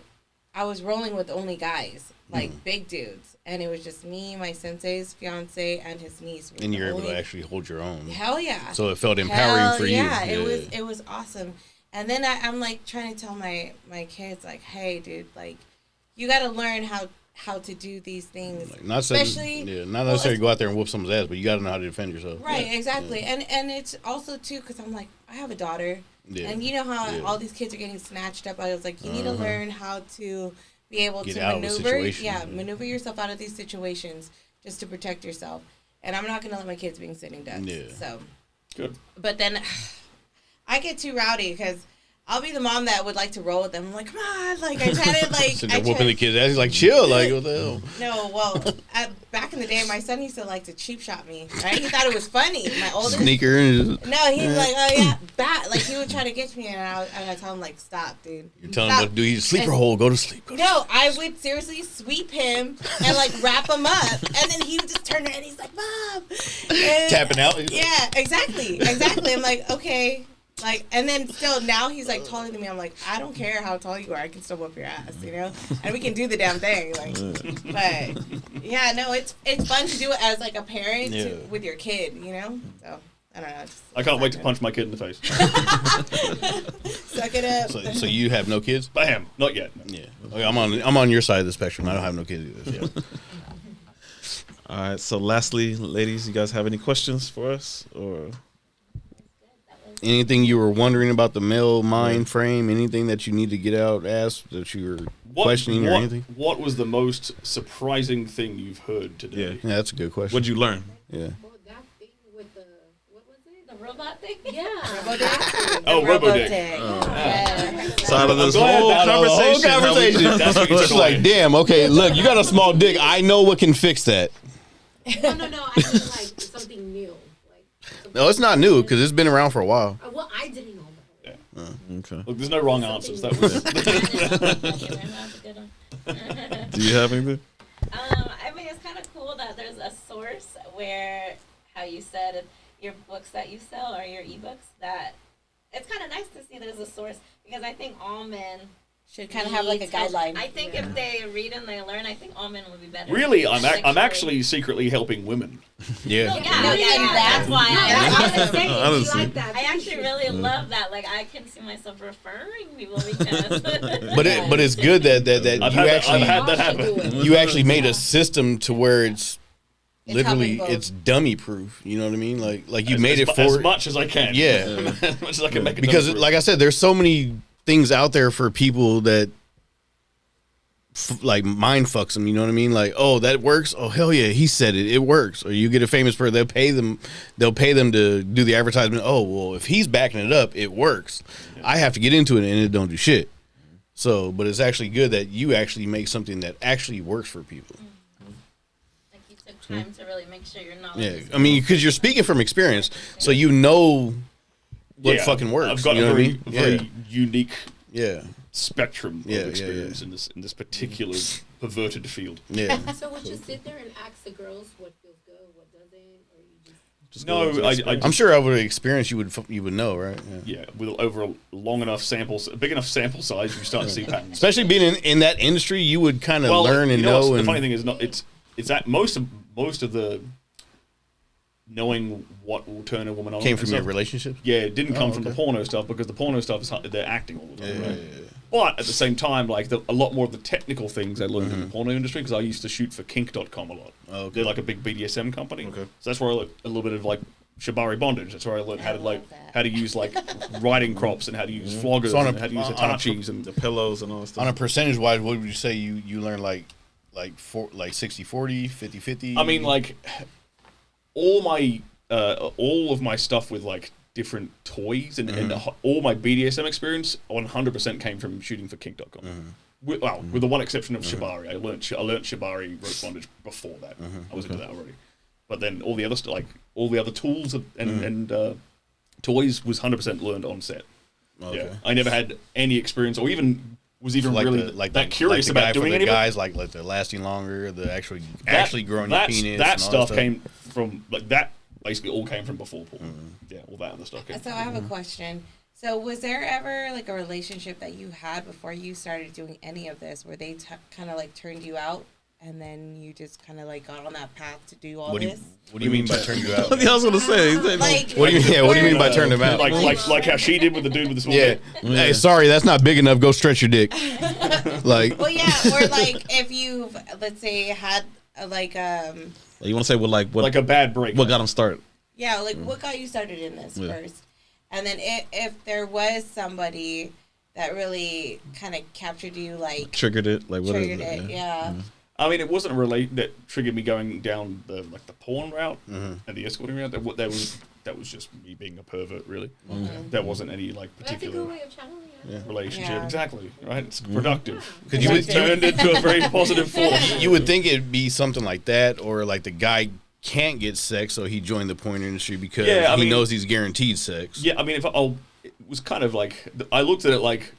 I was rolling with only guys, like big dudes, and it was just me, my sensei's fiance, and his niece. And you're able to actually hold your own. Hell yeah! So it felt empowering for you. Yeah, it was awesome. And then I'm like trying to tell my kids like, hey, dude, like you got to learn how to do these things, Like, not especially not necessarily go out there and whoop someone's ass, but you got to know how to defend yourself. right, Yeah. exactly. And it's also too because I'm like I have a daughter, and you know how all these kids are getting snatched up. I was like, you need to learn how to be able Get to out of a maneuver, situation. maneuver yourself out of these situations just to protect yourself. And I'm not gonna let my kids being sitting ducks. Yeah. So, Good. but then I get too rowdy because I'll be the mom that would like to roll with them. I'm like, come on, like I try to like. Sitting there whooping the kid's ass. He's like, chill, like what the hell? No, well, back in the day, my son used to like to cheap shot me. Right? He thought it was funny. My oldest. Sneaker and No, he's like, oh yeah, bat. Like he would try to get me, and I tell him like, stop, dude. you're telling Stop. him what to do. He's sleeper hole. Go to sleep. No, I would seriously sweep him and like wrap him up, and then he would just turn around and he's like, Mom, and, Tapping out. Yeah, exactly. I'm like, okay. Like, and then still now he's like taller than me. I'm like, I don't care how tall you are. I can still whoop your ass, you know? And we can do the damn thing. Like, but yeah, no, it's fun to do it as like a parent with your kid, you know? So I don't know. I can't wait to punch my kid in the face. Suck it up. So you have no kids? Bam. Not yet. No. Yeah. Okay, I'm on your side of the spectrum. I don't have no kids either. Yeah. All right. So, lastly, ladies, you guys have any questions for us, or Anything you were wondering about the male mind frame? Anything that you need to get out, ask that you were questioning or anything? What was the most surprising thing you've heard today? Yeah, that's a good question. what'd you learn? Yeah. Well, that thing with the, what was it? The robot thing? Yeah. Oh, RoboDick. Yeah. So out of this glad whole that- conversation, how we- conversation. That's what you It's took like, away. damn, okay, look, you got a small dick. I know what can fix that. No, I mean like something new. Like, something No, it's not new because it's been around for a while. Well, I didn't know about it. Okay. Look, there's no wrong answers. That was. Do you have anything? I mean, it's kind of cool that there's a source where, how you said, your books that you sell or your ebooks, that it's kind of nice to see there's a source, because I think all men Should kind of have like a guideline. I think if they read and they learn, I think all men would be better. Really, I'm actually secretly helping women. Yeah. That's why that's I was saying, Honestly. you like that. I actually really love that. Like, I can see myself referring people because. But it's good that I've you had actually that happen. you actually made a system to where it's literally helping both. it's dummy proof. You know what I mean? Like you As- made as, it for as much as I can. Yeah. As much as I can make it. because dumb-proof. like I said, there's so many things out there for people that like mind fucks them. You know what I mean? Like, oh, that works. Oh, hell yeah, he said it. It works. Or you get a famous person, they'll pay them to do the advertisement. Oh, well, if he's backing it up, it works. I have to get into it and it don't do shit. So, but it's actually good that you actually make something that actually works for people. Like you took time to really make sure you're not. Yeah, I mean, because you're speaking from experience, so you know what fucking works. I've got you know a very, what I mean? very unique Yeah, spectrum Yeah, of yeah, experience in this particular perverted field. yeah. So would you sit there and ask the girls what feels good, what doesn't, or you just? No, I'm sure over the experience you would know, right? Yeah, with over a long enough a big enough sample size, you start to see patterns. Especially being in that industry, you would kind of learn and you know. know. The And funny thing is, it's that most of the knowing what will turn a woman on came and from stuff, your relationships. Yeah, it didn't come from the okay. porno stuff because the porno stuff is they're acting all the time, Yeah, right? yeah. But at the same time, like a lot more of the technical things I learned in the porno industry because I used to shoot for kink.com a lot. Oh, okay. They're like a big BDSM company. Okay. So that's where I learned a little bit of like shibari bondage. That's where I learned how to love that. how to use like riding crops and how to use floggers So on a- and how to use on a- Hitachis and The pillows and all that stuff. On a percentage wise, what would you say you learn like 60-40, 50-50? I mean, like all of my stuff with like different toys and all my BDSM experience 100% came from shooting for kink.com. With the one exception of shibari. I learned shibari rope bondage before that. I was into that already. But then all the other all the other tools and toys was 100% learned on set. Okay. Yeah, I never had any experience or even was even like really that curious like the about guy doing for the any of it. guys like they're lasting longer, the actually growing your penis. That and all stuff came from like that. Basically, all came from before porn. Yeah, all that other stuff came. So I have a question. So was there ever like a relationship that you had before you started doing any of this where they kind of like turned you out and then you just kind of like got on that path to do all this? What do you mean by turn you out? I was gonna say. Like, What do you mean by turn them out? Like how she did with the dude with the small Yeah. dick. Hey, sorry, that's not big enough. Go stretch your dick. Like, well, yeah, or like if you've let's say had like You want to say what Like a bad break. what got them started? yeah, like what got you started in this Yeah. first? And then if there was somebody that really kind of captured you, like Triggered it? Like what is triggered it, yeah. I mean, it wasn't really that triggered me going down the porn route and the escorting route. That was just me being a pervert, really. That wasn't any like That's a good particular way of channeling it. relationship. Yeah. Exactly, right? It's productive. because you would Turned into a very positive force. you would think it'd be something like that, or like the guy can't get sex, so he joined the porn industry because Yeah, I he mean- knows he's guaranteed sex. Yeah, I mean, it was kind of like I looked at it like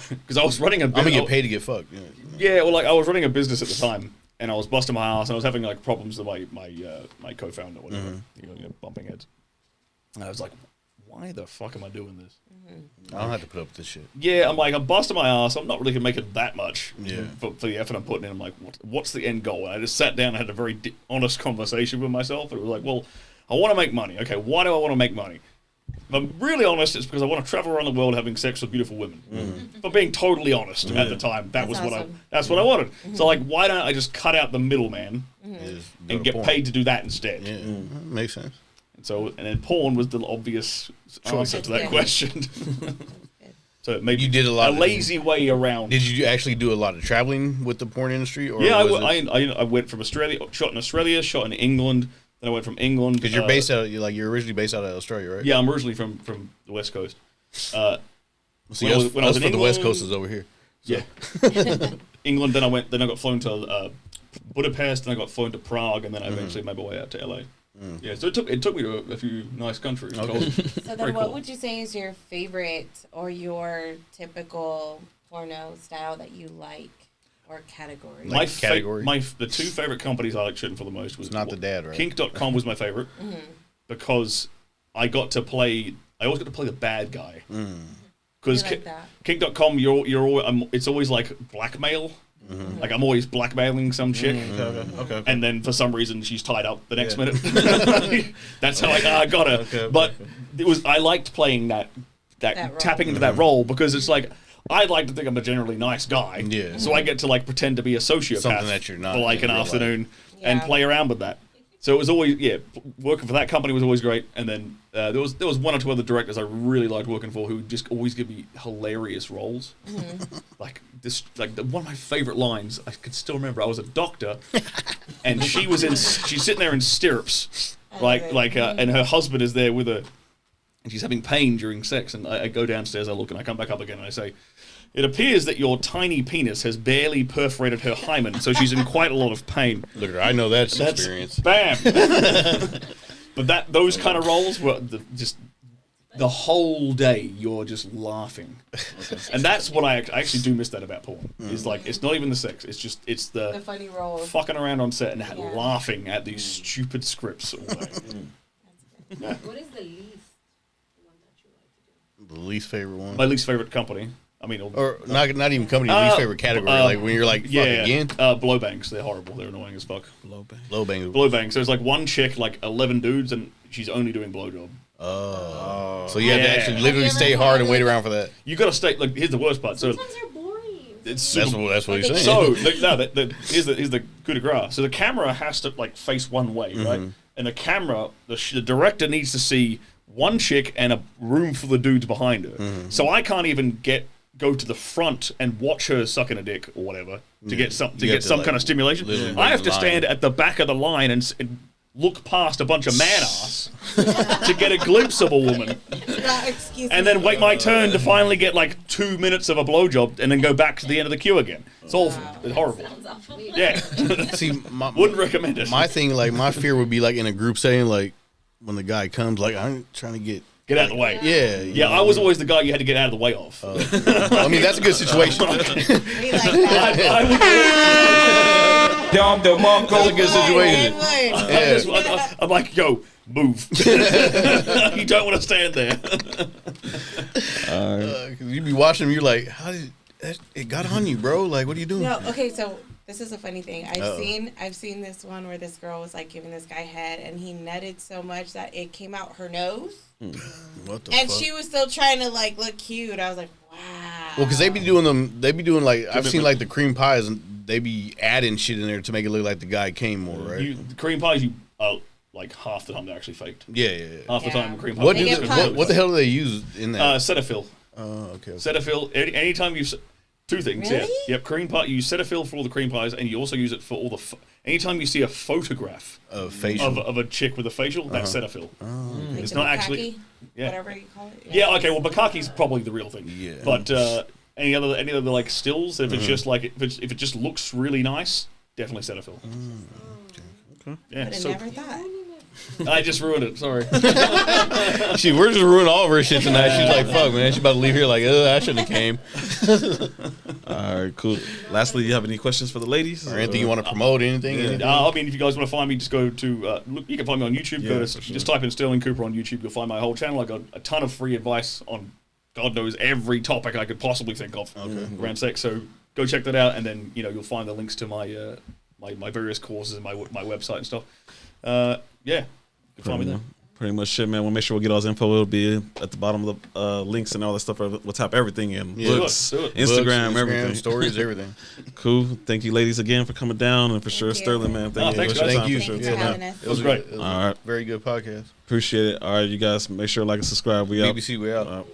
because I was running a. I'm gonna get paid to get fucked. Yeah. Yeah, well, like I was running a business at the time, and I was busting my ass, and I was having like problems with my co-founder, whatever, you know, bumping heads. And I was like, why the fuck am I doing this? I don't have to put up with this shit. Yeah, I'm busting my ass. I'm not really gonna make it that much Yeah. for the effort I'm putting in. I'm like, what's the end goal? And I just sat down and had a very honest conversation with myself. And it was like, well, I want to make money. Okay, why do I want to make money? If I'm really honest, it's because I want to travel around the world having sex with beautiful women. If I'm being totally honest at the time, That's was awesome. that's what I wanted. So like, why don't I just cut out the middleman Is go and to get porn. paid to do that instead? Yeah, makes sense. And then porn was the obvious answer to that That's good. question. So it made You did a lot of- lazy way around. Did you actually do a lot of traveling with the porn industry? Or Yeah, was I went from Australia, shot in Australia, shot in England. Then I went from England because you're based out, you're originally based out of Australia, right? Yeah, I'm originally from the West Coast. See, when I us, was- when I was us in from the West England- Coast is over here. Yeah, England. Then I got flown to Budapest, and I got flown to Prague, and then I eventually made my way out to LA. Yeah, so it took me to a few nice countries. Okay. So Very then, what cool. would you say is your favorite or your typical porno style that you like or category? Like category? The two favorite companies I like shooting for the most was It's not the dad, right? Kink.com was my favorite because I always got to play the bad guy. Because I like that. Kink.com, it's always like blackmail. Like I'm always blackmailing some chick, Okay. and then for some reason she's tied up the next minute. That's how I got her. Okay, but okay. I liked playing that That tapping role. into that role because it's like I like to think I'm a generally nice guy. Yeah. So I get to like pretend to be a sociopath Something that you're not for like in an real afternoon and Yeah. play around with that. So it was always working for that company was always great, and then there was one or two other directors I really liked working for who just always give me hilarious roles. Like one of my favorite lines I can still remember. I was a doctor, and she's sitting there in stirrups, and her husband is there with her, and she's having pain during sex. And I go downstairs, I look, and I come back up again, and I say, "It appears that your tiny penis has barely perforated her hymen, so she's in quite a lot of pain." Look at her, I know that's experience. Bam. But those kind of roles were just the whole day you're just laughing, and that's what I actually do miss that about porn. Is like it's not even the sex; it's the funny roles, fucking around on set and laughing at these stupid scripts all day. What is the least one that you like to do? The least favorite one. My least favorite company. I mean, or not even company. Least favorite category. Like when you're like, fuck again. Blowbangs. They're horrible. They're annoying as fuck. Blowbangs. There's like one chick, like 11 dudes, and she's only doing blowjob. Oh. So you have to actually literally stay hard and wait around for that. You got to stay. Like, here's the worst part. So sometimes they're boring. That's what he's saying. So here's the coup de grace. So the camera has to like face one way, right? And the camera, the director needs to see one chick and a room full of dudes behind her. So I can't even go to the front and watch her sucking a dick or whatever to get some kind of stimulation. I have to stand at the back of the line and look past a bunch of man ass to get a glimpse of a woman, and then wait my turn to finally get like 2 minutes of a blowjob, and then go back to the end of the queue again. It's awful. It's horrible. Yeah. See, wouldn't recommend it. My thing, like my fear would be like in a group setting, like when the guy comes, like I'm trying to get out of the way. Yeah. I was always the guy you had to get out of the way of. I mean, that's a good situation. We like that. That's a good situation. I'm like, yo, move. You don't want to stand there. You be watching them, you're like, how did it got on you, bro? Like, what are you doing? No, okay, so this is a funny thing. I've seen this one where this girl was like giving this guy head, and he nutted so much that it came out her nose. What the and fuck? she was still trying to like look cute. I was like, wow. Well, because they be doing like I've seen like the cream pies, and they be adding shit in there to make it look like the guy came more, right? The cream pies, like half the time they're actually faked. Yeah. Half the time cream pies. What the hell do they use in that? Cetaphil. Oh, okay. Cetaphil. Anytime you two things. Really? Yeah. Yep. Cream pie. You use Cetaphil for all the cream pies, and you also use it for all the. Anytime you see a photograph of a chick with a facial, that's Cetaphil. Like it's the not bukkake, actually. Yeah. Whatever you call it. Yeah. Okay. Well, bukkake's probably the real thing. Yeah. But any other like stills, if it's just like if it just looks really nice, definitely Cetaphil. Okay. Yeah. But I never thought. I just ruined it. Sorry. We're just ruining all of her shit tonight. She's like, fuck, man. She's about to leave here like, I shouldn't have came. All right, cool. Lastly, you have any questions for the ladies? Or anything you want to promote, anything? I mean, if you guys want to find me, just go to, you can find me on YouTube. Just type in Sterling Cooper on YouTube. You'll find my whole channel. I got a ton of free advice on, God knows, every topic I could possibly think of around sex. So go check that out, and then, you'll find the links to my my various courses and my website and stuff. Yeah, you can find me there. Pretty much shit, man. We'll make sure we get all this info. It'll be at the bottom of the links and all that stuff. We'll type everything in. Books, Instagram, everything. Stories, everything. Cool. Thank you, ladies, again for coming down, and for sure, Sterling, man. Thanks, you. guys. Thank you. Thanks for having us. It was great. All right. Very good podcast. Appreciate it. All right, you guys, make sure to like and subscribe. We out. BBC, we out.